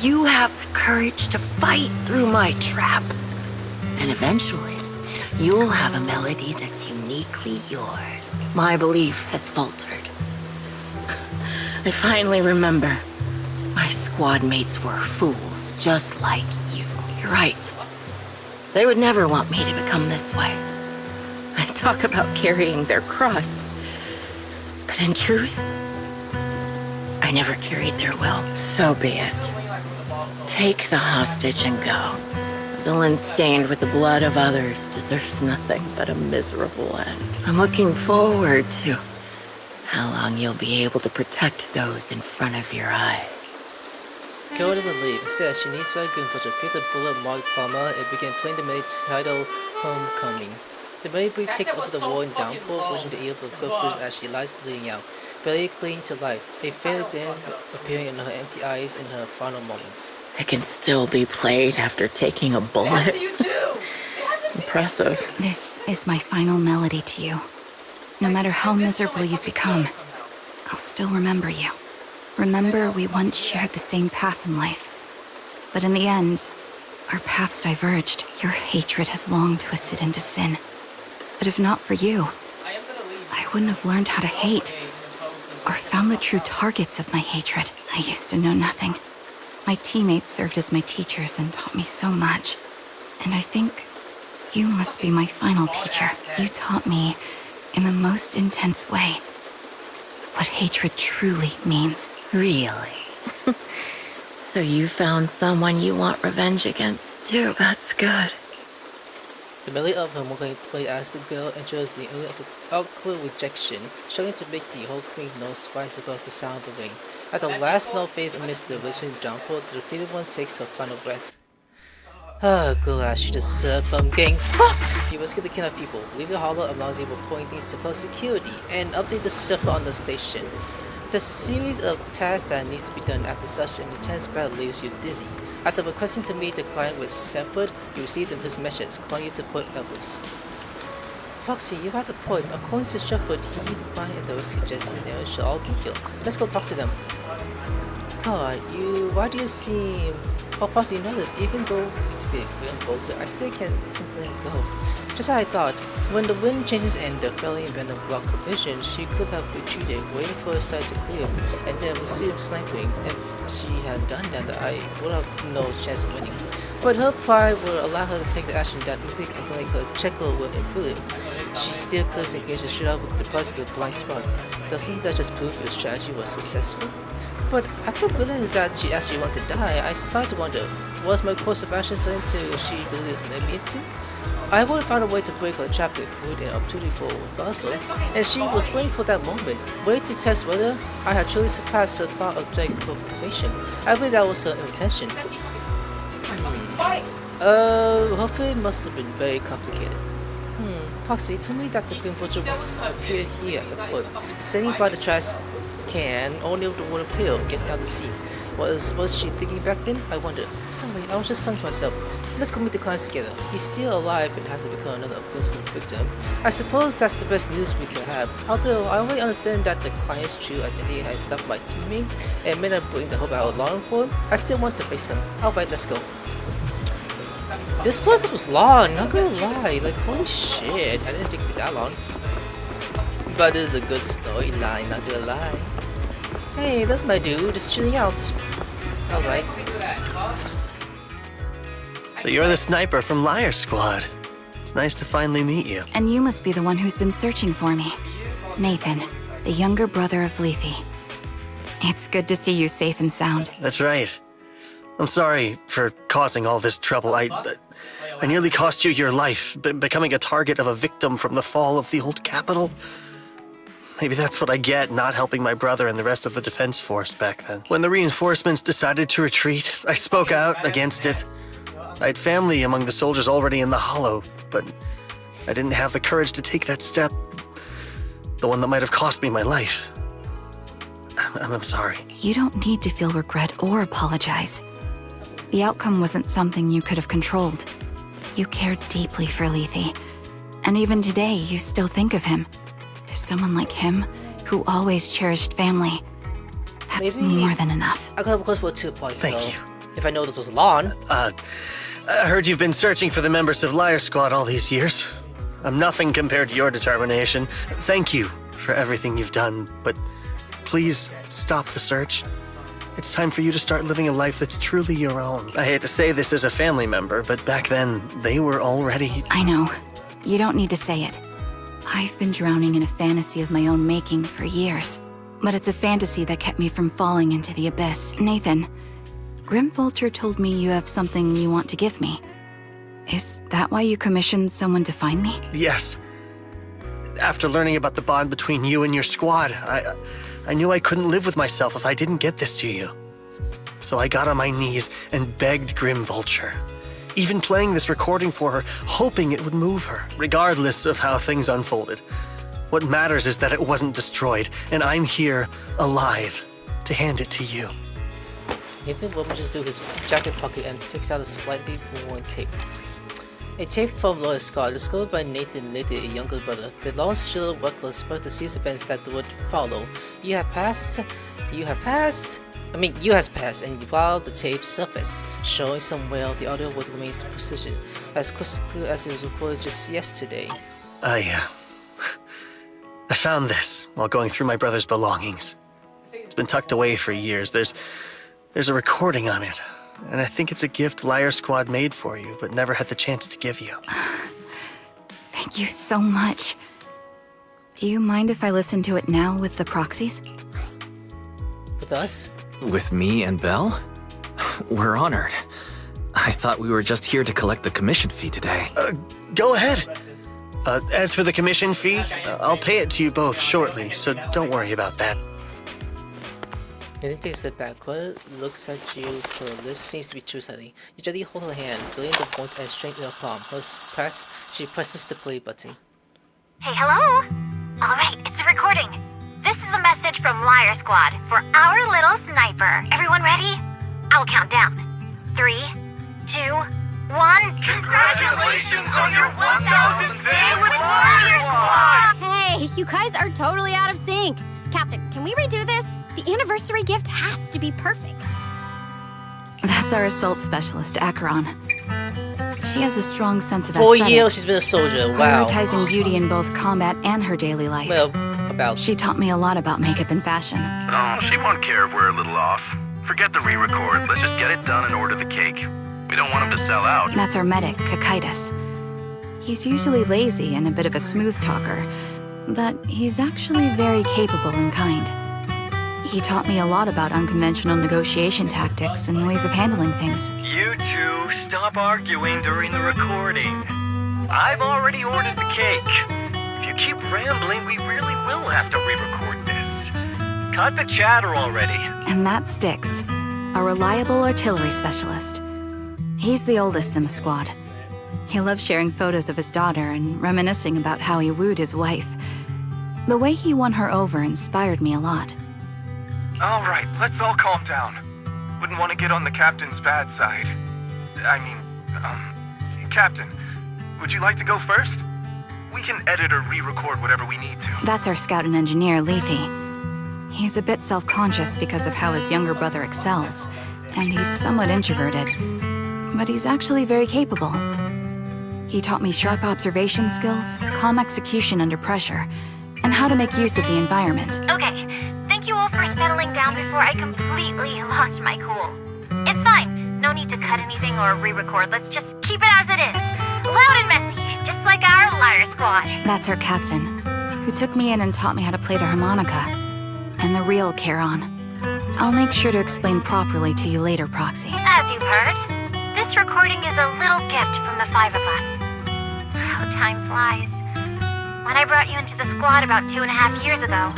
[SPEAKER 7] You have the courage to fight through my trap. And eventually, you'll have a melody that's uniquely yours. My belief has faltered. I finally remember. My squad mates were fools, just like you. You're right. They would never want me to become this way. I talk about carrying their cross. But in truth, I never carried their will. So be it. Take the hostage and go. Villain stained with the blood of others deserves nothing but a miserable end. I'm looking forward to how long you'll be able to protect those in front of your eyes.
[SPEAKER 1] Carol doesn't leave. Instead, she knees back and puts a painted bullet marked comma and began playing the main title, Homecoming. The Mary takes over the war in downpour, forcing the eel to go first as she lies bleeding out, barely clinging to life, a failed gleam appearing in her empty eyes in her final moments.
[SPEAKER 7] It can still be played after taking a bullet. Impressive.
[SPEAKER 5] This is my final melody to you. No matter how miserable you've become, I'll still remember you. Remember we once shared the same path in life. But in the end, our paths diverged. Your hatred has long twisted into sin. But if not for you, I wouldn't have learned how to hate, or found the true targets of my hatred. I used to know nothing. My teammates served as my teachers and taught me so much. And I think you must be my final teacher. You taught me, in the most intense way, what hatred truly means.
[SPEAKER 7] Really? So you found someone you want revenge against, too. That's good.
[SPEAKER 1] The melody of her Morgan play as the girl enters the outclear rejection, struggling to make the whole queen note rise above the sound of the rain. At the last note fades amidst the raging downpour, the defeated one takes her final breath. Oh, glad she deserved from getting fucked! You rescue the kidnapped people, leave the hollow allows you reporting things to close security, and update the shipper on the station. The series of tasks that needs to be done after such an intense battle leaves you dizzy. After requesting to meet the client with Sanford, you receive his message, calling you to Port Elvis. Proxy, you're at the point. According to Shepard, he, the client, and the rescue Jesse and Aaron should all be here. Let's go talk to them. God, why do you seem... Oh, Proxy, you know this, even though we defeated Graham Bolter, I still can't simply go. Just as I thought, when the wind changes and the fairly abandoned block her vision, she could have retreated, waiting for her side to clear, and then receive sniping. If she had done that, I would have no chance of winning. But her pride will allow her to take the action that Mythic and like her checker will inflict. She still clears engaged shoot out with deposit the blind spot. Doesn't that just prove your strategy was successful? But after realizing that she actually wanted to die, I started to wonder, was my course of action something she really led me into? I would have found a way to break her trap with food and opportunity for reversal, and she was waiting for that moment, waiting to test whether I had truly surpassed her thought of dread confrontation. I believe that was her intention. Hopefully it must have been very complicated. Proxy told me that the Green Vulture was appeared here at the port, sitting by the trash can, only with the water pill gets out of the sea. Was she thinking back then? I wondered. Sorry, I was just telling to myself, let's go meet the clients together. He's still alive and hasn't become another offensive victim. I suppose that's the best news we could have. Although I already understand that the client's true identity has stopped my teaming and may not bring the hope I was longing for, I still want to face him. Alright, let's go. This story was long, not gonna lie. Like, holy shit, I didn't think it would be that long. But this is a good storyline, not gonna lie. Hey, that's my dude, just chilling out. Alright.
[SPEAKER 13] So you're the sniper from Liar Squad. It's nice to finally meet you.
[SPEAKER 5] And you must be the one who's been searching for me. Nathan, the younger brother of Lethe. It's good to see you safe and sound.
[SPEAKER 13] That's right. I'm sorry for causing all this trouble. I nearly cost you your life, becoming a target of a victim from the fall of the old capital. Maybe that's what I get, not helping my brother and the rest of the defense force back then. When the reinforcements decided to retreat, I spoke out against it. I had family among the soldiers already in the hollow, but I didn't have the courage to take that step. The one that might have cost me my life. I'm sorry.
[SPEAKER 5] You don't need to feel regret or apologize. The outcome wasn't something you could have controlled. You cared deeply for Lethe, and even today you still think of him. To someone like him, who always cherished family, that's
[SPEAKER 1] Maybe
[SPEAKER 5] more than enough.
[SPEAKER 1] I could have gone for 2 points,
[SPEAKER 13] Thank
[SPEAKER 1] though.
[SPEAKER 13] you.
[SPEAKER 1] If I know this was long.
[SPEAKER 13] I heard you've been searching for the members of Liar Squad all these years. I'm nothing compared to your determination. Thank you for everything you've done, but please stop the search. It's time for you to start living a life that's truly your own. I hate to say this as a family member, but back then, they were already...
[SPEAKER 5] I know. You don't need to say it. I've been drowning in a fantasy of my own making for years. But it's a fantasy that kept me from falling into the abyss. Nathan, Grim Vulture told me you have something you want to give me. Is that why you commissioned someone to find me?
[SPEAKER 13] Yes. After learning about the bond between you and your squad, I knew I couldn't live with myself if I didn't get this to you. So I got on my knees and begged Grim Vulture. even playing this recording for her, hoping it would move her, regardless of how things unfolded. What matters is that it wasn't destroyed, and I'm here, alive, to hand it to you.
[SPEAKER 1] Nathan rummages through his jacket pocket and takes out a slightly worn tape. A tape from Lawyer Scott, discovered by Nathan later, a younger brother. The lost shield records spoke the series events that would follow. You has passed, and while the tape surfaced, showing somewhere the audio would remain precision, as crystal clear as it was recorded just yesterday.
[SPEAKER 13] I found this while going through my brother's belongings. It's been tucked away for years. There's a recording on it, and I think it's a gift Liar Squad made for you, but never had the chance to give you.
[SPEAKER 5] Thank you so much. Do you mind if I listen to it now with the proxies?
[SPEAKER 1] With us?
[SPEAKER 3] With me and Belle? We're honored. I thought we were just here to collect the commission fee today.
[SPEAKER 13] Go ahead. As for the commission fee, I'll pay it to you both shortly, so don't worry about that.
[SPEAKER 1] Nathan takes a step back. What looks at you, her lips seems to be true slightly. You gently hold her hand, feeling the warmth and strength in her palm. She presses the play button.
[SPEAKER 4] Hey, hello? Alright, it's a recording. This is a message from Liar Squad for our little sniper. Everyone ready? I'll count down. 3, 2, 1.
[SPEAKER 14] Congratulations on your 1000th day with Liar Squad!
[SPEAKER 15] Hey, you guys are totally out of sync. Captain, can we redo this? The anniversary gift has to be perfect.
[SPEAKER 5] That's our assault specialist, Acheron. She has a strong sense of
[SPEAKER 1] 4
[SPEAKER 5] aesthetics,
[SPEAKER 1] years she's been a soldier, wow.
[SPEAKER 5] prioritizing beauty in both combat and her daily life.
[SPEAKER 1] Well, about.
[SPEAKER 5] She taught me a lot about makeup and fashion.
[SPEAKER 16] Oh, she won't care if we're a little off. Forget the re-record. Let's just get it done and order the cake. We don't want him to sell out.
[SPEAKER 5] That's our medic, Kakaitis. He's usually lazy and a bit of a smooth talker, but he's actually very capable and kind. He taught me a lot about unconventional negotiation tactics and ways of handling things.
[SPEAKER 17] You two, stop arguing during the recording. I've already ordered the cake. If you keep rambling, we really will have to re-record this. Cut the chatter already.
[SPEAKER 5] And that's Styx, a reliable artillery specialist. He's the oldest in the squad. He loves sharing photos of his daughter and reminiscing about how he wooed his wife. The way he won her over inspired me a lot.
[SPEAKER 18] All right, let's all calm down. Wouldn't want to get on the captain's bad side. Captain, would you like to go first? We can edit or re-record whatever we need to.
[SPEAKER 5] That's our scout and engineer, Lethe. He's a bit self-conscious because of how his younger brother excels, and he's somewhat introverted. But he's actually very capable. He taught me sharp observation skills, calm execution under pressure, and how to make use of the environment.
[SPEAKER 4] Okay, thank you all for settling down before I completely lost my cool. It's fine. No need to cut anything or re-record. Let's just keep it as it is. Loud and messy, just like our Liar Squad.
[SPEAKER 5] That's our captain, who took me in and taught me how to play the harmonica. And the real Charon. I'll make sure to explain properly to you later, Proxy.
[SPEAKER 4] As you've heard, this recording is a little gift from the 5 of us. How time flies. When I brought you into the squad about 2.5 years ago,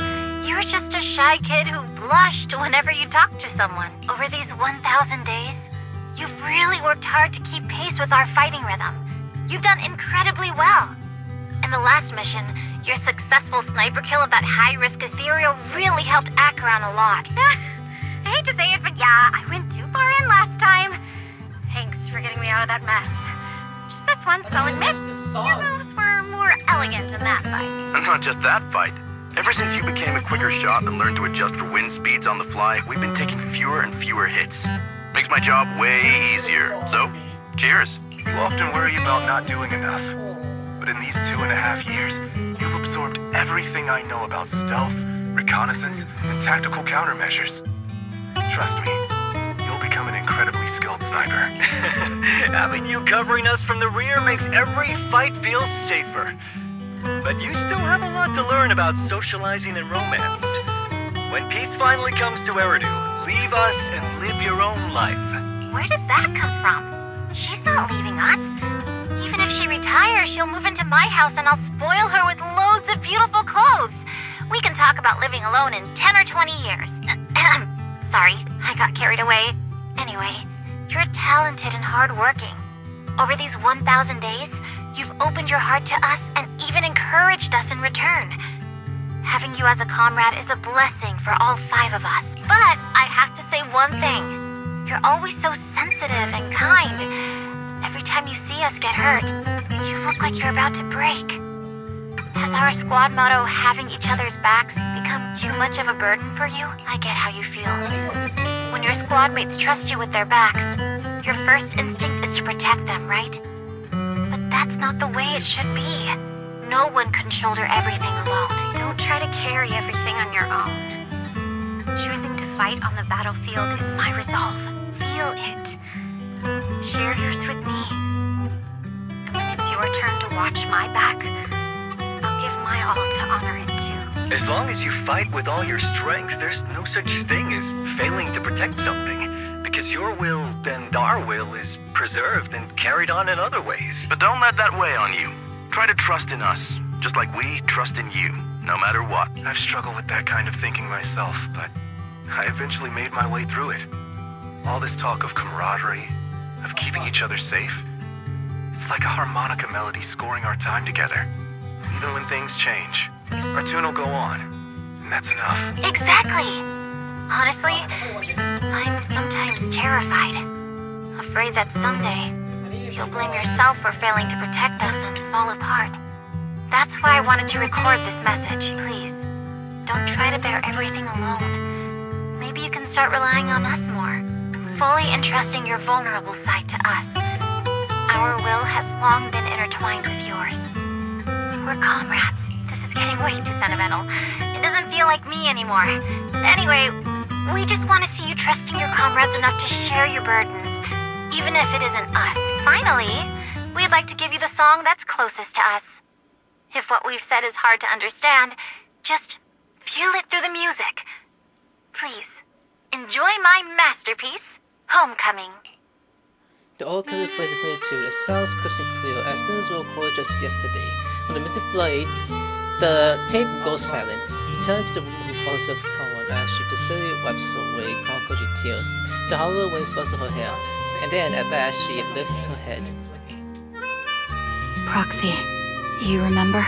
[SPEAKER 4] you were just a shy kid who blushed whenever you talked to someone. Over these 1,000 days, you've really worked hard to keep pace with our fighting rhythm. You've done incredibly well. In the last mission, your successful sniper kill of that high-risk ethereal really helped Acheron a lot. I hate to say it, but yeah, I went too far in last time. Thanks for getting me out of that mess. Just this one solid miss. Your moves were more elegant in that fight.
[SPEAKER 16] And not just that fight. Ever since you became a quicker shot and learned to adjust for wind speeds on the fly, we've been taking fewer and fewer hits. Makes my job way easier. So, cheers.
[SPEAKER 18] You often worry about not doing enough. But in these 2.5 years, you've absorbed everything I know about stealth, reconnaissance, and tactical countermeasures. Trust me, you'll become an incredibly skilled sniper.
[SPEAKER 17] Having you covering us from the rear makes every fight feel safer. But you still have a lot to learn about socializing and romance. When peace finally comes to Eridu, leave us and live your own life.
[SPEAKER 4] Where did that come from? She's not leaving us. Even if she retires, she'll move into my house and I'll spoil her with loads of beautiful clothes. We can talk about living alone in 10 or 20 years. Sorry, I got carried away. Anyway, you're talented and hardworking. Over these 1,000 days, you've opened your heart to us and even encouraged us in return. Having you as a comrade is a blessing for all 5 of us. But I have to say one thing. You're always so sensitive and kind. Every time you see us get hurt, you look like you're about to break. Has our squad motto, having each other's backs, become too much of a burden for you? I get how you feel. When your squad mates trust you with their backs, your first instinct is to protect them, right? But that's not the way it should be. No one can shoulder everything alone. Don't try to carry everything on your own. Choosing to fight on the battlefield is my resolve. Feel it. Share yours with me. And when it's your turn to watch my back, I'll give my all to honor it too.
[SPEAKER 17] As long as you fight with all your strength, there's no such thing as failing to protect something. Because your will and our will is preserved and carried on in other ways.
[SPEAKER 16] But don't let that weigh on you. Try to trust in us, just like we trust in you, no matter what.
[SPEAKER 18] I've struggled with that kind of thinking myself, but I eventually made my way through it. All this talk of camaraderie, of keeping each other safe, it's like a harmonica melody scoring our time together. Even when things change, our tune will go on, and that's enough.
[SPEAKER 4] Exactly! Honestly, I'm sometimes terrified. Afraid that someday, you'll blame yourself for failing to protect us and fall apart. That's why I wanted to record this message. Please, don't try to bear everything alone. Maybe you can start relying on us more, fully entrusting your vulnerable side to us. Our will has long been intertwined with yours. We're comrades. This is getting way too sentimental. It doesn't feel like me anymore. Anyway, we just want to see you trusting your comrades enough to share your burdens, even if it isn't us. Finally, we'd like to give you the song that's closest to us. If what we've said is hard to understand, just feel it through the music. Please, enjoy my masterpiece, Homecoming.
[SPEAKER 1] The old cousin plays a flute too. It sounds crisp and clear, as soon as we recorded just yesterday. When the music fades, the tape goes silent. He turns to the woman who calls herself Cohen as she docilely wipes away cockroachy tears. The hollow winds rustle her hair, and then at last she lifts her head.
[SPEAKER 5] Proxy, do you remember?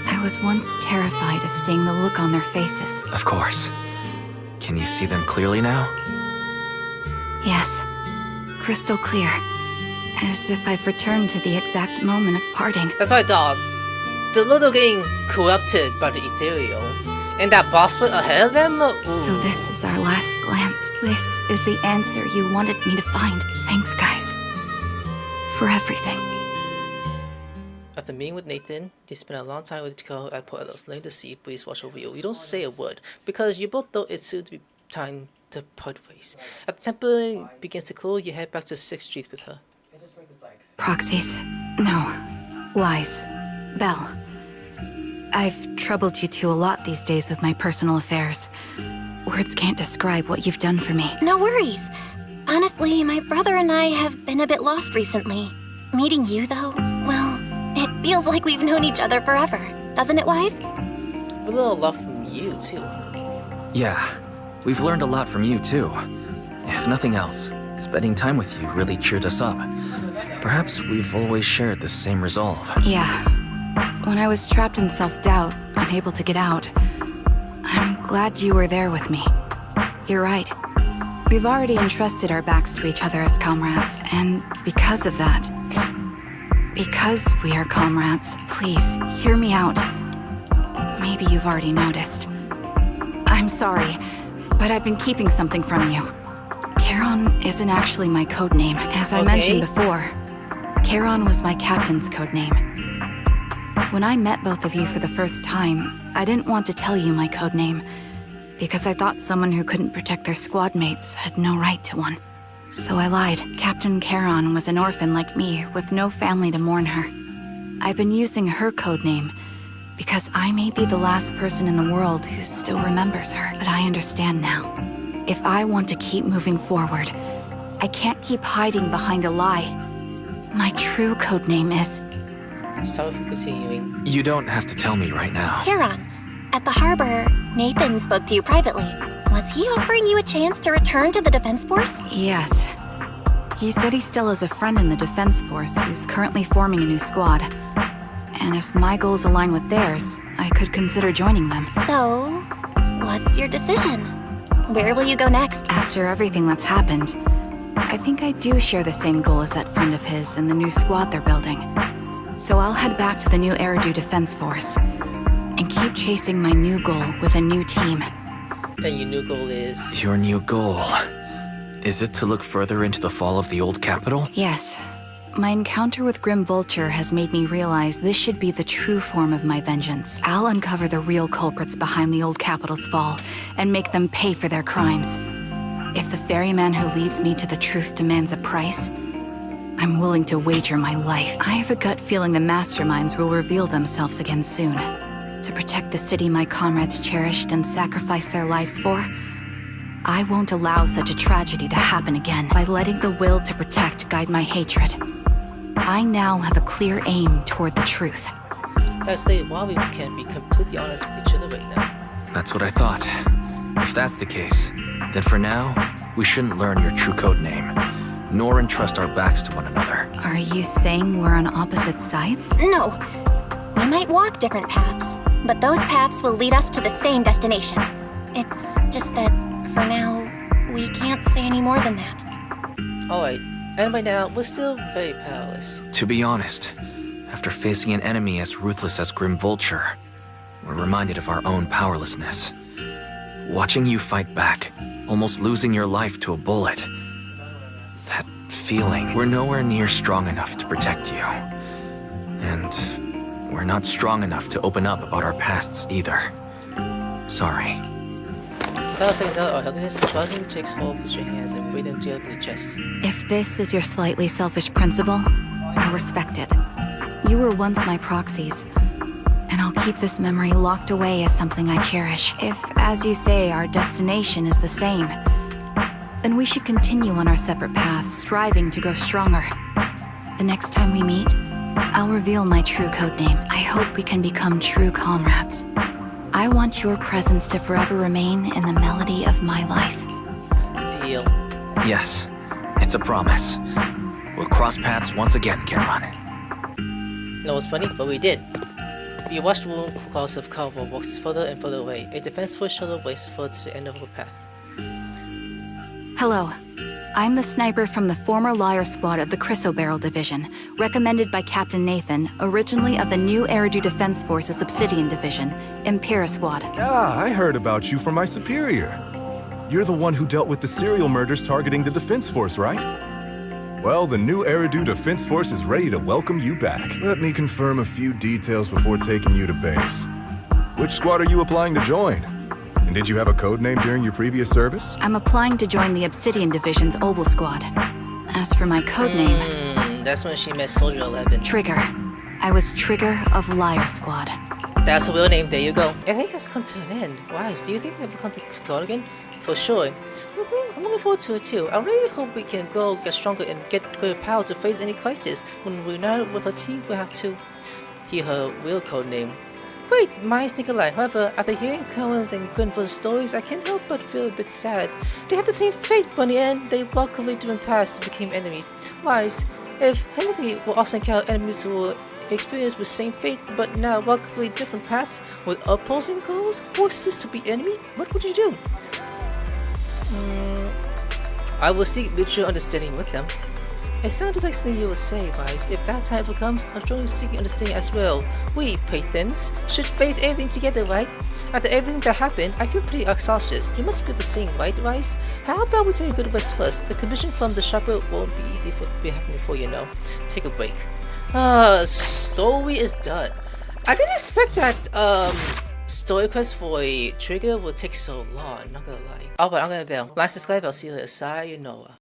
[SPEAKER 5] I was once terrified of seeing the look on their faces.
[SPEAKER 3] Of course. Can you see them clearly now?
[SPEAKER 5] Yes, crystal clear. As if I've returned to the exact moment of parting.
[SPEAKER 1] That's right, dog. The little getting corrupted by the ethereal. And that boss fight ahead of them? Ooh.
[SPEAKER 5] So this is our last glance. This is the answer you wanted me to find. Thanks, guys. For everything.
[SPEAKER 1] At the meeting with Nathan, they spent a long time with Chico at Port Ellis, letting the sea breeze wash over you. You don't say a word, because you both know it's soon to be time to part ways. At the temple begins to cool, you head back to 6th Street with her.
[SPEAKER 5] Proxies. No. Lies. Belle. I've troubled you two a lot these days with my personal affairs. Words can't describe what you've done for me.
[SPEAKER 4] No worries. Honestly, my brother and I have been a bit lost recently. Meeting you, though, well, it feels like we've known each other forever. Doesn't it, Wise?
[SPEAKER 1] A little love from you, too.
[SPEAKER 3] Yeah, we've learned a lot from you, too. If nothing else, spending time with you really cheered us up. Perhaps we've always shared the same resolve.
[SPEAKER 5] Yeah. When I was trapped in self-doubt, unable to get out, I'm glad you were there with me. You're right. We've already entrusted our backs to each other as comrades, and because of that, because we are comrades, please, hear me out. Maybe you've already noticed. I'm sorry, but I've been keeping something from you. Charon isn't actually my codename. As I mentioned before, Charon was my captain's codename. When I met both of you for the first time, I didn't want to tell you my codename, because I thought someone who couldn't protect their squad mates had no right to one. So I lied. Captain Charon was an orphan like me, with no family to mourn her. I've been using her codename, because I may be the last person in the world who still remembers her. But I understand now. If I want to keep moving forward, I can't keep hiding behind a lie. My true codename is...
[SPEAKER 1] Sorry for continuing.
[SPEAKER 3] You don't have to tell me right now.
[SPEAKER 4] Charon, at the harbor, Nathan spoke to you privately. Was he offering you a chance to return to the Defense Force?
[SPEAKER 5] Yes. He said he still has a friend in the Defense Force who's currently forming a new squad. And if my goals align with theirs, I could consider joining them.
[SPEAKER 4] So, what's your decision? Where will you go next?
[SPEAKER 5] After everything that's happened, I think I do share the same goal as that friend of his and the new squad they're building. So I'll head back to the new Eridu Defense Force and keep chasing my new goal with a new team.
[SPEAKER 1] And your new goal is?
[SPEAKER 3] Your new goal. Is it to look further into the fall of the old capital?
[SPEAKER 5] Yes. My encounter with Grim Vulture has made me realize this should be the true form of my vengeance. I'll uncover the real culprits behind the old capital's fall and make them pay for their crimes. If the ferryman who leads me to the truth demands a price, I'm willing to wager my life. I have a gut feeling the masterminds will reveal themselves again soon. To protect the city my comrades cherished and sacrificed their lives for, I won't allow such a tragedy to happen again. By letting the will to protect guide my hatred, I now have a clear aim toward the truth.
[SPEAKER 1] That's why we can be completely honest with each other right now.
[SPEAKER 3] That's what I thought. If that's the case, then for now, we shouldn't learn your true code name, nor entrust our backs to one another.
[SPEAKER 5] Are you saying we're on opposite sides?
[SPEAKER 4] No. We might walk different paths, but those paths will lead us to the same destination. It's just that, for now, we can't say any more than that.
[SPEAKER 1] Alright, and by now, we're still very powerless.
[SPEAKER 3] To be honest, after facing an enemy as ruthless as Grim Vulture, we're reminded of our own powerlessness. Watching you fight back, almost losing your life to a bullet. That feeling, we're nowhere near strong enough to protect you. And we're not strong enough to open up about our pasts either. Sorry.
[SPEAKER 1] Without a second thought or helplessness, Ryzen takes hold of your hands and breathes them together to the chest.
[SPEAKER 5] If this is your slightly selfish principle, I'll respect it. You were once my proxies, and I'll keep this memory locked away as something I cherish. If, as you say, our destination is the same, then we should continue on our separate paths, striving to grow stronger. The next time we meet, I'll reveal my true codename. I hope we can become true comrades. I want your presence to forever remain in the melody of my life.
[SPEAKER 1] Deal.
[SPEAKER 3] Yes, it's a promise. We'll cross paths once again, Charon.
[SPEAKER 1] You know what's funny? But we did. If you watch the room because of Carver walks further and further away, a defense force shuttle waits further to the end of the path.
[SPEAKER 5] Hello. I'm the sniper from the former Liar Squad of the Chrysoberyl Division, recommended by Captain Nathan, originally of the new Eridu Defense Force's Obsidian Division, Impera Squad.
[SPEAKER 19] Ah, I heard about you from my superior. You're the one who dealt with the serial murders targeting the Defense Force, right? Well, the new Eridu Defense Force is ready to welcome you back. Let me confirm a few details before taking you to base. Which squad are you applying to join? And did you have a codename during your previous service?
[SPEAKER 5] I'm applying to join the Obsidian Division's Obol Squad. As for my codename...
[SPEAKER 1] that's when she met Soldier 11.
[SPEAKER 5] Trigger. I was Trigger of Liar Squad.
[SPEAKER 1] That's a real name, there you go. Everything has come to an end. Wise, do you think we'll come to squad again? For sure. I'm looking forward to it too. I really hope we can go get stronger and get greater power to face any crisis. When we're united with our team, we have to hear her real codename. Great minds think alike. However, after hearing Cohen's and Grenville's stories, I can't help but feel a bit sad. They had the same fate, but in the end, they walked completely different paths and became enemies. Wise, if Henry will also encounter enemies who will experience the same fate, but now walk completely different paths with opposing goals, forces to be enemies, what would you do? I will seek mutual understanding with them. It sounds just like something you would say, Wise. If that time ever comes, I'll join you seeking understanding as well. We, Pathans, should face everything together, right? After everything that happened, I feel pretty exhausted. You must feel the same, right, Wise? How about we take a good rest first? The commission from the shopper won't be easy to be happening for, you know. Take a break. Story is done. I didn't expect that, story quest for a trigger would take so long, not gonna lie. Alright, I'm gonna go. Like, subscribe, I'll see you later. Sayonara.